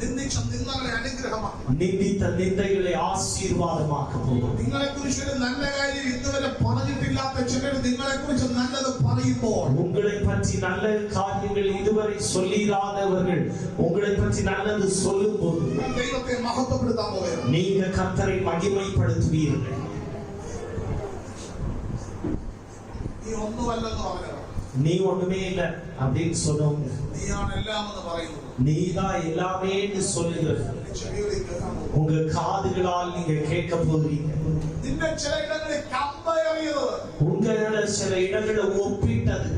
നിന്ദിച്ച നിങ്ങളെ അനുഗ്രഹമാണ്. நிந்தித்த நிந்தைகளை ஆசீர்வாதமாக்க போகிறார். നിങ്ങളെ കുറിച്ച് ഒരു നല്ല കാര്യം ഇതുവരെ പറഞ്ഞിട്ടില്ലാത്ത ചിലർ നിങ്ങളെ കുറിച്ച് നല്ലത് പറയുമ്പോൾ உங்களை பற்றி நல்ல காரியங்கள் இதுவரை சொல்லிராதவர்கள் உங்களை பற்றி நல்லது சொல்லும் போது ദൈവത്തെ മഹത്വപ്പെടുത്താൻ പോവുകയാണ്. நீங்க கர்த்தரை மகிமைப்படுத்துவீர்கள். നീ ഒന്നുമല്ലെന്ന് പറഞ്ഞത്, நீ ஒண்ணுமே இல்லை அப்படின்னு சொன்னவங்க, നീയാണ് എല്ലാം എന്ന് പറയുന്നത്. நீதான் எல்லாமேன்னு சொல்லுகிறது. നിന്റെ ചെവികളിൽ കേൾക്കാൻ പോകും. உங்க காதுகளால் நீங்க கேட்க போறீங்க. നിന്റെ ചില ഇടങ്ങളിൽ കമ്പയറിയത് உங்களோட சில இடங்களை ஒப்பிட்டது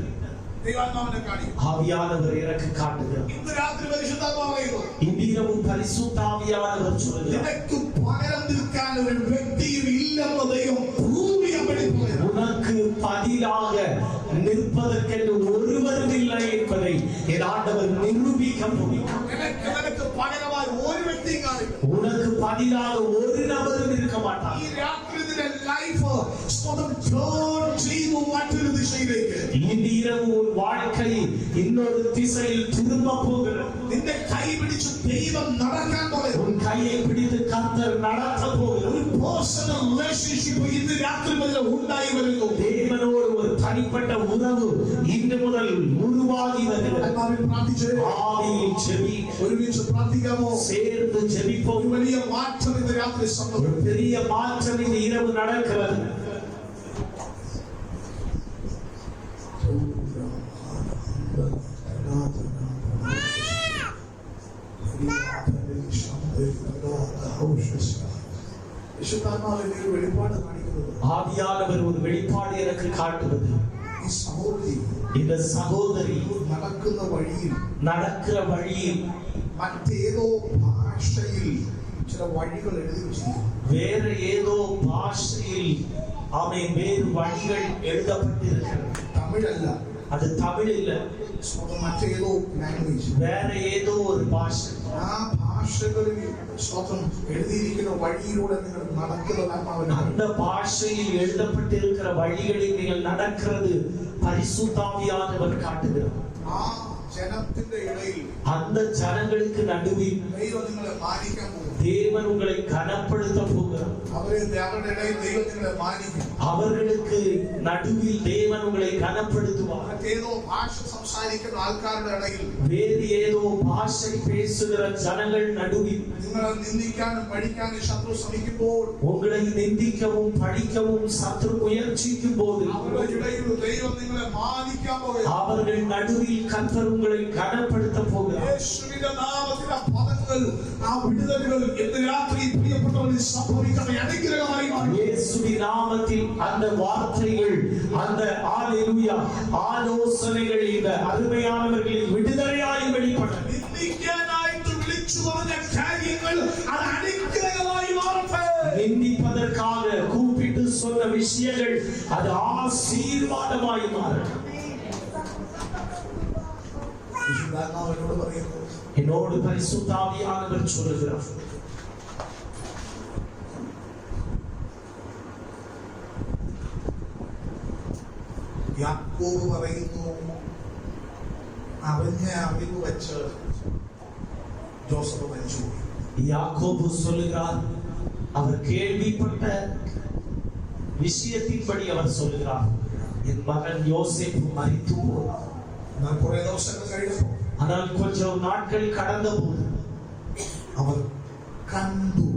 ദൈവാത്മാവിനെ കാണിക്കും. ஆவியானவர் எனக்கு காட்டுகிறார். ഇന്ന് രാത്രി പരിശുദ്ധാത്മാവ് പറയുന്നു, இன்றிரவும் பரிசுத்த ஆவியானவர் சொல்லுகிறார், നിനക്ക് പകരം നിൽക്കാൻ ഒരു വ്യക്തിയും ഇല്ലെന്ന് ദൈവം ഭൂമിയെ വെളിപ്പെടുത്തുകയാണ്. உனக்கு பதிலாக நிற்பதற்கென்று ஒருவரும் இல்லை என்பதை என் ஆண்டவர் நிரூபிக்க முடியும். നിനക്ക് പകരമായി ഒരു വ്യക്തിയും കാണില്ല. உனக்கு பதிலாக ஒரு நபரும் இருக்க மாட்டார். ഈ രാത്രി നിന്റെ ലൈഫ് സ്വന്തം ടേൺ ചെയ്തു മറ്റൊരു ദിശയിലേക്ക്. இந்த இரவு உன் வாழ்க்கை இன்னொரு திசையில் திரும்ப போகிறது. നിന്റെ കൈ പിടിച്ച് ദൈവം നടക്കാൻ പോകുന്നു. உன் கையை பிடித்து கர்த்தர் நடத்த போகிறார். ഒരു പേഴ്സൺ personal relationship இந்த ராத்திரி முதல்ல உண்டாகி வருகிறது. தேவனோடு ஒரு தனிப்பட்ட உறவு இன்று முதல் உருவாகி வருகிறது. ஆமென். பிரார்த்திச்சு ஆவியில் ஜெபி. ஒருமிச்சு பிரார்த்திக்காமோ சேர்ந்து ஜெபிப்போம். ஒரு பெரிய மாற்றம் இந்த ராத்திரி ஒரு சம்பவிக்கும். பெரிய மாற்றம் இந்த இரவு நடக்கிறது. ஆவியானவர் ஒரு வெளிப்பாடு எனக்கு காட்டுவது, இந்த சகோதரி நடக்கிற வழியில் மற்றேதோ பாஷையில் சில வழிகள் எழுதி வச்சிருக்கோம். வேற ஏதோ பாஷையில் வேறு வழிகள் எழுதப்பட்டிருக்கிறது. தமிழ் அல்ல, அது தமிழ் இல்ல, மற்ற ஏதோ லாங்குவேஜ், வேற ஏதோ ஒரு பாஷை. ഭാഷകളിൽ സ്വതം എഴുതിയിരിക്കുന്ന വഴിയിലൂടെ നിങ്ങൾ നടക്കുന്നതാണ്. அந்த பாஷையில் எழுதப்பட்டிருக்கிற வழிகளில் நீங்கள் நடக்கிறது பரிசுத்தாவியானவர் காட்டுகிறார். ആ ജനത്തിന്റെ ഇടയിൽ அந்த ஜனங்களுக்கு நடுவில் ദൈവം നിങ്ങളെ മാനിക്കാൻ പോകും. தேவன் உங்களை கனப்படுத்த போகிறார். അവരുടെ ഇടയിൽ ദൈവം നിങ്ങളെ മാനിക്കും. அவர்களுக்கு நடுவில் தேவன் உங்களை கனப்படுத்துவார். മറ്റേതോ ഭാഷ സംസാരിക്കുന്ന ആൾക്കാരുടെ ഇടയിൽ வேறு ஏதோ பாஷை பேசுகிற ஜனங்கள் நடுவில் നിങ്ങളെ നിന്ദിക്കാനും പഠിക്കാനും ശത്രു ശ്രമിക്കുമ്പോൾ உங்களை நிந்திக்கவும் படிக்கவும் சத்துரு முயற்சிக்கும் போது അവരുടെ ഇടയിൽ ദൈവം നിങ്ങളെ മാനിക്കാൻ പോകും. அவர்கள் நடுவில் கர்த்தர் உங்களை கனப்படுத்த போகிறார். യേശുവിന്റെ നാമത്തിലെ പദങ്ങൾ, ആ വിടുതലുകൾ ഇന്ന് രാത്രി പ്രിയപ്പെട്ടവരിൽ സംഭവിക്കുന്ന അനുഗ്രഹമായി മാറും. இயேசுவின் நாமத்தில் அந்த வார்த்தைகள், அந்த ஹalleluya ஆலோசனைகள் இந்த அருமையானவர்களின் விடுதலையாய் வெளிப்பட்டது. നിന്ദിക്കാനായിട്ട് വിളിച്ചു പറഞ്ഞ കാര്യങ്ങൾ അത് അനുഗ്രഹമായി മാറട്ടെ. நிந்திப்பதற்காக கூப்பிட்டு சொன்ன விஷயங்கள் அது ஆசீர்வாதமாய் மாறட்டும். വിശുദ്ധാത്മാവിനോട് പറയുന്നു, என்னோடு பரிசுத்த ஆவியானவர் சொல்லுகிறார், യാക്കോബ് പറയുന്നു, അറിഞ്ഞ അറിവ് വെച്ച് ജോസഫ് മരിച്ചു. யாக்கோபு சொல்லுகிறார், அவர் கேள்விப்பட்ட விஷயத்தின்படி அவர் சொல்லுகிறார், என் மகன் யோசேப்பு மரித்து போனார். എന്നാൽ കുറെ ദിവസങ്ങൾ കഴിഞ്ഞപ്പോൾ ஆனால் கொஞ்சம் நாட்கள் கடந்த போது അവർ കണ്ടു,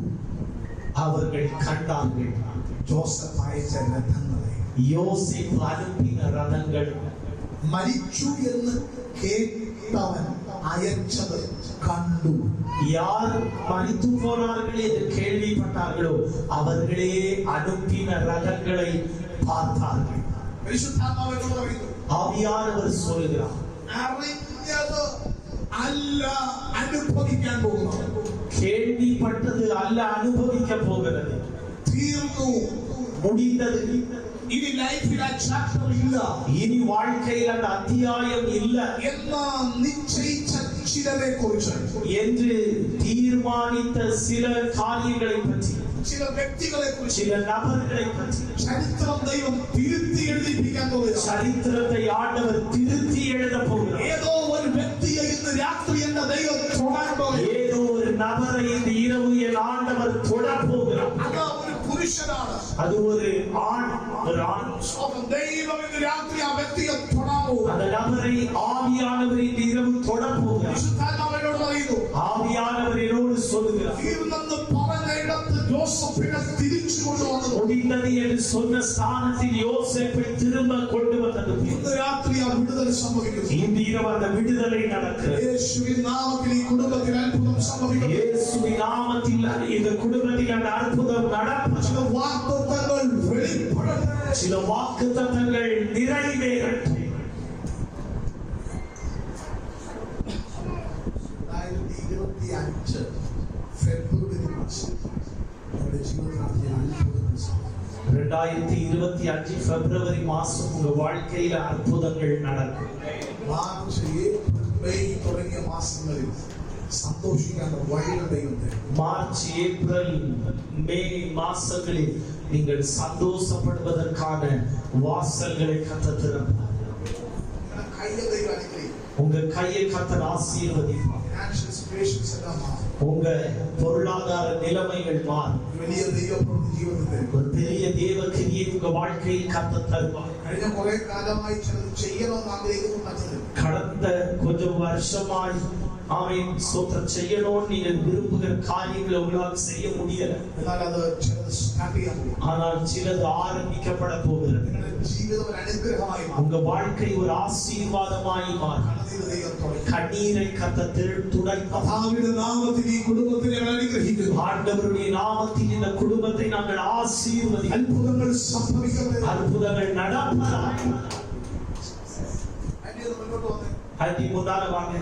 அவர்கள் கண்டார்கள் ജോസഫ് അയച്ച രഥങ്ങളെ. யோசேப்பு அனுப்பின ரதங்கள். മരിച്ചു എന്ന് കേട്ടവൻ അയച്ചത് കണ്ടു. யார் மரித்து போனார்கள் என்று கேள்விப்பட்டார்களோ அவர்களே அனுப்பின ரதங்களை பார்த்தார்கள். പരിശുദ്ധാത്മാവിനോട് പറയുന്നു, ஆவியானவர் சொல்லுகிறார், അറിഞ്ഞത് അല്ല അനുഭവിക്കാൻ പോകുന്നത്. கேள்விப்பட்டது அல்ல அனுபவிக்க போகிறது. തീർന്നു, முடிந்தது. ഇനി ലൈഫിൽ ആ ചാപ്റ്റർ ഇല്ല இனி வாழ்க்கையில் அந்த அத்தியாயம் இல்ல എന്ന നിശ്ചയിച്ച ചിലരെ കുറിച്ച്, என்று தீர்மானித்த சில காரியங்களை பற்றி, ചില വ്യക്തികളെ കുറിച്ച് சில நபர்களை பற்றி ചരിത്രം ദൈവം തിരുത്തി എഴുതിപ്പിക്കാൻ പോകുക. சரித்திரத்தை ஆண்டவர் திருத்தி எழுத போகிறார். ഏതോ ഒരു വ്യക്തിയെ ഇന്ന് രാത്രി എന്ന ദൈവം തൊടാൻ പോകുക. ஏதோ ஒரு நபரை இந்த இரவு என் ஆண்டவர் தொட போகிறார். അത് ഒരു പുരുഷനാണ്, அது ஒரு ஆண். ദൈവം ഇന്ന് രാത്രി ആ വ്യക്തിയെ തൊടാൻ പോകുക. அந்த நபரை ஆவியானவர் இந்த இரவு தொட போகிறார். വിശുദ്ധാത്മാവിനോട് പറയുന്നു, ஆவியானவர் என்னோடு சொல்லுகிறார், തീർന്നെന്ന് പറഞ്ഞ ഇടത്ത് ജോസഫിനെ തിരിച്ചു കൊണ്ടുവന്നു. முடிந்தது என்று சொன்ன ஸ்தானத்தில் யோசேப்பை திரும்ப கொண்டு வந்தது. ഇന്ന് രാത്രി ആ വിടുതൽ സംഭവിക്കുന്നു. இந்த இரவு அந்த விடுதலை நடக்கிறது. യേശുവിൻ നാമത്തിൽ ഈ കുടുംബത്തിൽ അത്ഭുതം സംഭവിക്കുന്നു. இயேசுவின் நாமத்தில் இந்த குடும்பத்தில் அந்த அற்புதம் நடக்கும். ചില വാഗ്ദത്തങ്ങൾ വെളിപ്പെടട്ടെ. சில வாக்குத்தத்தங்கள் நிறைவேறட்டும். 2025 ഫെബ്രുവരി മാസം നമ്മുടെ ജീവിതത്തിൽ അത്ഭുതങ്ങൾ സംഭവിക്കും. 2025 பிப்ரவரி மாசம் உங்க வாழ்க்கையில அற்புதங்கள் நடக்கும். മാർച്ച് ഏപ്രിൽ മെയ് തുടങ്ങിയ മാസങ്ങളിൽ സന്തോഷിക്കാൻ വഴികൾ ദൈവം തരും. மார்ச் ஏப்ரல் மே மாசங்களில் நீங்கள் சந்தோஷப்படுவதற்கான வாசல்களை கர்த்தர் திறப்பார். നിങ്ങളുടെ കയ്യെ ദൈവം അനുഗ്രഹിക്കും. உங்க கையை கர்த்தர் ஆசீர்வதிப்பார். ഫിനാൻഷ്യൽ situations எல்லாம் மாறும். உங்க பொருளாதார நிலைமைகள் மாறும். വലിയ ദൈവപ്രവൃത്തി ജീവിതത്തിൽ ஒரு பெரிய தேவ கிரியை உங்க வாழ்க்கையில் கர்த்தர் தருவார். കഴിഞ്ഞ കുറെ കാലമായി ചിലത് ചെയ്യണമെന്ന് ആഗ്രഹിക്കുന്നു, മറ്റത് கடந்த கொஞ்சம் வருஷமாய் ஆமென் ஸ்தோத்திரம் செய்யணும்னு நீங்கள் விரும்புகிற காரியங்களை உங்களால் செய்ய முடியல. എന്നാൽ അത് ചിലത് സ്റ്റാർട്ട് ചെയ്യാൻ പോകും. ஆனால் சிலது ஆரம்பிக்கப்பட போகிறது. നിങ്ങളുടെ ജീവിതം ഒരു അനുഗ്രഹമായി മാറും. உங்க வாழ்க்கை ஒரு ஆசீர்வாதமாய் மாறும். കണ്ണീര് ദൈവം തുടയ്ക്കും. கண்ணீரை கர்த்தர் துடைப்பார். കർത്താവിന്റെ നാമത്തിൽ ഈ കുടുംബത്തെ ഞങ്ങൾ അനുഗ്രഹിക്കുന്നു. ஆண்டவருடைய நாமத்தில் இந்த குடும்பத்தை நாங்கள் ஆசீர்வதிக்கிறோம். അത്ഭുതങ്ങൾ സംഭവിക്കട്ടെ. அற்புதங்கள் நடப்பதாக. അതിന് മുന്നോട്ട് വന്നേ. அதி முன்னால வாங்க.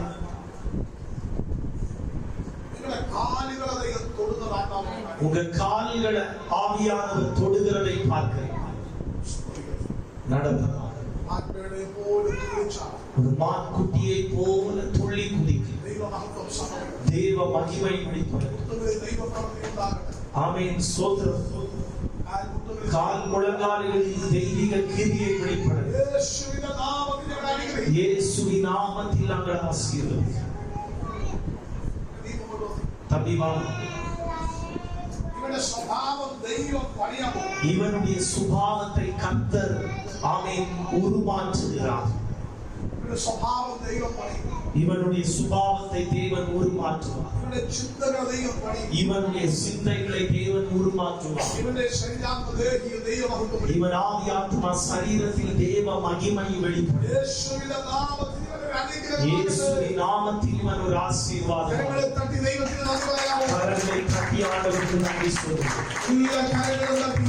നിങ്ങളുടെ കാലുകളെ ദൈവം തൊടുന്നതാക്കാം. உங்க கால்களை ஆவியானவர் தொடுகிறதை பார்க்கிறேன். நடப்பதாக. ആത്മയുടെ പോലും തുള്ളിച്ചാൽ ஒரு மான்குட்டியை போல துள்ளி குதிக்கும். ദൈവമഹത്വം സംഭവിക്കും. தேவ மகிமை வெளிப்படும். മുട്ടുകളിൽ ദൈവപ്രവൃത്തി ഉണ്ടാകട്ടെ. ஆமென் ஸ்தோத்திரம். കാൽമുട്ടുകളിൽ கால் முழங்கால்களில் தெய்வீக கிரியை வெளிப்படும். യേശുവിന്റെ നാമത്തിൽ ഞങ്ങൾ അനുഗ്രഹിക്കുന്നു. இயேசுவின் நாமத்தில் நாங்கள் ஆசீர்வதிக்கிறோம். നീ മുന്നോട്ട് വന്നേ. தம்பி வா. ഇവന്റെ സ്വഭാവം ദൈവം പണിയാൻ പോകും. இவனுடைய சுபாவத்தை கர்த்தர் ஆமென் உருமாற்றுகிறார். ഇവന്റെ സ്വഭാവം ദൈവം പണിയും. இவனுடைய சுபாவத்தை தேவன் உருமாற்றுவார். ഇവന്റെ ചിന്തകൾ ദൈവം പണിയും. இவனுடைய சிந்தைகளை தேவன் உருமாற்றுவார். ഇവന്റെ ശരീരാത്മദേഹിയെ ദൈവമഹത്വം. இவன் ஆவியாத்மா சரீரத்தில் தேவ மகிமை வெளிப்படும். യേശുവിന്റെ നാമത്തിൽ ഇവനൊരു അനുഗ്രഹം. இயேசுவின் நாமத்தில் இவன் ஒரு ஆசீர்வாதம். കരങ്ങളെ തട്ടി ദൈവത്തിന് നന്ദി പറയാമോ? கரங்களை தட்டி ஆண்டவருக்கு நன்றி சொல்லுங்கள். എല്ലാ കരങ്ങളും തട്ടി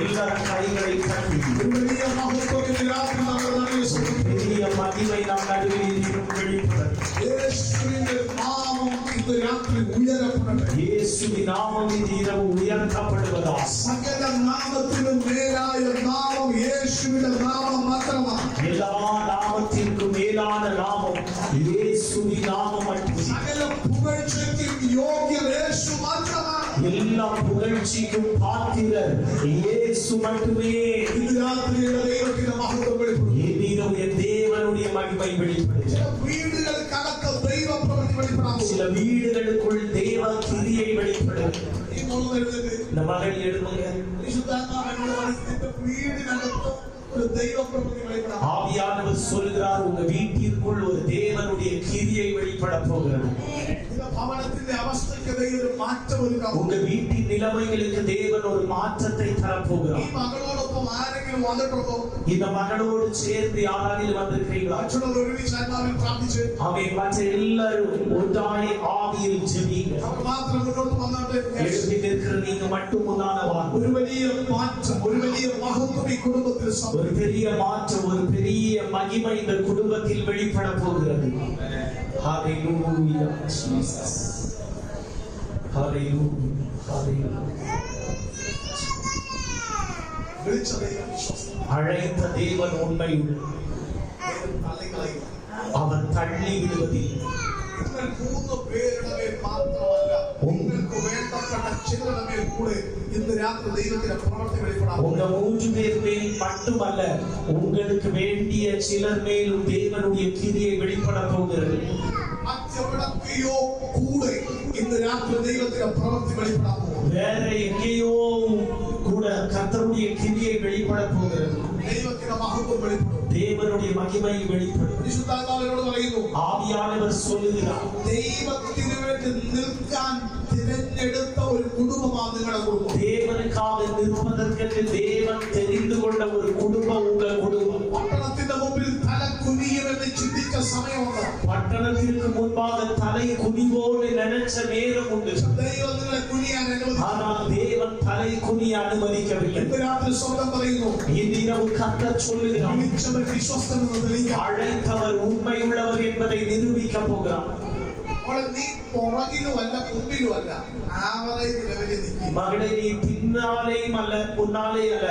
எல்லா கைகளை தட்டி ഒരു വലിയ മഹത്വം ഇന്ന് രാത്രി നമ്മൾ നന്ദി சொல்லுന്നു. பெரிய மகிமை நாம் நடுவில் வெளிப்படும். യേശുവിന്റെ നാമം ഇന്ന് രാത്രി ഉയരപ്പെടട്ടെ. இயேசுவின் நாமம் இந்த இரவு உயர்த்தப்படுவதாக. സകല നാമത്തിനും മേലായ നാമം യേശുവിന്റെ നാമം മാത്രമാണ്. எல்லா நாமத்திற்கும் மேலான நாமம் இயேசுவின் நாமம் மட்டுமே. സകല പുകഴ്ചയ്ക്കും യോഗ്യൻ യേശു മാത്രമാണ്. எல்லா புகழ்ச்சிக்கும் பாத்திரர் இயேசு மட்டுமே. ഇന്ന് രാത്രിയുടെ ദൈവത്തിന്റെ മഹത്വം വെളിപ്പെടും. என்னுடைய தேவனுடைய மகிமை வெளிப்படும். ചില വീടുകൾക്കകത്ത് ദൈവപ്രവൃത്തി വെളിപ്പെടാൻ சில வீடுகளுக்குள் தேவ கிரியை வெளிப்படும். ഈ മൂന്ന് എഴുതുന്നത് இந்த மகள் எழுதுங்க. വിശുദ്ധാത്മാവിനോട് മനസ്സിന്റെ വീടിനകത്ത് ഒരു ദൈവപ്രവൃത്തി വെളിപ്പെടാൻ. ஆவியானவர் சொல்கிறார் உங்க வீட்டிற்குள் ஒரு தேவனுடைய கிரியை வெளிப்பட போகிறது. இந்த ഭവനത്തിന്റെ അവസ്ഥയ്ക്ക് ദൈവം ഒരു മാറ്റം ഒരുക്കാം. உங்க வீட்டின் நிலைமைகளுக்கு தேவன் ஒரு மாற்றத்தை ഈ தரப்போகிறார். മകളോടൊപ്പം ആരെങ്കിലും വന്നിട്ടുണ്ടോ? இந்த மகளோடு சேர்ந்து யாராலும் வந்திருக்கிறீங்களா? മറ്റുള്ളവർ ഒരുമിച്ച് ആത്മാവിൽ പ്രാർത്ഥിച്ച് அவை மற்ற எல்லாரும் ஒன்றாய் ஆவியில் ஜெபிங்க. അവർ മാത്രം മുന്നോട്ട് വന്നാട്ട് எழுப்பி நிற்கிற நீங்க மட்டும் முன்னால வாங்க. ഒരു വലിയ മാറ്റം, ഒരു വലിയ മഹത്വം ഈ കുടുംബത്തിൽ സംഭവിക്കും. ஒரு பெரிய மாற்றம், ஒரு பெரிய மகிமை இந்த குடும்பத்தில் வெளிப்பட போகிறது. ஹalleluya Jesus. ஹalleluya. ஹalleluya. വിളിച്ച ദൈവം വിശ്വസ്തൻ. அழைத்த தேவன் உண்மையுள்ள. ദൈവം തള്ളിക്കളയില്ല. அவர் தள்ளி விடுவதில்லை. നിങ്ങൾ മൂന്ന് പേരുടെ മേൽ മാത്രമല്ല, നിങ്ങൾക്ക് വേണ്ടപ്പെട്ട ചിലരുടെ മേൽ കൂടെ ഇന്ന് രാത്രി ദൈവത്തിന്റെ പ്രവൃത്തി വെളിപ്പെടാൻ உங்க 3 பேர் மேல் மட்டுமல்ல, உங்களுக்கு வேண்டிய சிலர் மேலும் தேவனுடைய கிரியை வெளிப்பட போகிறது. മറ്റെവിടൊക്കെയോ കൂടെ ഇന്ന് രാത്രി ദൈവത്തിന്റെ പ്രവൃത്തി വെളിപ്പെടാൻ പോകും. வேற எங்கேயோ கூட கர்த்தருடைய கிரியை வெளிப்பட போகிறது. ദൈവത്തിന്റെ മഹത്വം വെളിപ്പെടും. தேவனுடைய மகிமை வெளிப்படும். വിശുദ്ധാത്മാവിനോട് പറയുന്നു, ஆவியானவர் சொல்லுகிறார் ദൈവത്തിന് വേണ്ടി നിൽക്കാൻ തിരഞ്ഞെടുത്ത ഒരു കുടുംബമാണ് നിങ്ങളുടെ കുടുംബം. தேவனுக்காக நிற்பதற்கு தேவன் தெரிந்து கொண்ட ஒரு குடும்பம் உங்க குடும்பம். പട്ടണത്തിന്റെ മുമ്പിൽ തല കുനിയുമെന്ന് ചിന്തിച്ച സമയമുണ്ട്. பட்டணத்திற்கு முன்பாக தலை குனிவோடு நினைச்ச நேரம் உண்டு. ദൈവം നിങ്ങളെ കുനിയാൻ അനുവദിച്ചു. ஆனால் தேவன் தலை குனிய அனுமதிக்கவில்லை. ഇന്ന് രാത്രി സ്വന്തം പറയുന്നു, இந்த இரவு கர்த்தர் சொல்லுகிறார், വിളിച്ചവർ വിശ്വസ്തനെന്ന് തെളിയിക്കാം. அழைத்தவர் உண்மையுள்ளவர் என்பதை நிரூபிக்க போகிறார். അപ്പോൾ നീ പുറകിലുമല്ല മുമ്പിലുമല്ല, ആവറേജ് ലെവലിൽ നിൽക്കും. மகளே, நீ பின்னாலேயும் அல்ல முன்னாலே அல்ல,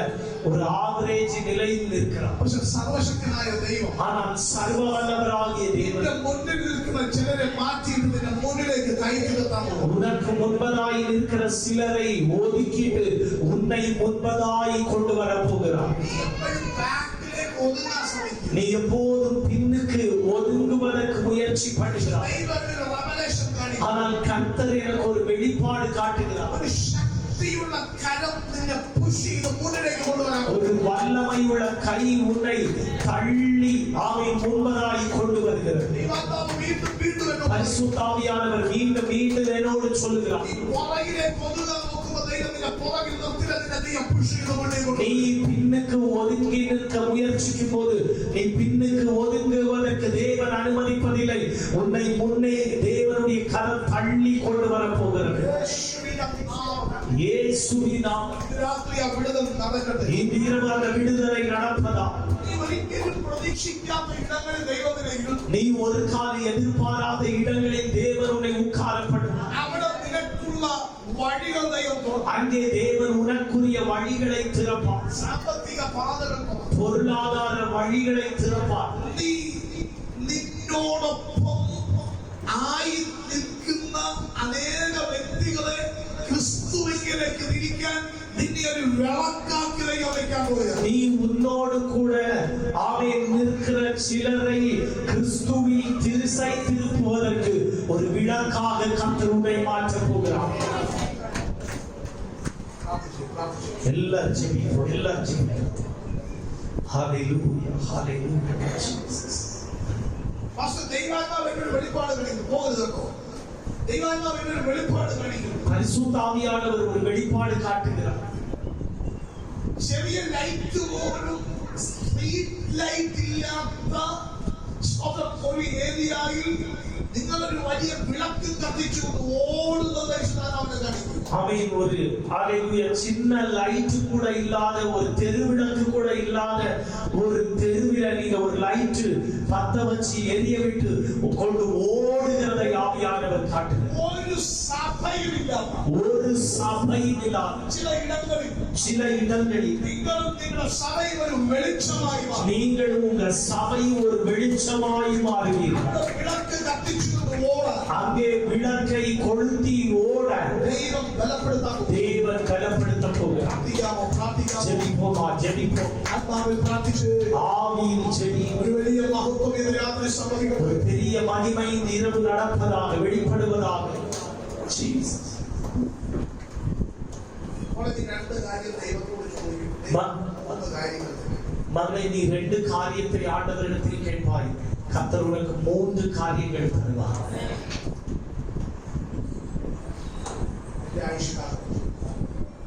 ஒரு ஆவரேஜ் நிலையில் நிற்கிறார். പക്ഷെ സർവശക്തനായ ദൈവം ஆனால் சர்வ வல்லவராகிய தேவன் നിന്റെ മുന്നിൽ നിൽക്കുന്ന ചിലരെ മാറ്റിയിട്ട് നിന്റെ മുന്നിലേക്ക് കയറ്റി നിർത്താൻ പോകും. உனக்கு முன்பதாய் இருக்கிற சிலரை ஒதுக்கிட்டு உன்னை முன்பதாய் கொண்டு வர போகிறார். എപ്പോഴും ബാക്കിലേക്ക് ഒതുങ്ങാൻ ശ്രമിക്കും. நீ எப்போதும் பின்னுக்கு ஒதுங்குவதற்கு முயற்சி பண்ணுகிறாய். ദൈവത്തിന് revelation കാണിക്കും. ஆனால் ஆனால் கர்த்தர் எனக்கு ஒரு வெளிப்பாடு காட்டுகிறார். ഒരു ശക്തിയുള്ള കരം നിന്നെ പുഷ് ചെയ്ത് മുന്നിലേക്ക് കൊണ്ടുവരാൻ ஒரு வல்லமையுள்ள கை உன்னை தள்ளி ஆவின் முன்பதாய் கொண்டு வருகிறது. ദൈവാത്മാവ് വീണ്ടും വീണ്ടും എന്നോട് பரிசுத்த ஆவியானவர் மீண்டும் மீண்டும் என்னோடு சொல்லுகிறார். ഈ പുറകിലേക്ക് ഒതുങ്ങാൻ നോക്കുമ്പോൾ ദൈവം നിന്നെ പുറകിൽ നിർത്തില്ല, നിന്നെ ദൈവം പുഷ് ചെയ്ത് മുന്നിലേക്ക് நீ பின்னுக்கு ஒதுங்கி நிற்க முயற்சிக்கும் போது நீ பின்னுக்கு ஒதுங்குவதற்கு தேவன் அனுமதிப்பதில்லை. உன்னை முன்னே தேவனுடைய கரம் தள்ளி கொண்டு வர போகிறது. இயேசுவின் நாமத்தில் രാത്രി ആ വിടുതൽ നടക്കട്ടെ. இந்த இரவு அந்த விடுதலை நடப்பதா? നീ ഒരിക്കലും പ്രതീക്ഷിക്കാത്ത ഇടങ്ങളിൽ ദൈവത്തിനെ ഇരുത്തും. நீ ஒரு கால எதிர்பாராத இடங்களில் தேவன் உன்னை உட்காரப்படுவார். അവിടെ നിനക്കുള്ള വഴികൾ ദൈവം തുറക്കും. அங்கே தேவன் உனக்குரிய வழிகளை திறப்பார். സാമ്പത്തിക പാതകൾ തുറക്കും. பொருளாதார வழிகளை திறப்பார். നീ നിന്നോടൊപ്പം ആയി നിൽക്കുന്ന അനേക വ്യക്തികളെ ക്രിസ്തുവിലേക്ക് തിരിക്കാൻ നിന്നെ ഒരു വിളക്കാക്കി ദൈവം വെക്കാൻ പോവുകയാണ്. நீ உன்னோடு கூட ஆமென் நிற்கிற சிலரை கிறிஸ்துவில் திசை திருப்புவதற்கு ஒரு விளக்காக கர்த்தர் உன்னை மாற்றப் போகிறார். எல்லாரும் ஜெபிப்போம், எல்லாரும் ஜெபிப்போம். ஹalleluya, ஹalleluya ஜீசஸ். பாஸ்டர் ദൈവാത്മാവ് എന്നൊരു വെളിപ്പാട് കാണിക്കും. പോകരുത് കേട്ടോ. ദൈവാത്മാവ് എന്നൊരു വെളിപ്പാട് കാണിക്കും. பரிசுத்த ஆவியானவர் ஒரு வெளிப்பாடு காட்டுகிறார். ചെറിയ ലൈറ്റ് പോലും സ്ട്രീറ്റ് ലൈറ്റ് ഇല്ലാത്ത ഒരു ഏരിയയിൽ നിങ്ങളൊരു വലിയ വിളക്ക് കത്തിച്ചുകൊണ്ട് ഓടുന്നത് അവനെ കാണിക്കും. அவன் ஒரு ஹalleluya சின்ன லைட் கூட இல்லாத ஒரு தெருவிளக்கு கூட இல்லாத ஒரு தெருவில நீங்க ஒரு லைட் பத்த வச்சு எரிய விட்டு கொண்டு ஓடுகிறதை ஆவியானவர் காட்டுகிறார். ഒരു സഭയും ഇല്ലാത്ത ஒரு സഭയും இல்லாத ചില ഇടങ്ങളിൽ നിങ്ങളും നിങ്ങളുടെ സഭയും ഒരു വെളിച്ചമായി മാറും. நீங்கள் உங்க சபை ஒரு வெளிச்சமாய் மாறுவீர்கள். വിളക്ക് കത്തിച്ചുകൊണ്ട് ഓടാൻ அங்கே விளக்கை கொளுத்தி ஓட ദൈവം ബലപ്പെടുത്താൻ தேவன் பலப்படுத்த போகிறார். പ്രാർത്ഥിക്കാമോ? ஜெபிப்போமா, ஜெபிப்போம். ആത്മാവിൽ പ്രാർത്ഥിച്ച് ஆவியில் ஜெபி. ഒരു വലിയ മഹത്വം ഇന്ന് രാത്രി സംഭവിക്കട്ടെ. ஒரு பெரிய மகிமை இந்த இரவு நடப்பதாக வெளிப்படுவதாக. ஜீசஸ். വളരെ രണ്ട് കാര്യം ദൈവത്തോട് ചോദിക്കും. ഒന്ന് കാര്യങ്ങൾ மகனே, நீ 2 காரியத்தை ஆண்டவரிடத்தில் கேட்பாய். கர்த்தர் உனக்கு 3 காரியங்கள் தருவார். എന്റെ ആയുഷ്കാലം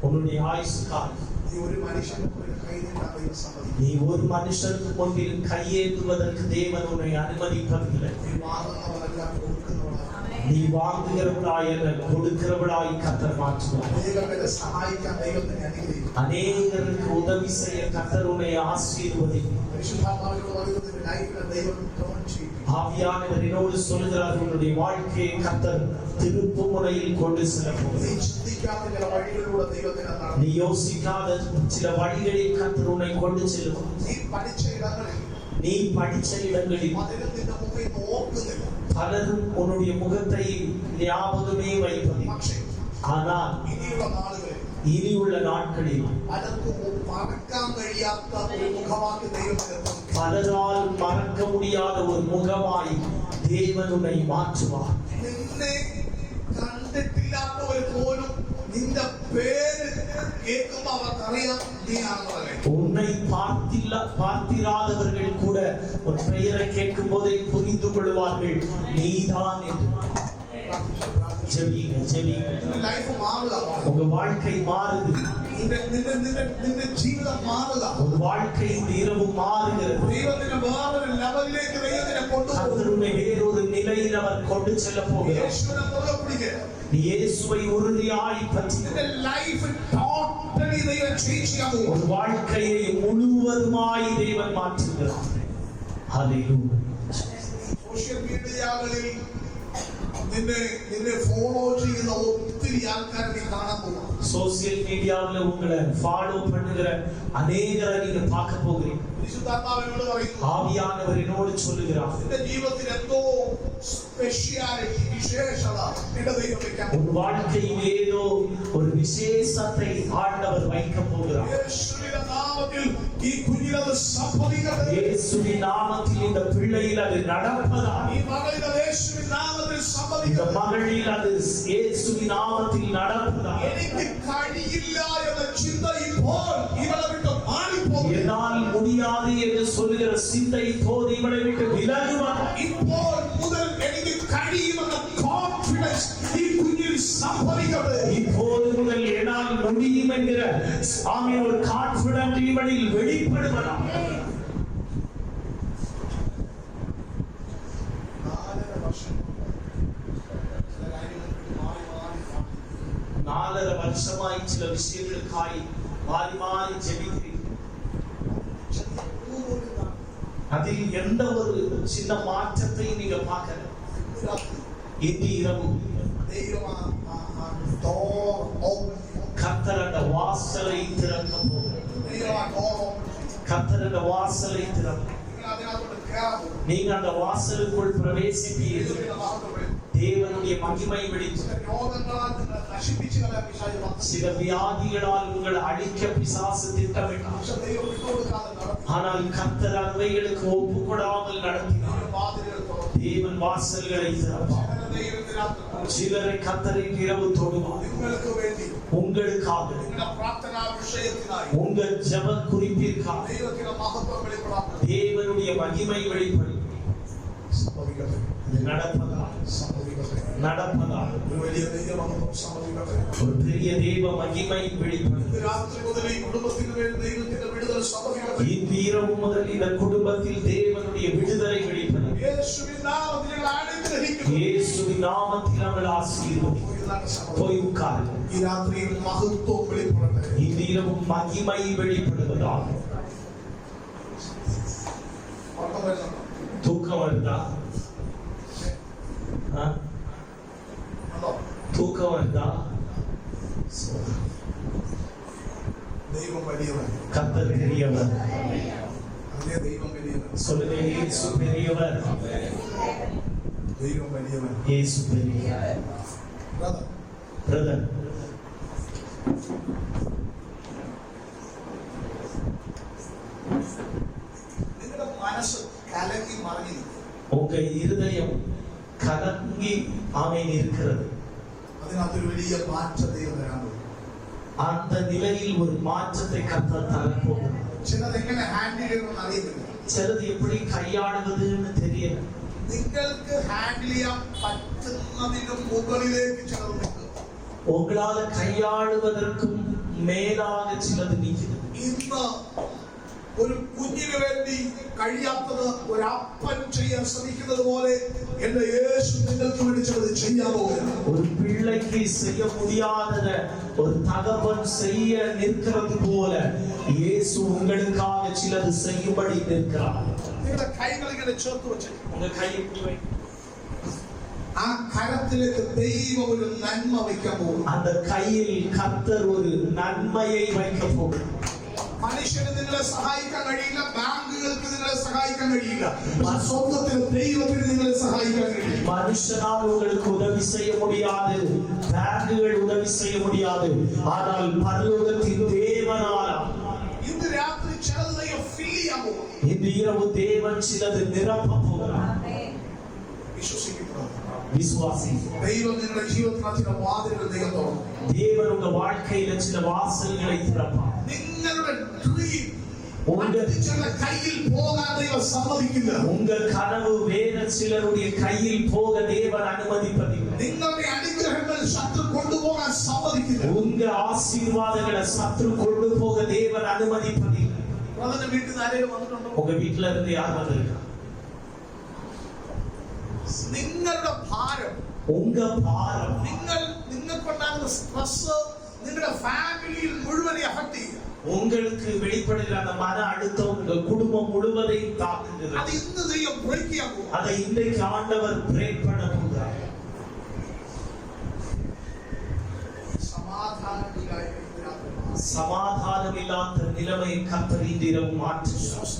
உன்னுடைய ஆயுசுக்கால் നീ ഒരു മനുഷ്യനെ പോലെ കൈ നീട്ടാൻ ദൈവം സമ്മതിക്കും. நீ ஒரு மனுஷனுக்கு முன்பில் கையேந்துவதற்கு தேவன் உன்னை அனுமதிப்பதில்லை. നീ വാങ്ങുന്നവരെല്ലാം കൊടുക്കുന്നവരാണ്. நீ வாங்குகிறவளாய் அல்ல, கொடுக்கிறவளாய் கர்த்தர் மாற்றுவார். അനേകം പേരെ സഹായിക്കാൻ ദൈവത്തിനെ അനുഗ്രഹിക്കും. அநேகருக்கு உதவி செய்ய கர்த்தர் உன்னை ஆசீர்வதிக்கும். പരിശുദ്ധാത്മാവിനോട് പറയുന്നതിന്റെ ലൈഫിനെ ദൈവം ടേൺ ചെയ്യും. ஆவியானவர் என்னோடு சொல்கிறார், உன்னுடைய வாழ்க்கையை கர்த்தர் திருப்பு முறையில் கொண்டு செல்ல നീ போகிறார். ചിന്തിക്കാത്ത ചില വഴികളിലൂടെ ദൈവത്തിനെ നടത്തും. நீ யோசிக்காத சில வழிகளில் கர்த்தர் உன்னை கொண்டு செல்வார். നീ പഠിച്ച ഇടങ്ങളിൽ நீ படிச்ச இடங்களில் പലരും നിന്റെ മുമ്പിൽ നോക്കുന്നില്ല. பலரும் உன்னுடைய முகத்தை ஞாபகமே வைப்பதில்லை. പക്ഷേ ஆனால் ഇനിയുള്ള നാളുകളിൽ இனியுள்ள நாட்களில் പലർക്കും മറക്കാൻ കഴിയാത്ത ഒരു മുഖമാക്കി ദൈവത്തിനെ തരും. பலரால் மறக்க முடியாத ஒரு முகமாய் தேவன் உன்னை மாற்றுவார். നിന്നെ കണ്ടിട്ടില്ലാത്തവർ പോലും നിന്റെ പേര് കേൾക്കുമ്പോൾ അവർക്കറിയാം നീ ആണെന്നവരെ. உன்னை பார்த்திராதவர்கள் கூட உன் பெயரை கேட்கும் போதே புரிந்து கொள்வார்கள் நீதான் என்று. ஜெபிங்க, ஜெபிங்க. നിന്റെ ലൈഫ് മാറുക. உங்க வாழ்க்கை மாறுது. നിന്റെ ജീവിതം മാറുക. உங்க வாழ்க்கை இந்த இரவு மாறுகிறது. ദൈവത്തിന്റെ വേറൊരു ലെവലിലേക്ക് ദൈവത്തിനെ കൊണ്ടുപോകും. கர்த்தர் உன்னை வேறொரு நிலையில் அவர் கொண்டு செல்ல போகிறார். യേശുവിനെ മുറുകെ പിടിക്കുക. நீ இயேசுவை உறுதியாய் பற்றி നിന്റെ ലൈഫ് ടോട്ടലി ദൈവം ചേഞ്ച് ചെയ്യാൻ പോകും. ஒரு வாழ்க்கையை முழுவதுமாய் தேவன் மாற்றுகிறார். ஹalleluya. സോഷ്യൽ മീഡിയകളിൽ നിന്നെ ഫോളോ ചെയ്യുന്ന ഒത്തിരി ആൾക്കാരെ നീ കാണാൻ പോകും. சோசியல் மீடியாவுல உங்களை ஃபாலோ பண்ணுகிற அநேகரை நீங்க பார்க்க போகிறீங்க. പരിശുദ്ധാത്മാവിനോട് പറയുന്നു, ஆவியானவர் என்னோடு சொல்லுகிறார், നിന്റെ ജീവിതത്തിൽ എന്തോ സ്പെഷ്യാലിറ്റി വിശേഷത നിന്റെ ദൈവം വെക്കാൻ പോകും. உன் வாழ்க்கையில் ஏதோ ஒரு விசேஷத்தை ஆண்டவர் வைக்க போகிறார். യേശുവിന്റെ നാമത്തിൽ നാമത്തിൽ ഈ കുഞ്ഞിനത് സംഭവിക്കട്ടെ. இயேசுவின் நாமத்தில் இந்த பிள்ளையில் அது நடப்பதாக. ഈ മകളിൽ യേശുവിൻ നാമത്തിൽ இந்த സംഭവിക്കട്ടെ. மகளில் அது இயேசுவின் நாமத்தில் நடப்பதாக. എനിക്ക് കഴിയില്ല എന്ന ചിന്ത ഇപ്പോൾ ഇവളെ വിട്ട് മാറിപ്പോകും. என்னால் முடியாது என்று சொல்லுகிற சிந்தை இப்போது இவளை விட்டு விலகுவதாக. ഇപ്പോൾ മുതൽ എനിക്ക് കഴിയുമെന്ന കോൺഫിഡൻസ് ഈ കുഞ്ഞിൽ സംഭവിക്കട്ടെ. இப்போது முதல் என்னால் முடியும் என்கிற சாமி ஒரு கான்ஃபிடன்ட் இவளில் வெளிப்படுவதாக. 4.5 வருஷமாய் சில விஷயங்களுக்காய் மாறி மாறி ஜெபிக்கிறீர்கள். அதில் எந்த ஒரு சின்ன மாற்றத்தை நீங்க பார்க்கல. இந்த இரவு கர்த்தர் அந்த வாசலை திறக்க போகிறார். கர்த்தர் அந்த வாசலை திறக்க, நீங்க அந்த வாசலுக்குள் பிரவேசிப்பீர்கள். தேவனுடைய மகிமை வெளிப்படும். சில வியாதிகளால் உங்கள் அழிக்க பிசாசு திட்டமிட்டார். ஆனால் கர்த்தர் அவைகளுக்கு ஒப்புக்கொடாமல் நடத்தினார். தேவன் வாசல்களை திறப்பார். சிலரை கர்த்தரை இரவு தொடுவார். உங்களுக்காக, உங்க ஜெப குறிப்பிற்காக தேவனுடைய மகிமை வெளிப்படும். நடப்பதாக ஒரு பெரிய தேவ மகிமை வெளிப்படும். இந்த இரவு முதல் இந்த குடும்பத்தில் தேவனுடைய விடுதலை வெளிப்படும். இயேசுவின் நாமத்தில் நாங்கள் ஆசீர்வதிக்கிறோம். போய் உட்காருங்கள். இந்த இரவு மகிமை வெளிப்படுவதாக. தூக்கம் வருதா? தூக்கம் வருதா? கர்த்தர் பெரியவர். சொல்லுங்க, இயேசு பெரியவர். இயேசு பெரியவர். பிரதர், உங்க இருதயம் கலங்கி ஆமேன் இருக்கிறது. அந்த நிலையில் ஒரு மாற்றத்தை கர்த்தர் தரப்போகிறார். சிலது எப்படி கையாளுவதுன்னு தெரியல. உங்களால கையாளுவதற்கும் மேலாக சிலது நிற்கிறது. ഒരു കുഞ്ഞിന് വേണ്ടി കഴിയാത്തത് ഒരു അപ്പൻ ചെയ്യാൻ ശ്രമിക്കുന്നത് പോലെ എന്റെ യേശു നിങ്ങൾക്ക് വേണ്ടി ചിലത് ചെയ്യാൻ പോകുകയാണ്. ஒரு பிள்ளைக்கு செய்ய முடியாதத ஒரு தகப்பன் செய்ய நிற்கிறது போல இயேசு உங்களுக்காக சிலது செய்யும்படி நிற்கிறார். നിങ്ങളുടെ കൈകൾ ഇങ്ങനെ ചേർത്ത് വെച്ച് உங்க கையை இப்படி வைங்க. ആ കരത്തിലേക്ക് ദൈവം ഒരു നന്മ വയ്ക്കാൻ പോകും. அந்த கையில் கர்த்தர் ஒரு நன்மையை வைக்க போகிறார். മനുഷ്യന് നിങ്ങളെ സഹായിക്കാൻ കഴിയില്ല, ബാങ്കുകൾക്ക് നിങ്ങളെ സഹായിക്കാൻ കഴിയില്ല, സ്വന്തത്തിന് ദൈവത്തിന് നിങ്ങളെ സഹായിക്കാൻ കഴിയും. மனுஷனால் உங்களுக்கு உதவி செய்ய முடியாது, பேங்குகள் உதவி செய்ய முடியாது, ஆனால் பரலோகத்தின் தேவனால் ഇന്ന് രാത്രി ചിലത് ദൈവം ഫിൽ ചെയ്യാൻ പോകും. இந்த இரவு தேவன் சிலது நிரப்ப போகிறார். വിശ്വസിക്കുന്നു. விசுவாசி. ദൈവം നിങ്ങളുടെ ജീവിതത്തിൽ ചില വാതിലുകൾ ദൈവം തുറക്കും. தேவன் உங்க வாழ்க்கையில சில வாசல்களை திறப்பார். നിങ്ങളുടെ ഡ്രീം உங்க கையில் போகாத ദൈവം സമ്മതിക്കില്ല. உங்க கனவு வேற சிலருடைய கையில் போக தேவன் அனுமதிப்பதில்லை. നിങ്ങളുടെ അനുഗ്രഹങ്ങൾ ശത്രു കൊണ്ടുപോകാൻ സമ്മതിക്കില്ല. உங்க ஆசீர்வாதங்களை சத்ரு கொண்டு போக தேவன் அனுமதிப்பதில்லை. പ്രധാന വീട്ടിൽ ആരെങ്കിലും വന്നിട്ടുണ്ടോ? உங்க வீட்டுல இருந்து யார் வந்திருக்கா? നിങ്ങളുടെ ഭാരം, உங்க பாரம், നിങ്ങൾക്കുണ്ടാകുന്ന സ്ട്രെസ് നിങ്ങളുടെ ഫാമിലിയിൽ മുഴുവനെ അഫക്ട് ചെയ്യുക. உங்களுக்கு வெளிப்படுகிற அந்த மன அழுத்தம் உங்க குடும்பம் முழுவதையும் தாக்குகிறது. அது இന്ന് ദൈവം ബ്രേക്ക് ചെയ്യാൻ പോകും. அதை இன்றைக்கு ஆண்டவர் பிரேக் பண்ண போகிறார். சமாதானம் இல்லாத நிலைமை கர்த்தர் இந்த இரவு மாற்றுகிறார்.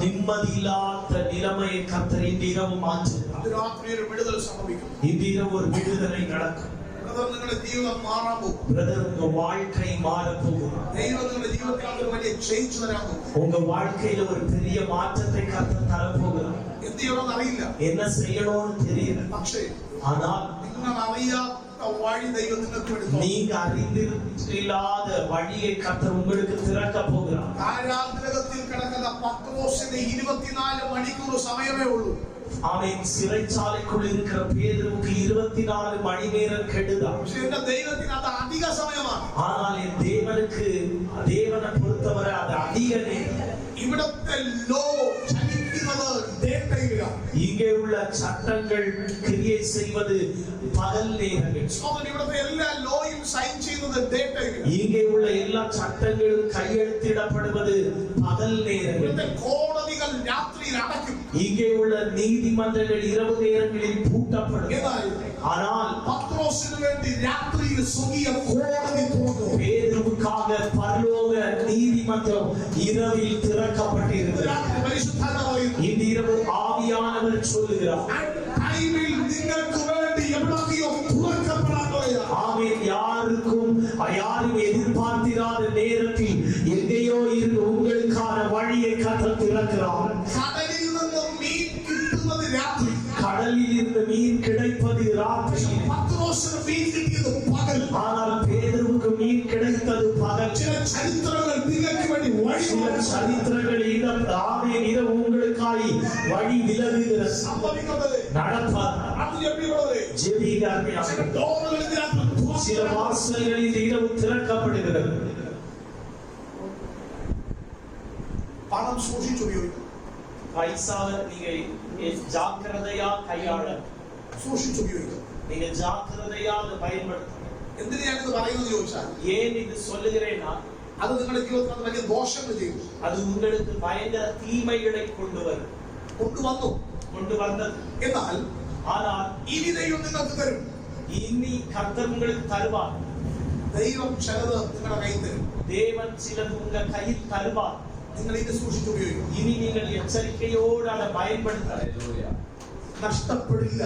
நிம்மதி இல்லாத நிலைமையை கர்த்தர் இந்த இரவு மாற்றுகிறார். இந்த இரவு ஒரு விடுதலை நடக்கும். ബ്രദർ നിങ്ങളുടെ ജീവിതം മാറാൻ പോകും. பிரதர் உங்க வாழ்க்கை மாற போகும். ദൈവം നിങ്ങളുടെ ജീവിതത്തിൽ ഒരു വലിയ ചേഞ്ച് വരാൻ പോകും. உங்க வாழ்க்கையில ஒரு பெரிய மாற்றத்தை கர்த்தர் தர போகிறார். എന്ത് ചെയ്യണമെന്ന് അറിയില്ല, என்ன செய்யணும்னு தெரியல. പക്ഷേ ஆனால் നിങ്ങൾ അറിയാത്ത വഴി ദൈവം നിങ്ങൾക്ക് വേണ്ടി തുറക്കും. நீங்க அறிந்தில்லாத வழியை கர்த்தர் உங்களுக்கு திறக்க போகிறார். കാരാഗൃഹത്തിൽ കിടക്കുന്ന പത്രോസിന് 24 മണിക്കൂർ സമയമേ ഉള്ളൂ. அவன் சிறைச்சாலைக்குள் இருக்கிற பேதுருவுக்கு 24 மணி நேரம் கெடுதான். പക്ഷേ എന്റെ ദൈവത്തിന് അത് അധിക സമയമാണ്. ஆனால் என் தேவனை பொறுத்தவரை அது அதிக நேரம். ഇവിടത്തെ ലോ ചലിക്കുന്നത് ഡേ ടൈമിലാണ്. இங்கே உள்ள சட்டங்கள் கிரியை செய்வது பகல் நேரங்கள். ഇവിടുത്തെ എല്ലാ ലോയും സൈൻ ചെയ്യുന്നത് ഡേ ടൈമിലാണ്. இங்கே உள்ள எல்லா சட்டங்களும் கையெழுத்திடப்படுவது பகல் நேரங்கள். ഇവിടുത്തെ കോടതികൾ രാത്രിയിൽ അടയ്ക്കും. இங்கே உள்ள நீதிமன்றங்கள் இரவு நேரங்களில் பூட்டப்படும். ஆனால் പത്രോസിന് വേണ്ടി രാത്രിയിൽ സ്വർഗീയ കോടതി തുറന്നു. பேதுருவுக்காக பரலோக நீதிமன்றம் இரவில் திறக்கப்பட்டிருக்கிறது. இந்த இரவு ஆவியானவர் சொல்லுகிறார், ടൈമിൽ നിങ്ങൾക്ക് വേണ്ടി എവിടെയോ തുറക്കപ്പെടാൻ ஆமென். யாரும் எதிர்பார்த்திராத நேரத்தில் எங்கேயோ இருந்து உங்களுக்கான வழியை கர்த்தர் திறக்கிறார். കടലിൽ നിന്ന് മീൻ കിട്ടുന്നത് രാത്രി. கடலில் இருந்து மீன் கிடைப்பது ராத்திரி. പത്രോസിന് മീൻ കിട്ടിയത് പകൽ. ஆனால் பேதுருவுக்கு மீன் கிடைத்தது பகல். ചില ചരിത്രങ്ങൾ നിങ്ങൾക്ക് വേണ്ടി വഴി சில சரித்திரங்கள் இதை உங்களுக்காய் வழி விலகுகிற സംഭവിക്കുന്നത് நடப்பார். അത് എവിടെ ஜெபிக்கிறார்கள். சில வாசல்கள் இந்த இரவு திறக்கப்படுகிறது. പണം സൂക്ഷിച്ചുപയോഗിക്കും. பைசாவை நீங்க ஜாக்கிரதையா கையாள, സൂക്ഷിച്ചുപയോഗിക്കും. நீங்க ஜாக்கிரதையா அதை பயன்படுத்தணும். എന്തിനാ ഞാനിത് പറയുന്നത് ചോദിച്ചാൽ, ஏன் இது சொல்லுகிறேன்னா അത് നിങ്ങളുടെ ജീവിതത്തിൽ അത് വലിയ ദോഷങ്ങൾ ചെയ്യും. அது உங்களுக்கு பயங்கர தீமைகளை கொண்டு வந்தது. എന്നാൽ ஆனால் ഇനി ദൈവം നിങ്ങൾക്ക് തരും. இனி கர்த்தர் உங்களுக்கு தருவார். ദൈവം ചിലത് നിങ്ങളുടെ കയ്യിൽ തരും. தேவன் சிலது உங்க கையில் தருவார். നിങ്ങൾ ഇത് സൂക്ഷിച്ചുപയോഗിക്കും. இனி நீங்கள் எச்சரிக்கையோடு அதை பயன்படுத்த. നഷ്ടപ്പെടില്ല,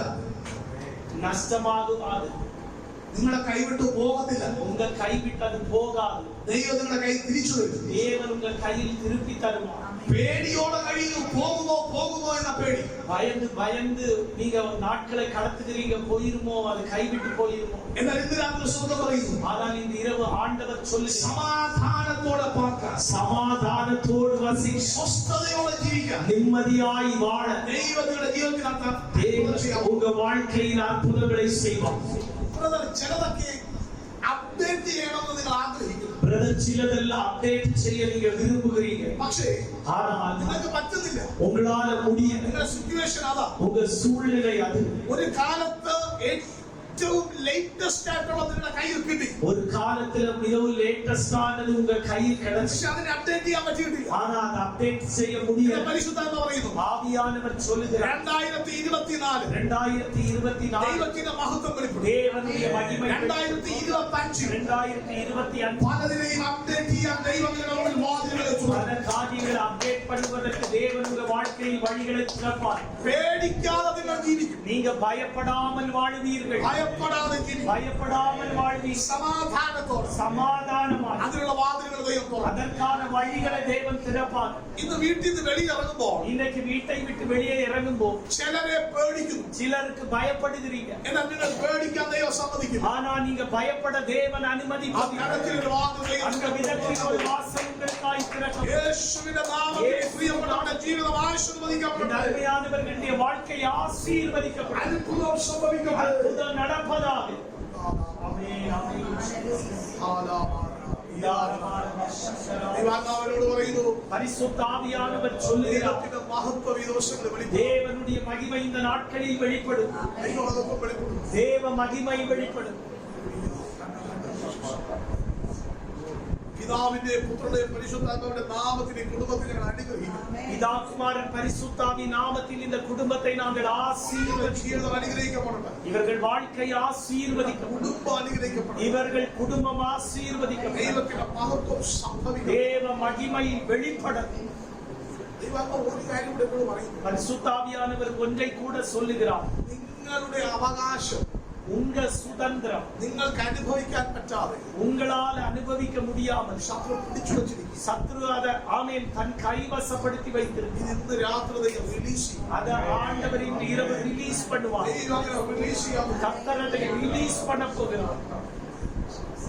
நஷ்டமாகாது, നിങ്ങളെ കൈവിട്ട് പോകത്തില്ല. உங்க கைவிட்டது போகாது. ദൈവം നിങ്ങളുടെ കൈ തിരിച്ചു തരും. தேவன் உங்க கையில் திருப்பி தருவார். പേടിയോടെ കഴിയുന്നു. പോകുമോ എന്ന പേടി. பயந்து நீங்க நாட்களை கடத்துகிறீங்க, போயிருமோ, அது கைவிட்டு போயிருமோ. എന്നാൽ ഇന്ന് രാത്രി സ്വർഗ്ഗം പറയുന്നു, ஆனால் இந்த இரவு ஆண்டவர் சொல்லு, സമാധാനത്തോടെ പാർക്കാം, சமாதானத்தோடு வசி, സ്വസ്ഥതയോടെ ജീവിക്കാം, நிம்மதியாய் வாழ ദൈവം നിങ്ങളുടെ ജീവിതത്തിനകത്ത് தேவன் உங்க வாழ்க்கையில் அற்புதங்களை செய்வார். ചിലതൊക്കെ അപ്ഡേറ്റ് ചെയ്യണമെന്ന് നിങ്ങൾ ആഗ്രഹിക്കുന്നു. பிரதர், சிலதெல்லாம் அப்டேட் செய்ய நீங்க விரும்புகிறீங்க, പക്ഷേ ஆனால் നിങ്ങൾക്ക് പറ്റുന്നില്ല. உங்களால முடியல. നിങ്ങളുടെ സിറ്റുവേഷൻ അതാ. உங்க சூழ்நிலை அது. ഒരു കാലത്ത് ഏറ്റവും ലേറ്റസ്റ്റ് ആയിട്ടുള്ള നിങ്ങളുടെ കയ്യിൽ കിട്ടി. ஒரு காலத்துல மிகவும் லேட்டஸ்ட் ஆனது உங்க கையில் கிடைச்சு, പക്ഷെ അതിനെ അപ്ഡേറ്റ് ചെയ്യാൻ പറ്റിയിട്ടില്ല. ஆனா அதை அப்டேட் செய்ய முடியல. പരിശുദ്ധാത്മാവ് പറയുന്നു, ஆவியானவர் சொல்லுகிறார், 2024 ദൈവത്തിന്റെ മഹത്വം വെളിപ്പെടും. தேவனுடைய மகிமை 2025 2025 പലതിനെയും അപ്ഡേറ്റ് ചെയ്യാൻ ദൈവം നിങ്ങളുടെ മുന്നിൽ വാതിലുകൾ തുറക്കും. பல காரியங்களை அப்டேட் பண்ணுவதற்கு தேவன் உங்க வாழ்க்கையில் வழிகளை திறப்பார். പേടിക്കാതെ നിങ്ങൾ ജീവിക്കും. நீங்க பயப்படாமல் வாழுவீர்கள். ഭയപ്പെടാതെ ജീവിക്കും. பயப்படாமல் வாழ்வீர். സമാധാനത്തോടെ சமாதானமாக അതിനുള്ള വാതിലുകൾ ദൈവം തുറക്കും. அதற்கான வழிகளை தேவன் திறப்பார். ഇന്ന് വീട്ടിൽ നിന്ന് വെളിയിറങ്ങുമ്പോൾ இன்னைக்கு வீட்டை விட்டு வெளியே இறங்கும்போது ചിലരെ പേടിക്കുന്നു. சிலருக்கு பயப்படுகிறீங்க, എന്നാൽ നിങ്ങൾ പേടിക്കാൻ ദൈവം സമ്മതിക്കുന്നു. ஆனா நீங்க பயப்பட தேவன் அனுமதி ആ തരത്തിലൊരു വാതിൽ ദൈവം அந்த விதத்தில் ஒரு வாசல் உங்களுக்காய் திறக்கும். യേശുവിന്റെ നാമത്തിൽ പ്രിയപ്പെട്ടവരുടെ ജീവിതം ആശീർവദിക്കപ്പെടട്ടെ. அருமையானவர்களுடைய வாழ்க்கை ஆசீர்வதிக்கப்படும். അത്ഭുതം സംഭവിക്കട്ടെ. அற்புதம் நடப்பதாக. ஆமென், ஆமென். ദൈവാത്മാവിനോട് പറയുന്നു, பரிசுத்த ஆவியானவர் சொல்லுகிறார், ദൈവത്തിന്റെ മഹത്വ വിദോഷങ്ങൾ വെളിപ്പെടും. தேவனுடைய மகிமை இந்த நாட்களில் வெளிப்படும். ദൈവം അതൊക്കെ വെളിപ്പെടും. தேவ மகிமை வெளிப்படும். പിതാവിന്റെ പുത്രന്റെ പരിശുദ്ധാത്മാവിന്റെ നാമത്തിൽ ഈ കുടുംബത്തെ ഞങ്ങൾ അനുഗ്രഹിക്കുന്നു. பிதாகுமாரன் பரிசுத்தாவி நாமத்தில் இந்த குடும்பத்தை நாங்கள் ஆசீர்வதிக்கிறோம். ജീവിതം അനുഗ്രഹിക്കപ്പെടട്ടെ. இவர்கள் வாழ்க்கை ஆசீர்வதிக்கப்படும். കുടുംബം അനുഗ്രഹിക്കപ്പെടട്ടെ. இவர்கள் குடும்பம் ஆசீர்வதிக்கப்படும். ദൈവത്തിന്റെ മഹത്വം സംഭവിക്കും. தேவ மகிமை வெளிப்படும். ദൈവാത്മാവ് ഒരു കാര്യം കൂടെ പറയുന്നു, பரிசுத்தாவியானவர் ஒன்றை கூட சொல்லுகிறார், നിങ്ങളുടെ അവകാശം உங்க சுதந்திரம் നിങ്ങൾക്ക് അനുഭവിക്കാൻ പറ്റാതെ உங்களால் அனுபவிக்க முடியாமல் ശത്രു പിടിച്ചു വച്ചിരിക്കും. சத்ரு அதை ஆமென் தன் கைவசப்படுத்தி வைத்திருக்கு. ഇത് ഇന്ന് രാത്രി ദൈവം റിലീസ് ചെയ്യും. அத ஆண்டவர் இன்று இரவு ரிலீஸ் பண்ணுவார். ദൈവം അങ്ങനെ റിലീസ് ചെയ്യാൻ പോകുന്നു. கர்த்தர் அதை ரிலீஸ் பண்ண போகிறார்.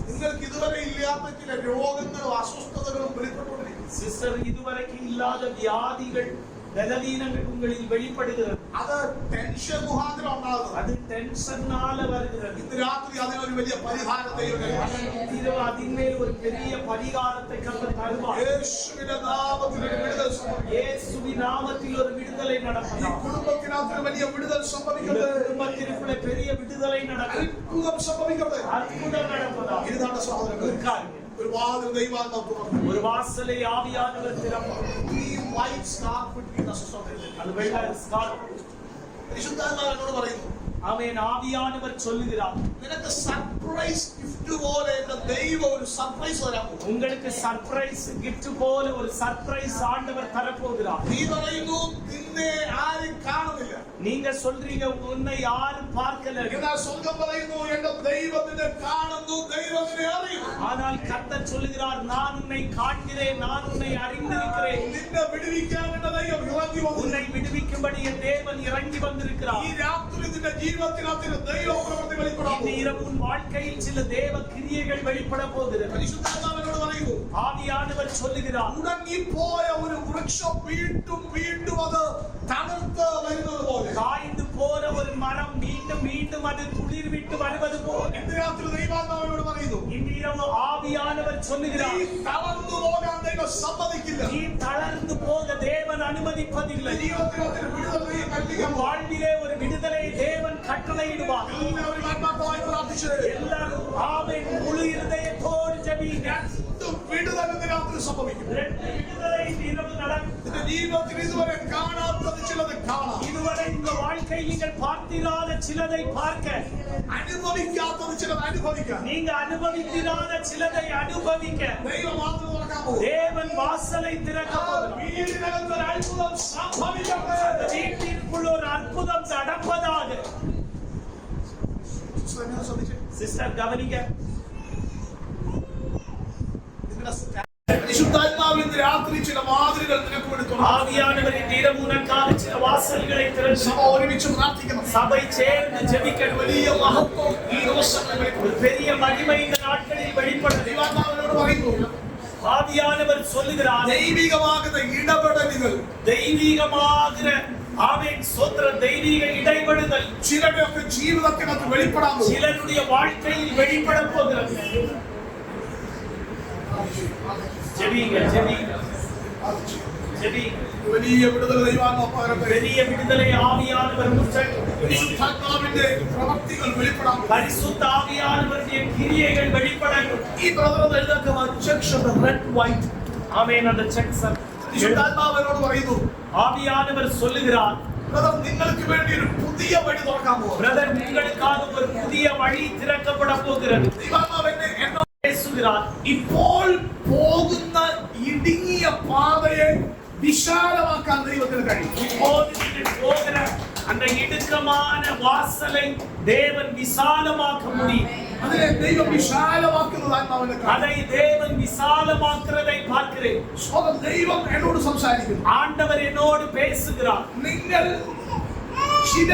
നിങ്ങൾക്ക് ഇതുവരെ ഇല്ലാത്ത ചില രോഗങ്ങളും അസ്വസ്ഥതകളും വെളിപ്പെട്ടുകൊണ്ടിരിക്കും. சிஸ்டர் இதுவரைக்கும் இல்லாத வியாதிகள் பலவீனங்கள் உங்களில் வெளிப்படுகிறது. അത് ടെൻഷൻ മുഖാന്തരം ഉണ്ടാകുന്നത്. அது டென்ஷனால வருகிறது. ഇന്ന് രാത്രി അതിനൊരു വലിയ പരിഹാരം ദൈവം നൽകും. இரவு அதின்மேல் ஒரு பெரிய பரிகாரத்தை கர்த்தர் தருவார். യേശുവിന്റെ നാമത്തിൽ ഒരു വിടുതൽ സംഭവിക്കും. இயேசுவின் நாமத்தில் ஒரு விடுதலை ഈ நடக்கும். കുടുംബത്തിനകത്ത് ഒരു വലിയ വിടുതൽ സംഭവിക്കട്ടെ. குடும்பத்திற்குள்ள பெரிய விடுதலை நடக்கும். അത്ഭുതം സംഭവിക്കട്ടെ. அற்புதம் நடப்பதா. ഇതാണ് സഹോദരങ്ങൾ. ஒரு വാതിൽ ദൈവാത്മാവ് തുറന്നു. ஒரு வாசலை ஆவியானவர் திறப்பார். ഈ വൈറ്റ് സ്കാർഫ് ഇട്ടിരിക്കുന്ന സഹോദരൻ அது வெள்ளை ஸ்கார்ஃப். പരിശുദ്ധാത്മാവ് എന്നോട് പറയുന്നു, ஆமென். ஆவியானவர் சொல்லுகிறார், നിനക്ക് സർപ്രൈസ് ഗിഫ്റ്റ് പോലെ എന്റെ ദൈവം ഒരു സർപ്രൈസ് തരാൻ പോകുന്നു. உங்களுக்கு சர்ப்ரைஸ் கிஃப்ட் போல ஒரு சர்ப்ரைஸ் ஆண்டவர் தரப்போகிறார். നീ പറയുന്നു നിന്നെ ആരും കാണുന്നില്ല. நீங்க சொல்றீங்க உன்னை யாரும் பார்க்கல. എന്നാൽ സ്വർഗ്ഗം പറയുന്നു എന്റെ ദൈവത്തിനെ കാണുന്നു, ദൈവത്തിനെ അറിയുന്നു. ஆனால் கர்த்தர் சொல்லுகிறார், நான் உன்னை காண்கிறேன், நான் உன்னை அறிந்திருக்கிறேன். നിന്നെ വിടുവിക്കാൻ എന്റെ ദൈവം ഇറങ്ങി വന്നു. உன்னை விடுவிக்கும்படி என் தேவன் இறங்கி வந்திருக்கிறார். ഈ രാത്രി നിന്റെ ജീവിതത്തിനകത്ത് ദൈവ പ്രവൃത്തി വെളിപ്പെടാൻ இந்த இரவு உன் வாழ்க்கையில் சில தேவ கிரியைகள் வெளிப்பட போகிறது. പരിശുദ്ധാത്മാവിനോട് പറയുന്നു, ஆவியானவர் சொல்லுகிறார், ഉണങ്ങിപ്പോയ ഒരു വൃക്ഷം വീണ്ടും വീണ്ടും അത് തണുത്ത് വരുന്നത് പോലെ காய்ந்து போற ஒரு மரம் மீண்டும் மீண்டும் அது துளிர் விட்டு வருவது போல ഇന്ന് രാത്രി ദൈവാത്മാവിനോട് പറയുന്നു, இந்த இரவு ஆவியானவர் നീ சொல்லுகிறார், തളർന്നു പോകാൻ ദൈവം സമ്മതിക്കില്ല. நீ தளர்ந்து போக தேவன் அனுமதிப்பதில்லை. ജീവിതത്തിനകത്ത് വിടുതൽ ദൈവം കൽപ്പിക്കും. உன் வாழ்விலே ஒரு விடுதலை தேவன் கட்டளையிடுவார். എല്ലാവരും ആത്മാർത്ഥമായി പ്രാർത്ഥിച്ച് எல்லாரும் ஆமென் முழு இருதயத்தோடு ஜெபிங்க. വിടുതൽ ഇന്ന് രാത്രി സംഭവിക്കും. ரெண்டு விடுதலை இந்த இரவு நடக்கும். നിന്റെ ജീവിതത്തിൽ ഇതുവരെ കാണാത്തത് ചിലത് കാണാം. இதுவரை இந்த வாழ்க்கை நீங்கள் பார்த்திராத சிலதை பார்க்க, അനുഭവിക്കാത്തത് ചിലത് അനുഭവിക്കാം. நீங்க அனுபவித்திராத சிலதை அனுபவிக்க ദൈവം വാതിൽ തുറക്കാൻ പോകും. தேவன் வாசலை திறக்க போகிறார். വീടിനകത്ത് ഒരു അത്ഭുതം സംഭവിക്കട്ടെ. அந்த வீட்டிற்குள் ஒரு அற்புதம் நடப்பதாக. എന്നെ ശ്രദ്ധിച്ചേ. சிஸ்டர் கவனிங்க, പരിശുദ്ധാത്മാവ് ഇന്ന് രാത്രി ചില വാതിലുകൾ നിനക്ക് വേണ്ടി തുറന്നു. ஆவியானவர் இந்த இரவு உனக்காக சில வாசல்களை திறந்து സഭ ഒരുമിച്ച് പ്രാർത്ഥിക്കണം. சபை சேர்ந்து ஜெபிக்கணும். വലിയ മഹത്വം ഈ ദിവസങ്ങളിൽ വെളിപ്പെടും. ஒரு பெரிய மகிமை இந்த நாட்களில் வெளிப்படும். ദൈവാത്മാവിനോട് പറയുന്നു, ஆவியானவர் சொல்லுகிறார், ദൈവികമാകുന്ന ഇടപെടലുകൾ தெய்வீகமாகிற ஆமென் ஸ்தோத்திரம், தெய்வீக இடைபடுதல் ചിലരുടെയൊക്കെ ജീവിതത്തിനകത്ത് വെളിപ്പെടാൻ പോകും. சிலருடைய வாழ்க்கையில் வெளிப்பட போகிறது. ஜெபிங்க ஜெபிங்க ஜெபிங்க. വലിയ വിടുതൽ ദൈവാത്മാവ് പകരട്ടെ. பெரிய விடுதலை ஆவியானவர் முற்றட்டும். പരിശുദ്ധാത്മാവിന്റെ പ്രവൃത്തികൾ വെളിപ്പെടാൻ പോകും. பரிசுத்த ஆவியானவருடைய கிரியைகள் வெளிப்படட்டும். ഈ ബ്രദർ എഴുതാക്കുക checks of the red white. Amen. அந்த செக்ஸ் പരിശുദ്ധാത്മാവിനോട് പറയുന്നു, ஆவியானவர் சொல்லுகிறார், ബ്രദർ നിങ്ങൾക്ക് വേണ്ടി ഒരു പുതിയ വഴി തുറക്കാൻ പോകും. பிரதர் உங்களுக்காக ஒரு புதிய வழி திறக்கப்பட போகிறது. ദൈവാത്മാവ് എന്നോട് பேசுகிறார், ഇപ്പോൾ പോകുന്ന ഇടുങ്ങിയ പാതയെ വിശാലമാക്കാൻ ദൈവത്തിന് കഴിയും. இப்போது நீங்கள் போகிற அந்த இடுக்கமான வாசலை தேவன் விசாலமாக்க முடியும். അതിനെ ദൈവം വിശാലമാക്കുന്നത് ആത്മാവിനെ കാണും. அதை தேவன் விசாலமாக்குறதை பார்க்கிறேன். സ്വന്തം ദൈവം എന്നോട് സംസാരിക്കുന്നു. ஆண்டவர் என்னோடு பேசுகிறார். നിങ്ങൾ ചില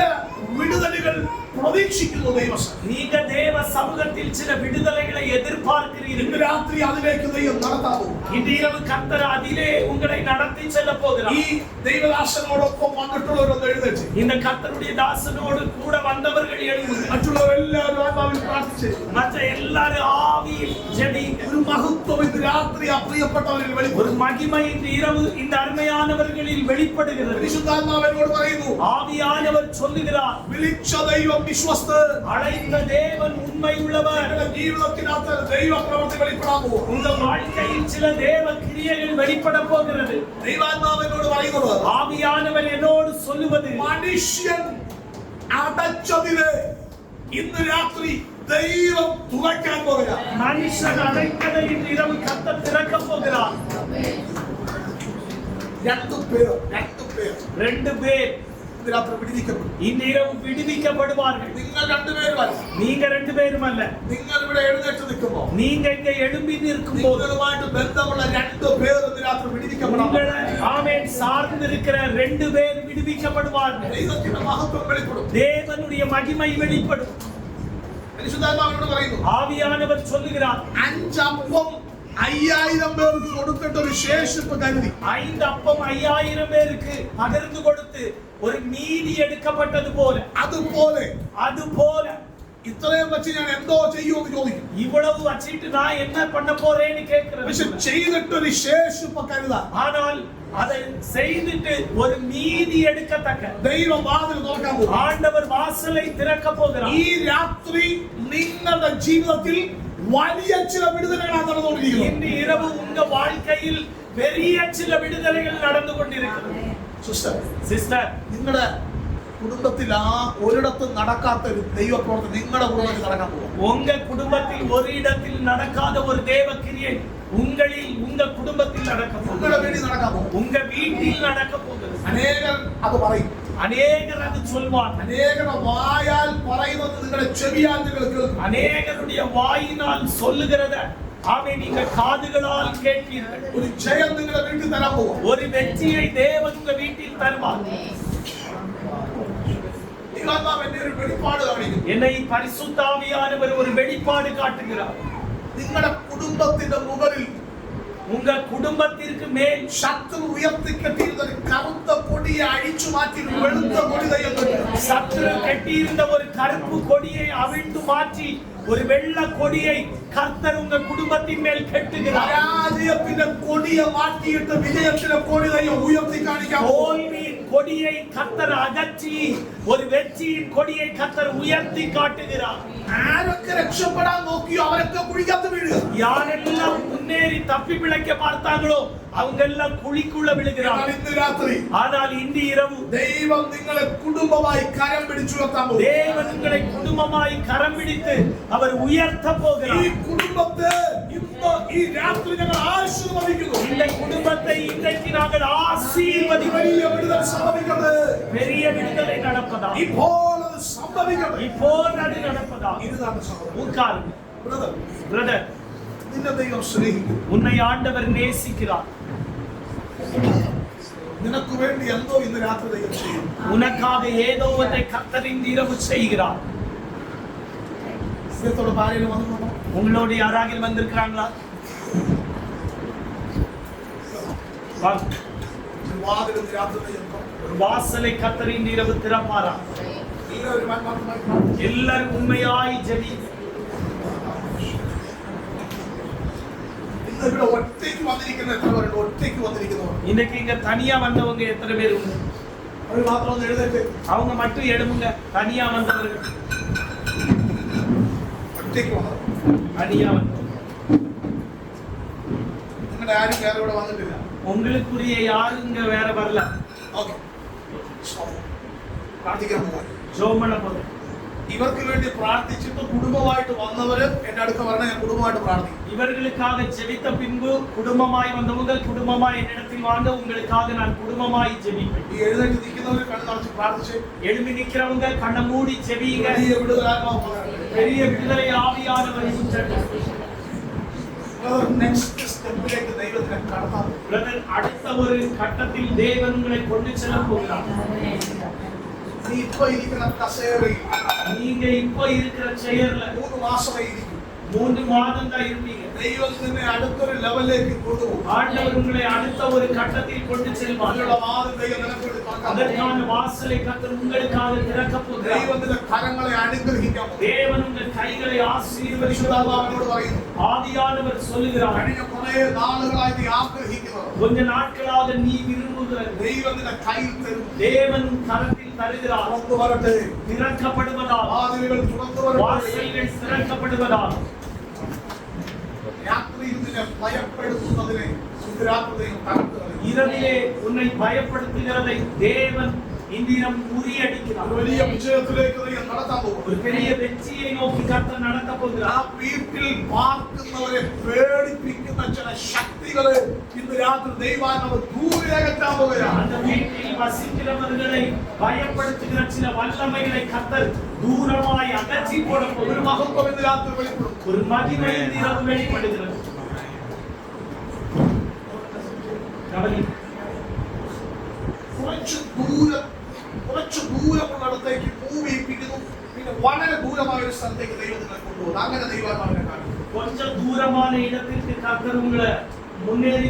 വിടുതലുകൾ പ്രതീക്ഷിക്കുന്നു ദൈവം. நீங்க தேவ சமூகத்தில் சில விடுதலைகளை ഇന്ന് எதிர்பார்க்கிறீர்கள். രാത്രി അതിലേക്ക് ദൈവം നടത്താൻ പോകും. இந்த இரவு கர்த்தர் அதிலே உங்களை நடத்தி செல்ல போகிறார். ഈ ദൈവദാസനോടൊപ്പം വന്നിട്ടുള്ളവരൊന്ന് എഴുന്നേറ്റ് இந்த கர்த்தருடைய தாசனோடு கூட வந்தவர்கள் எழுந்து മറ്റുള്ളവരെല്ലാവരും ആത്മാവിൽ പ്രാർത്ഥിച്ച് மற்ற எல்லாரும் ஆவியில் ஜெபிங்க. ഒരു മഹത്വം ഇന്ന് രാത്രി ആ പ്രിയപ്പെട്ടവരിൽ ஒரு വെളിപ്പെടും. மகிமை இந்த இரவு இந்த அருமையானவர்களில் வெளிப்படுகிறது. പരിശുദ്ധാത്മാവിനോട് പറയുന്നു, ஆவியானவர் சொல்லுகிறார், വിളിച്ച ദൈവം വിശ്വസ്തൻ. அழைத்த தேவன் உண்மை உள்ளவர். നിങ്ങളുടെ ജീവിതത്തിനകത്ത് ദൈവ പ്രവൃത്തി വെളിപ്പെടാൻ പോകും. உங்க வாழ்க்கையில் சில தேவ கிரியைகள் வெளிப்பட போகிறது. ദൈവാത്മാവിനോട് പറയുന്നത്, ஆவியானவர் என்னோடு சொல்லுவது, മനുഷ്യൻ അടച്ചതിനെ ഇന്ന് രാത്രി ദൈവം തുറക്കാൻ പോകുകയാണ്. மனுஷன் அழைத்ததை இந்த இரவு கர்த்தர் திறக்க போகிறார். രണ്ടു പേർ ரெண்டு பேர் இந்த ராத்திரி விடுவிக்கப்படும். இந்த இரவு விடுவிக்கப்படுவார்கள். നിങ്ങൾ രണ്ടുപേരുമല്ല, நீங்க ரெண்டு பேரும் அல்ல, നിങ്ങൾ ഇവിടെ എഴുന്നേറ്റ് നിൽക്കുമ്പോൾ நீங்க இங்க எழும்பி நிற்கும் போது നിങ്ങളുമായിട്ട് ബന്ധമുള്ള രണ്ടുപേർ ഇന്ന് രാത്രി വിടുവിക്കപ്പെടാം. உங்களை ஆமென் சார்ந்து இருக்கிற ரெண்டு பேர் விடுவிக்கப்படுவார்கள். ദൈവത്തിന്റെ മഹത്വം വെളിപ്പെടും. தேவனுடைய மகிமை வெளிப்படும். പരിശുദ്ധാത്മാവിനോട് പറയുന്നു, ஆவியானவர் சொல்லுகிறார், 5 അപ്പം 5000 പേർക്ക് കൊടുത്തിട്ട് ഒരു ശേഷിപ്പ് കരുതി. 5 அப்பம் 5000 பேருக்கு பகிர்ந்து கொடுத்து ஒரு மீதி எடுக்கப்பட்டது போல, அதுபோல ഇത്രയും വെച്ച് ഞാൻ എന്തോ ചെയ്യുമെന്ന് ചോദിക്കും. இவ்வளவு வச்சிட்டு நான் என்ன பண்ண போறேன்னு கேட்கிறேன். പക്ഷെ ചെയ്തിട്ട് ഒരു ശേഷിപ്പ് കരുതാൻ, ஆனால் அதை செய்துட்டு ஒரு மீதி எடுக்கத்தக்க ദൈവം വാതിൽ തുറക്കാൻ പോകും. ஆண்டவர் வாசலை திறக்க போகிறார். ഈ രാത്രി നിങ്ങളുടെ ജീവിതത്തിൽ വലിയ ചില വിടുതലുകളാണ് നടന്നുകൊണ്ടിരിക്കുന്നത്. இன்று இரவு உங்க வாழ்க்கையில் பெரிய சில விடுதலைகள் நடந்து கொண்டிருக்கிறது. சிஸ்டர், നിങ്ങളുടെ കുടുംബത്തിൽ ഒരിടത്തും നടക്കാത്ത ഒരു ദൈവപ്രവർത്തനം നിങ്ങളുടെ കുടുംബത്തിൽ നടക്കാൻ പോകും. உங்க குடும்பத்தில் ஒரு இடத்தில் நடக்காத ஒரு தேவ கிரியை உங்க குடும்பத்தில் நடக்க போகுது. നിങ്ങളുടെ വീട്ടിൽ നടക്കാൻ പോകും. உங்க வீட்டில் நடக்க போகுது. അനേകർ അത് പറയും, அநேகர் அது சொல்வார். അനേകരുടെ വായാൽ പറയുന്നത് നിങ്ങളുടെ ചെവിയാൽ നിങ്ങൾ കേൾക്കും. அநேகருடைய வாயினால் சொல்லுகிறத ஆமென் நீங்க காதுகளால் கேட்பீர்கள். ഒരു ജയം നിങ്ങളുടെ വീട്ടിൽ തരാൻ പോകും. ஒரு வெற்றியை தேவன் உங்க வீட்டில் தருவார். என்னை பரிசுத்த ஆவியானவர் ஒரு வெளிப்பாடு காட்டுகிறார். നിങ്ങളുടെ കുടുംബത്തിന്റെ മുകളിൽ உங்க குடும்பத்திற்கு மேல் ശത്രു ഉയർത്തിക്കെട്ടിയിരുന്ന ഒരു കറുത്ത കൊടിയെ അഴിച്ചു മാറ്റി വെളുത്ത കൊടി തയ്യപ്പെട്ടു. சத்துரு கட்டியிருந்த ஒரு கருப்பு கொடியை அவிழ்த்து மாற்றி ஒரு வெள்ள கொடியை கர்த்தர் உங்க குடும்பத்தின் மேல் கட்டுகிறார். പരാജയത്തിന്റെ കൊടിയെ മാറ്റിയിട്ട് വിജയത്തിന്റെ കൊടി തയ്യ ഉയർത്തി കാണിക്കാൻ தோல்வியின் கொடியை கர்த்தர் அகற்றி ஒரு வெற்றியின் கொடியை கர்த்தர் உயர்த்தி காட்டுகிறார். ആരൊക്കെ രക്ഷപ്പെടാൻ നോക്കിയോ അവരൊക്കെ കുഴിക്കകത്ത് വീഴുക. யாரெல்லாம் முன்னேறி தப்பி பிழைக்க பார்த்தாங்களோ அவங்க எல்லாம் குழிக்குள்ள விழுகிறார்கள். ഇന്ന് രാത്രി ஆனால் இந்த இரவு ദൈവം നിങ്ങളെ കുടുംബമായി കരം പിടിച്ചുയർത്താൻ പോകും. தேவன் உங்களை குடும்பமாய் கரம் பிடித்து அவர் உயர்த்த ഈ போகிறார். കുടുംബത്തെ ഇന്ന് ഈ രാത്രി ഞങ്ങൾ ആശീർവദിക്കുന്നു. இந்த குடும்பத்தை இன்றைக்கு நாங்கள் ஆசீர்வதிக்கிறோம். വലിയ വിടുതൽ സംഭവിക്കട്ടെ. பெரிய விடுதலை நடப்பதா, ഇപ്പോൾ അത് സംഭവിക്കട്ടെ. இப்போ அது நடப்பதா. ഇതാണ് സഹോദരൻ. உட்காருங்க ബ്രദർ, பிரதர், നിന്നെ ദൈവം സ്നേഹിക്കും. உன்னை ஆண்டவர் நேசிக்கிறார். നിനക്ക് വേണ്ടി എന്തോ ഇന്ന് രാത്രി ദൈവം ചെയ്യും. உனக்காக ஏதோ ஒன்றை கர்த்தர் இந்த இரவு செய்கிறார். സ്നേഹത്തോടെ ഭാര്യയിൽ വന്നു உங்களோட யாராகில் வந்திருக்கிறாங்களா? வாங்க. വാതിൽ ഇന്ന് രാത്രി ദൈവം ஒரு வாசலை கர்த்தர் இந்த இரவு திறப்பாரா? എല്ലാവരും ആത്മാർത്ഥമായി எல்லாரும் உண்மையாய் ஜெபி. ഇന്ന് ഇവിടെ ഒറ്റയ്ക്ക് വന്നിരിക്കുന്ന എത്ര പേരുണ്ട്? ഒറ്റയ്ക്ക് വന്നിരിക്കുന്നവർ இன்னைக்கு இங்க தனியா வந்தவங்க எத்தனை பேர் உண்டு? അവർ മാത്രം ഒന്ന് എഴുന്നേറ്റ് அவங்க மட்டும் எழுமுங்க. தனியா வந்தவர்கள், ഒറ്റയ്ക്ക് വന്നവർ. தனியா வந்தவங்க. നിങ്ങളുടെ ആരും വേറെ ഇവിടെ വന്നിട്ടില്ല. உங்களுக்குரிய யாரும் இங்க வேற வரல. ഓക്കെ, പ്രാർത്ഥിക്കാൻ പോകാൻ ஜெபம் பண்ண போறோம். ഇവർക്ക് വേണ്ടി പ്രാർത്ഥിച്ചിട്ട് കുടുംബമായിട്ട് വന്നവര് എന്റെ അടുക്ക പറഞ്ഞ ഞാൻ കുടുംബമായിട്ട് പ്രാർത്ഥിക്കും. இவர்களுக்காக ஜெபித்த பின்பு குடும்பமாய் வந்தவங்க குடும்பமாய் என்னிடத்தில் வாங்க, உங்களுக்காக நான் குடும்பமாய் ஜெபிப்பேன். ഈ എഴുന്നേറ്റ് നിൽക്കുന്നവര് കണ്ണു നടച്ച് പ്രാർത്ഥിച്ച് எழும்பி நிக்கிறவங்க கண்ணை மூடி ஜெபிங்க. വലിയ വിടുതലാത്മാവ് പകരട്ടെ. பெரிய விடுதலை ஆவியானவர் ஊற்றட்டும். നെക്സ്റ്റ് സ്റ്റെപ്പിലേക്ക് ദൈവത്തിനെ കടത്താം. பிரதர், அடுத்த ஒரு கட்டத்தில் தேவன் உங்களை கொண்டு செல்ல போகிறார். നീ ഇപ്പൊ ഇരിക്കുന്ന കസേരയിൽ நீங்க இப்ப இருக்கிற செயர்ல 3 മാസമായി ഇരിക്കും. 3 மாதம் தான் இருப்பீங்க. ദൈവം നിന്നെ അടുത്തൊരു ലെവലിലേക്ക് കൊണ്ടുപോകും. ஆண்டவர் உங்களை அடுத்த ஒரு கட்டத்தில் கொண்டு செல்வார். അതിനുള്ള വാതിൽ ദൈവം നിനക്ക് വേണ്ടി തുറക്കാൻ പോകും. அதற்கான வாசலை கர்த்தர் உங்களுக்காக திறக்க போகிறார். ദൈവത്തിന്റെ കരങ്ങളെ അനുഗ്രഹിക്കാൻ പോകും. தேவன் உங்கள் கைகளை ஆசீர்வதிக்கிறார். വിശുദ്ധാത്മാവിനോട് പറയുന്നു, ஆவியானவர் சொல்லுகிறார், കഴിഞ്ഞ കുറെ നാളുകളായി നീ ആഗ്രഹിക്കുന്നത് கொஞ்ச நாட்களாக நீ விரும்புகிற ദൈവം നിന്റെ കയ്യിൽ തരും. தேவன் உன் கரத்தில் தருகிறார். തുറന്നു വരട്ടെ. திறக்கப்படுவதால், വാതിലുകൾ തുറന്നു വരട്ടെ. வாசல்கள் திறக்கப்படுவதால், രാത്രിയിൽ നിന്നെ ഭയപ്പെടുത്തുന്നതിനെ സുരാത്രി ദൈവം തകർത്ത് കളയും. இரவிலே உன்னை பயப்படுத்துகிறதை தேவன் இந்திரம் முறியடிக்கிறார். ഒരു വലിയ വിജയത്തിലേക്ക് ദൈവം നടത്താൻ പോകുന്നു. ஒரு பெரிய வெற்றியை நோக்கி கர்த்தர் நடத்த ആ போகிறார். വീട്ടിൽ പാർക്കുന്നവരെ പേടിപ്പിക്കുന്ന ചില ശക്തികളെ ഇന്ന് രാത്രി ദൈവാത്മാവ് ദൂരെ അകറ്റാൻ പോകുകയാണ്. அந்த வீட்டில் வசிக்கிறவர்களை பயப்படுத்துகிற சில வல்லமைகளை கர்த்தர் தூரமாய் அகற்றி போட ഒരു போகிறார். മഹത്വം ഇന്ന് രാത്രി വെളിപ്പെടും. ஒரு மகிமை இந்த இரவு வெளிப்படுகிறது. கவனி, കുറച്ച് ദൂരമുള്ളിടത്തേക്ക് മൂവ് ചെയ്യിപ്പിക്കുന്നു. പിന്നെ വളരെ ദൂരമായ ഒരു സ്ഥലത്തേക്ക് ദൈവം നിങ്ങളെ കൊണ്ടുപോകുന്നു. അങ്ങനെ ദൈവാത്മാവിനെ കാണിക്കും. கொஞ்சம் தூரமான இடத்திற்கு கர்த்தர் உங்களை முன்னேறி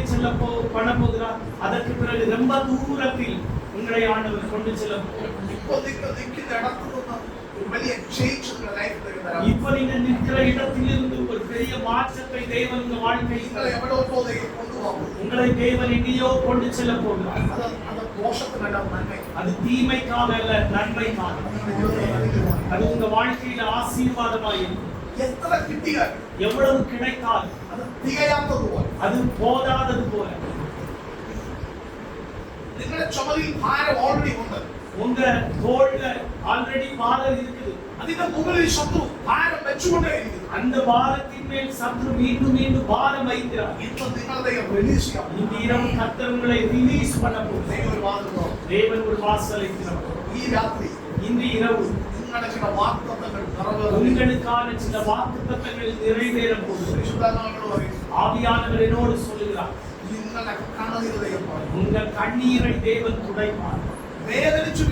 பண்ண போகிறார். அதற்கு பிறகு ரொம்ப தூரத்தில் உங்களை ஆண்டவர் கொண்டு செல்ல போகிறார். ഇപ്പോൾ നിങ്ങൾ നിൽക്കുന്ന ഇടത്തു നിന്ന് ഒരു വലിയ ചേഞ്ച് നിങ്ങളുടെ ലൈഫിൽ തരാം. இப்ப நீங்க நிற்கிற இடத்திலிருந்து ஒரு பெரிய மாற்றத்தை தேவன் உங்க வாழ்க்கையில் നിങ്ങളെ എവിടോട്ടോ ദൈവം കൊണ്ടുപോകും. உங்களை தேவன் எங்கேயோ கொண்டு செல்ல போகிறார். അത് ദോഷത്തിനല്ല, നന്മ. அது தீமைக்காக அல்ல, நன்மைக்காக. அது உங்க வாழ்க்கையில ஆசீர்வாதமாயிருக்கும். എത്ര കിട്ടിയാൽ எவ்வளவு கிடைத்தால் അത് തികയാത്തതുപോലെ அது போதாதது போல നിങ്ങളുടെ ചുമലിൽ ഭാരം ഓൾറെഡി ഉണ്ട്. உங்க தோள்ல ஆல்ரெடி பாரம் இருக்குது. അതിന്റെ മുകളിൽ ശത്രു ഭാരം വെച്ചുകൊണ്ടേയിരിക്കുന്നു. அந்த பாரத்தின் மேல் சத்ரு மீண்டும் மீண்டும் பாரம் வைக்கிறார். ഇന്ന് നിങ്ങളുടെ റിലീസ് ചെയ്യാം. இந்த இரவு கர்த்தர் உங்களை ரிலீஸ் பண்ண போகிறார். ദൈവം ഒരു വാതിലോ தேவன் ஒரு வாசலை திறப்பார். ഈ രാത്രി இந்த இரவு നിങ്ങളുടെ ചില വാഗ്ദത്തങ്ങൾ നിറവേറും. உங்களுக்கான சில வாக்குத்தத்தங்கள் நிறைவேற போகிறது. പരിശുദ്ധാത്മാവിനോട് പറയും, ஆவியானவர் என்னோடு சொல்லுகிறார், നിങ്ങളുടെ കണ്ണുനീർ ദൈവം മാറും. உங்கள் கண்ணீரை தேவன் துடைப்பார். വേദനിച്ച്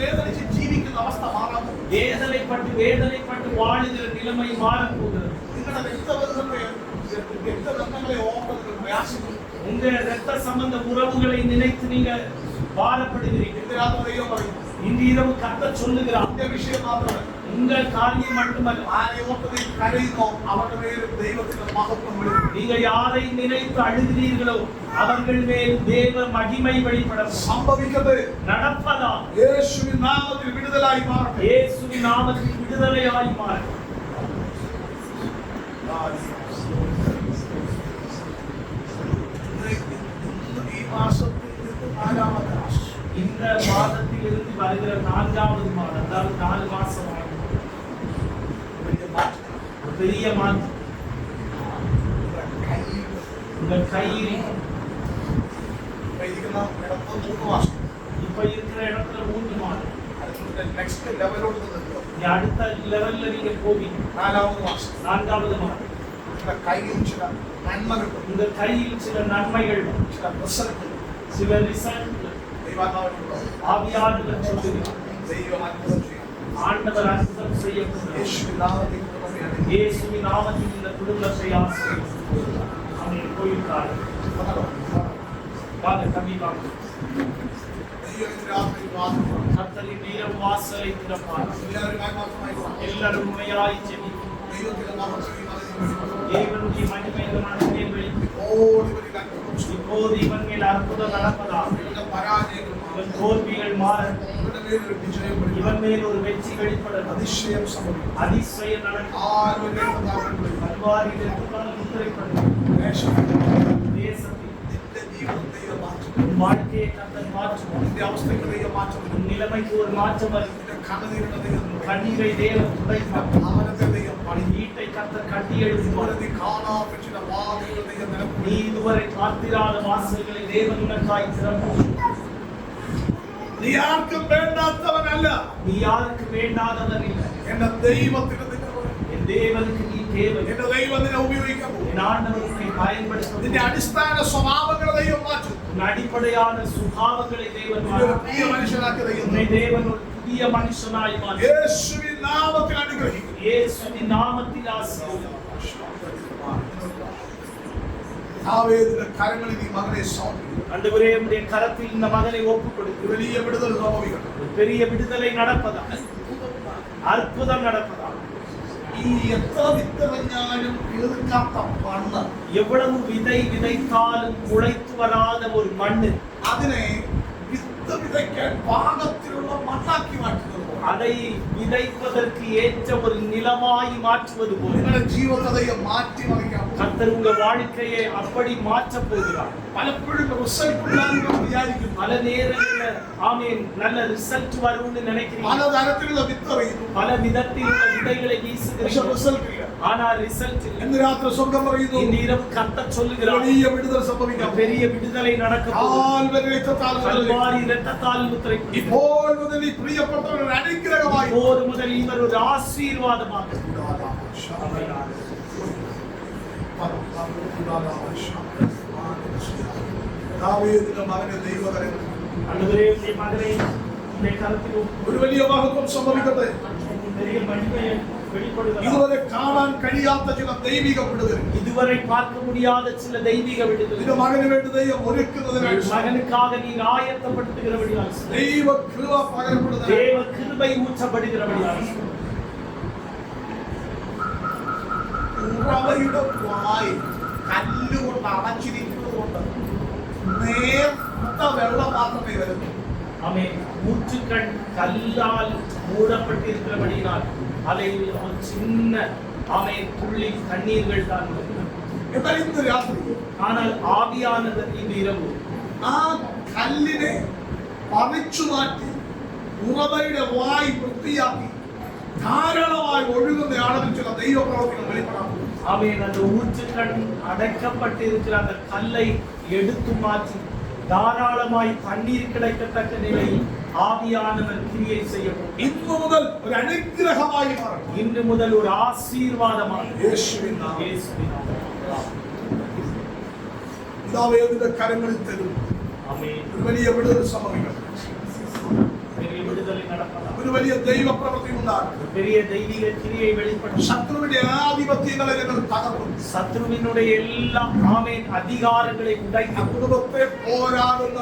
ജീവിക്കുന്ന അവസ്ഥ മാറാൻ പോകും. வேதனைப்பட்டு வாழுகிற நிலைமை மாறப் போகிறது. നിങ്ങളുടെ രക്തബന്ധങ്ങളെ ഓർത്ത് നിങ്ങൾ പ്രയാസിക്കും. உங்க ரத்த சம்பந்த உறவுகளை நினைத்து நீங்க பாரப்படுகிறீர்கள். ഇന്ന് രാത്രി ദൈവം പറയും, இந்த இரவு கர்த்தர் சொல்லுகிறார், എന്റെ വിഷയം മാത്രമല്ല, உங்கள் காரியம் மட்டுமல்ல, ആരെ ഓർത്ത് നീ കരയുന്നോ അവരുടെ മേലും ദൈവത്തിന്റെ മഹത്വം വെളിപ്പെടും. நீங்க யாரை நினைத்து அழுகிறீர்களோ அவர்கள் மேல் தேவ மகிமை வெளிப்படும். സംഭവിക്കട്ടെ. நடப்பதா യേശുവിൻ നാമത്തിൽ വിടുതലായി മാറട്ടെ. இயேசுவின் நாமத்தில் விடுதலையாய் மாறும். ഈ മാസത്തിൽ നിന്ന് 4ാമത്തെ മാസം. இந்த மாதத்திலிருந்து வருகிற 4வது மாதம், அதாவது 4 மாசம் ஆகும். വലിയ മാറ്റം. ஒரு பெரிய மாற்றம் നിങ്ങളുടെ കയ്യിൽ உங்கள் கையில் ഇരിക്കുന്ന ഇടത്ത് 3 മാസം. இப்ப இருக்கிற இடத்துல 3 மாதம். അടുത്ത നെക്സ്റ്റ് ലെവലോട്ട് നിൽക്കുക. நீ அடுத்த லெவல்ல நீங்க போவீங்க. 4ാമത് മാസം. 4வது மாதம் നിങ്ങളുടെ കയ്യിൽ ചില നന്മ കിട്ടും. உங்க கையில் சில நன்மைகள், ചില റിസൾട്ട് சில ரிசல்ட் ദൈവാത്മാവിനുണ്ടാവും. ஆவியானவர் சொல்லுகிறார். ദൈവം അത്ഭുതം ചെയ്യും. ஆண்டவர் அற்புதம் செய்ய போகிறார். യേശുവിൻ നാമത്തിൽ കൃപയാണ്. இயேசுவின் நாமத்தில் இந்த குடும்பத்தை ஆசீர்வதிக்கிறார். அவன் கோயில்காரர் வாங்க தம்பி வாங்க. ദൈവം ഇന്ന് രാത്രി വാതിൽ തുറന്നു. கர்த்தரின் நேரம் வாசலை திறப்பார். എല്ലാവരും ആത്മാർത്ഥമായി പറഞ്ഞു. எல்லாரும் உண்மையாய் ஜெபிக்கும். ദൈവത്തിന്റെ മഹത്വം ഈ മകനിൽ വെളിപ്പെടും. தேவனுடைய மகிமை இந்த மனதில் வெளிப்படும். ഓടി വരിക അത്ഭുതം ചെയ്യും. இப்போது இவன் மேல் அற்புதம் நடப்பதாக. ഇവരുടെ പരാജയങ്ങൾ മാറും. இவன் தோல்விகள் மாற, ഇവരുടെ മേലൊരു വിജയം വരും. இவன் மேல் ஒரு வெற்றி வெளிப்படும். അതിശയം സംഭവിക്കും. அதிசயம் நடக்கும். ആരും കേൾക്കാതെ கல்வாரியில் எடுத்துக்கால் முத்திரைப்படும். தேசத்தில் നിന്റെ ജീവിതം ദൈവം മാറ്റും. உன் வாழ்க்கையை கர்த்தர் மாற்றுவார். നിന്റെ അവസ്ഥയ്ക്ക് ദൈവം മാറ്റും. உன் நிலைமைக்கு ஒரு மாற்றம் வரும். നിന്റെ കണ്ണുനീരുടെ ദൈവം തുടയ്ക്കും. கண்ணீரை தேவன் துடைப்பார். ഭവനത്തെ ദൈവം உன் പണിയും. வீட்டை கர்த்தர் கட்டி எழுப்புவார். ഇതുവരെ നീ കാണാത്ത ചില വാതിലുകൾ ദൈവം നിനക്ക് நீ இதுவரை பார்த்திராத வாசல்களை தேவன் உனக்காய் திறப்பார். നീ ആർക്കും വേണ്ടാത്തവനല്ല. நீ யாருக்கு வேண்டாதவன் இல்லை. എന്റെ ദൈവത്തിന് നിന്നെ വേണം. என் தேவனுக்கு நீ தேவை. എന്റെ ദൈവം നിന്നെ ഉപയോഗിക്കാൻ പോകും. என் ஆண்டவர் உன்னை பயன்படுத்த നിന്റെ അടിസ്ഥാന സ്വഭാവങ്ങളെ ദൈവം മാറ്റും. உன் அடிப்படையான சுபாவங்களை தேவன் നിന്നെ ഒരു மாற்றும். പുതിയ മനുഷ്യനാക്കി ദൈവം உன்னை മാറ്റും. தேவன் ஒரு புதிய மனுஷனாய் மாற்றும். യേശുവിൻ നാമത്തിൽ അനുഗ്രഹിക്കും. இயேசுவின் நாமத்தில் ஆசீர்வதிப்பார். ദാവീദിന്റെ കരങ്ങളിൽ ഈ മകനെ സമർപ്പിക്കുന്നു. ஆண்டவரே, உம்முடைய கரத்தில் இந்த மகனை ஒப்புக் கொடுக்கிறேன். വലിയ വിടുതൽ സംഭവിക്കണം. ஒரு பெரிய விடுதலை நடப்பதா, அற்புதம் நடப்பதா. ഈ എത്ര വിത്തെറിഞ്ഞാലും കിളുക്കാത്ത മണ്ണ്, எவ்வளவு விதை விதைத்தாலும் முளைத்து வராத ஒரு மண்ணு, അതിനെ വിത്ത് വിതയ്ക്കാൻ പാകത്തിലുള്ള മണ്ണാക്കി മാറ്റുന്നത് പോലെ அதை விதைப்பதற்கு ஏற்ற ஒரு நிலமாய் மாற்றுவது போல നിങ്ങളുടെ ജീവിതത്തെ ദൈവം മാറ്റി മറിക്കാൻ கர்த்தர் உங்க வாழ்க்கையை அப்படி மாற்ற போகிறார். പലപ്പോഴും റിസൾട്ട് ഉണ്ടാകുമെന്ന് വിചാരിക്കുന്നു. பல நேரங்கள்ல ஆமென் நல்ல ரிசல்ட் வரும்னு நினைக்கிறீங்க. പലതരത്തിലുള്ള വിത്തറിയുന്നു. பல വിധത്തിലുള്ള விதைகளை പക്ഷെ வீசுகிறீங்க. റിസൾട്ട് ഇല്ല. ஆனா ரிசல்ட் இல்லை. ഇന്ന് രാത്രി സ്വർഗ്ഗം പറയുന്നു, இந்த இரவு கர்த்தர் சொல்லுகிறார், വലിയ വിടുതൽ സംഭവിക്കാം. பெரிய விடுதலை நடக்க போகிறது. കാൽവരി രക്തത്താൽ கல்வாரி இரத்தத்தால் முத்திரை ഇപ്പോൾ മുതൽ ഈ പ്രിയപ്പെട്ടവർ ഒരു അനുഗ്രഹമായി இப்போது முதல் இவர் ஒரு ஆசீர்வாதமாக ദാവീദിന്റെ മകനെ ദൈവകരം ஆண்டவரே உம்முடைய மகனை உம்முடைய கரத்தில் ഒരു വലിയ മഹത്വം സംഭവിക്കട്ടെ. பெரிய மகிமையை வெளிப்படுகிறார். ഇതുവരെ കാണാൻ കഴിയാത്ത ചില ദൈവിക വിടുതൽ இதுவரை பார்க்க முடியாத சில தெய்வீக விடுதலை നിന്റെ മകന് വേണ്ടി ദൈവം ഒരുക്കുന്നതിനായി மகனுக்காக நீர் ஆயத்தப்படுத்துகிறபடியால் ദൈവ കൃപ പകരപ്പെടുന്നതിനായി தேவ கிருபை ஊற்றப்படுகிறபடியால் ഉറവയുടെ വായ് കല്ലുകൊണ്ട് അടച്ചിരിക്കുന്നതുകൊണ്ട് നേർത്ത വെള്ളം മാത്രമേ വരുന്നു. ஆமென். ஊற்றுக்கண் கல்லால் மூடப்பட்டிருக்கிறபடியால் அதில் ஒரு சின்ன ஆமென் துள்ளி தண்ணீர்கள் தான் வருகிறது. എന്നാൽ ഇന്ന് രാത്രി ஆனால் ஆவியானவர் இந்த இரவு ആ കല്ലിനെ പറിച്ചു മാറ്റി ഉറവയുടെ വായ് വൃത്തിയാക്കി ധാരാളമായി ഒഴുകുന്ന അളവിൽ ചില ദൈവപ്രവർത്തികൾ വെളിപ്പെടാം. ஆமென். அந்த ஊற்றுக்கண் அடைக்கப்பட்டிருக்கிற அந்த கல்லை எடுத்து மாற்றி தாராளமாய் தண்ணீர் கிடைக்கத்தக்க நிலையில் ஆவியானவர் கிரியை செய்யப்படும். ഇന്നു മുതൽ ഒരു അനുഗ്രഹമായി മാറും. இன்று முதல் ஒரு ஆசீர்வாதமாக യേശുവിൻ നാമത്തിൽ. இயேசுவின் நாமத்தில். പിതാവേ, നിന്റെ കരങ്ങളിൽ തരും. ஆமென். ഒരു വലിയ വിടുതൽ സംഭവിക്കണം. பெரிய விடுதலை நடப்பதாக. ഒരു വലിയ ദൈവപ്രവൃത്തി ഉണ്ടാകും. பெரிய தெய்வீக கிரியை வெளிப்படும். ശത്രുവിന്റെ ആധിപത്യങ്ങളെ ഞങ്ങൾ തകർക്കും. சத்ருவினுடைய எல்லா ஆமென் அதிகாரங்களை உடைத்து കുടുംബത്തെ പോരാടുന്ന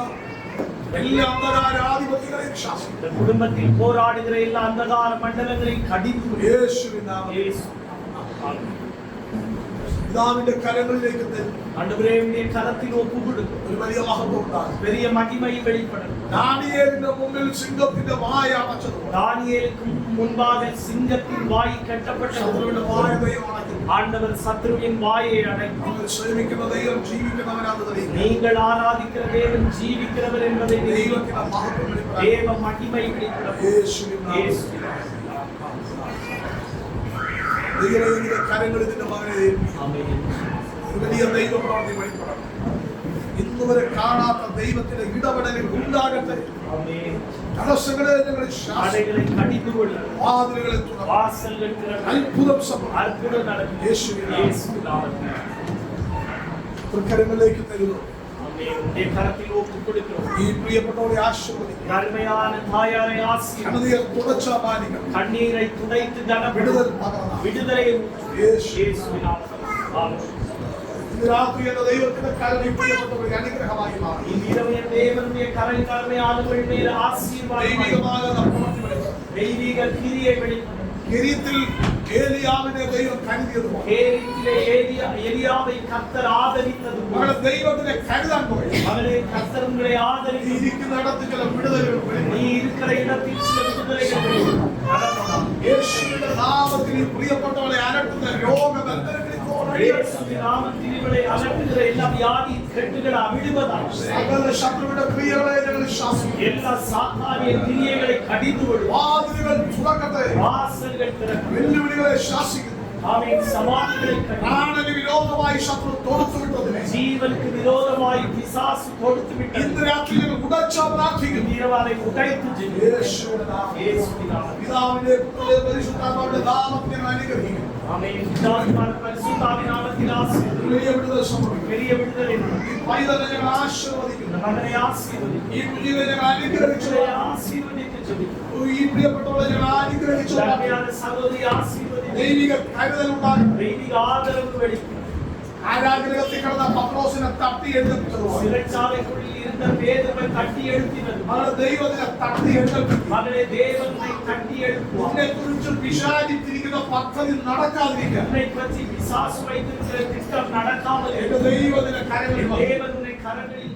എല്ലാ അന്ധകാരാധിപത്യങ്ങളെയും ശാസിക്കും. இந்த குடும்பத்தில் போராடுகிற எல்லா அந்தகார மண்டலங்களையும் கடிந்து യേശുവിൻ നാമത്തിൽ. இயேசு. ஆமென். പിതാവിന്റെ കരങ്ങളിലേക്ക് തരും. ஆண்டவரே உம்முடைய கரத்தில் ஒப்புக்கொடுக்கும். ഒരു വലിയ മഹത്വം ഉണ്ടാകും. பெரிய மகிமை வெளிப்படும். ദാനിയേലിന്റെ മുമ്പിൽ സിംഹത്തിന്റെ വായ അടച്ചതുപോലെ தானியேலுக்கு முன்பாக சிங்கத்தின் வாய் கட்டப்பட்டது. ശത്രുവിന്റെ വായ ദൈവം അടയ്ക്കും. ஆண்டவர் சத்ருவின் வாயை அடைக்கும். നമ്മൾ സേവിക്കുന്ന ദൈവം ജീവിക്കുന്നവനാണെന്ന് തെളിയിക്കും. நீங்கள் ஆராதிக்கிற தேவன் ஜீவிக்கிறவர் என்பதை நினைவு. ദൈവത്തിന്റെ മഹത്വം വെളിപ്പെടാം. தேவ மகிமை வெளிப்படும். യേശുവിൻ നാമത്തിൽ. இயேசுவின் நாமத்தில். ദൈവത്തിന്റെ കരങ്ങളിൽ നിന്റെ മകനെ ഏൽപ്പിക്കും. ஆமென். ഒരു വലിയ ദൈവപ്രവൃത്തി വെളിപ്പെടാം. ഇന്നുവരെ കാണാത്ത ദൈവത്തിന്റെ ഇടപെടലിൽ ഉണ്ടാകട്ടെ. ஆமென். തടസ്സങ്ങളെ ഞങ്ങൾ ശാസിക്കും. தடைகளை கடிந்து கொள்ளுங்கள். വാതിലുകളെ തുറക്കും. வாசல்கள் திறக்கும். അത്ഭുതം സംഭവിക്കും. அற்புதம் நடக்கும். യേശുവിൻ இயேசுவின் நாமத்தில். കരങ്ങളിലേക്ക് തരുന്നു. ஆமென். உம்முடைய கரத்தில் ஒப்புக் கொடுக்கிறோம். ഈ പ്രിയപ്പെട്ടവരെ ആശീർവദിക്കും. அருமையான தாயாரை ஆசீர்வதியும். കണ്ണുനീർ തുടച്ച മാനികൾ கண்ணீரை துடைத்து വിടുതൽ கனப்படுத்தும். പകർന്ന விடுதலை യേശു. இயேசுவின் நாமத்தில். ஆமென். ഇന്ന് രാത്രി എന്ന ദൈവത്തിന്റെ കരം ഈ പ്രിയപ്പെട്ടവരെ അനുഗ്രഹമായി മാറി. இந்த இரவு என் தேவனுடைய கரங்களை ஆளுகள் மேல் ஆசீர்வாதம். ദൈവികമായ പ്രവൃത്തി വെളിപ്പെടും. தெய்வீக கிரியை வெளிப்படும். കിരീത്തിൽ ഏലിയാവിനെ ദൈവം കരുതിയതുപോലെ கேரித்திலே எலியாவை கர்த்தர் ஆதரித்தது போல അവരുടെ ദൈവത്തിനെ കരുതാൻ പോയി. அவனை கர்த்தர் உங்களை ഈ ஆதரித்து ഇരിക്കുന്നിടത്ത് ചില വിടുതലുകൾ വെളിപ്പെടും. நீ இருக்கிற இடத்தில் சில விடுதலைகள் நடக்கலாம். യേശുവിന്റെ നാമത്തിൽ ഈ പ്രിയപ്പെട്ടവരെ അലട്ടുന്ന രോഗബന്ധനങ്ങളിൽ இயேசுவின் நாமத்தில் இவளை அலட்டுகிற எல்லா வியாதி கெட்டுகளை அவிடுவதாக. സകല ശത്രുവിന്റെ ക്രിയകളെ ഞങ്ങൾ ശാസിക്കും. எல்லா சாத்தானிய கிரியைகளை கடிந்து விடுவோம். വാതിലുകൾ തുറക്കട്ടെ. வாசல்கள் திறக்கும். വെല്ലുവിളികളെ ശാസിക്കുന്നു. ஆமென். சவால்களை கடிந்து പ്രാണന് വിരോധമായി ശത്രു തൊടുത്തുവിട്ടതിനെ ஜீவனுக்கு விரோதமாய் பிசாசு கொடுத்து விட்டது. ഇന്ന് രാത്രി ഞങ്ങൾ ഉടച്ച പ്രാർത്ഥിക്കുന്നു. இரவாலை உடைத்து ஜெபிக்கிறோம். യേശുവിന്റെ നാമത്തിൽ. இயேசுவின் நாமத்தில். പിതാവിന്റെ പുത്രന്റെ പരിശുദ്ധാത്മാവിന്റെ നാമത്തിൽ ഞങ്ങൾ അനുഗ്രഹിക്കുന്നു. ஆமென். பிதாவின் பரிசுத்தாவின் நாமத்தில் ஆசீர்வதிக்கிறோம். വലിയ വിടുതൽ സംഭവിക്കും. பெரிய விடுதலை நடக்கும். ഈ പൈതലെ ഞങ്ങൾ ആശീർവദിക്കുന്നു. இந்த മകനെ ആശീർവദിക്കും. ഈ കുഞ്ഞിനെ ഞങ്ങൾ അനുഗ്രഹിച്ചു. இவரை ആശീർവദിച്ച് ജപിക്കും. ഈ പ്രിയപ്പെട്ടവരെ ഞങ്ങൾ അനുഗ്രഹിച്ചു. அருமையான சகோதரி ஆசீர்வதித்து ദൈവിക കരുതൽ ഉണ്ടാകും. தெய்வீக ஆதரவு வெளிக்கும். ആരാഗ്രഹത്തിൽ കിടന്ന പത്രോസിനെ തട്ടി എഴുന്നേൽപ്പിച്ചതുപോലെ சிறைச்சாலைக்குள்ளில் இருந்த பேதுருவை தட்டி எழுப்பினது. അവരുടെ ദൈവത്തിനെ തട്ടി എഴുന്നേൽപ്പിക്കും. மகனே தேவனை தட்டி எழுப்புவார். ഉന്നെ കുറിച്ച് വിചാരിച്ചിരിക്കുന്ന പദ്ധതി നടക്കാതിരിക്കാൻ உன்னை பற்றி பிசாசு வைத்திருக்கிற திட்டம் நடக்காமல் എന്റെ ദൈവത്തിന്റെ കരങ്ങളിൽ தேவனுடைய கரங்களில்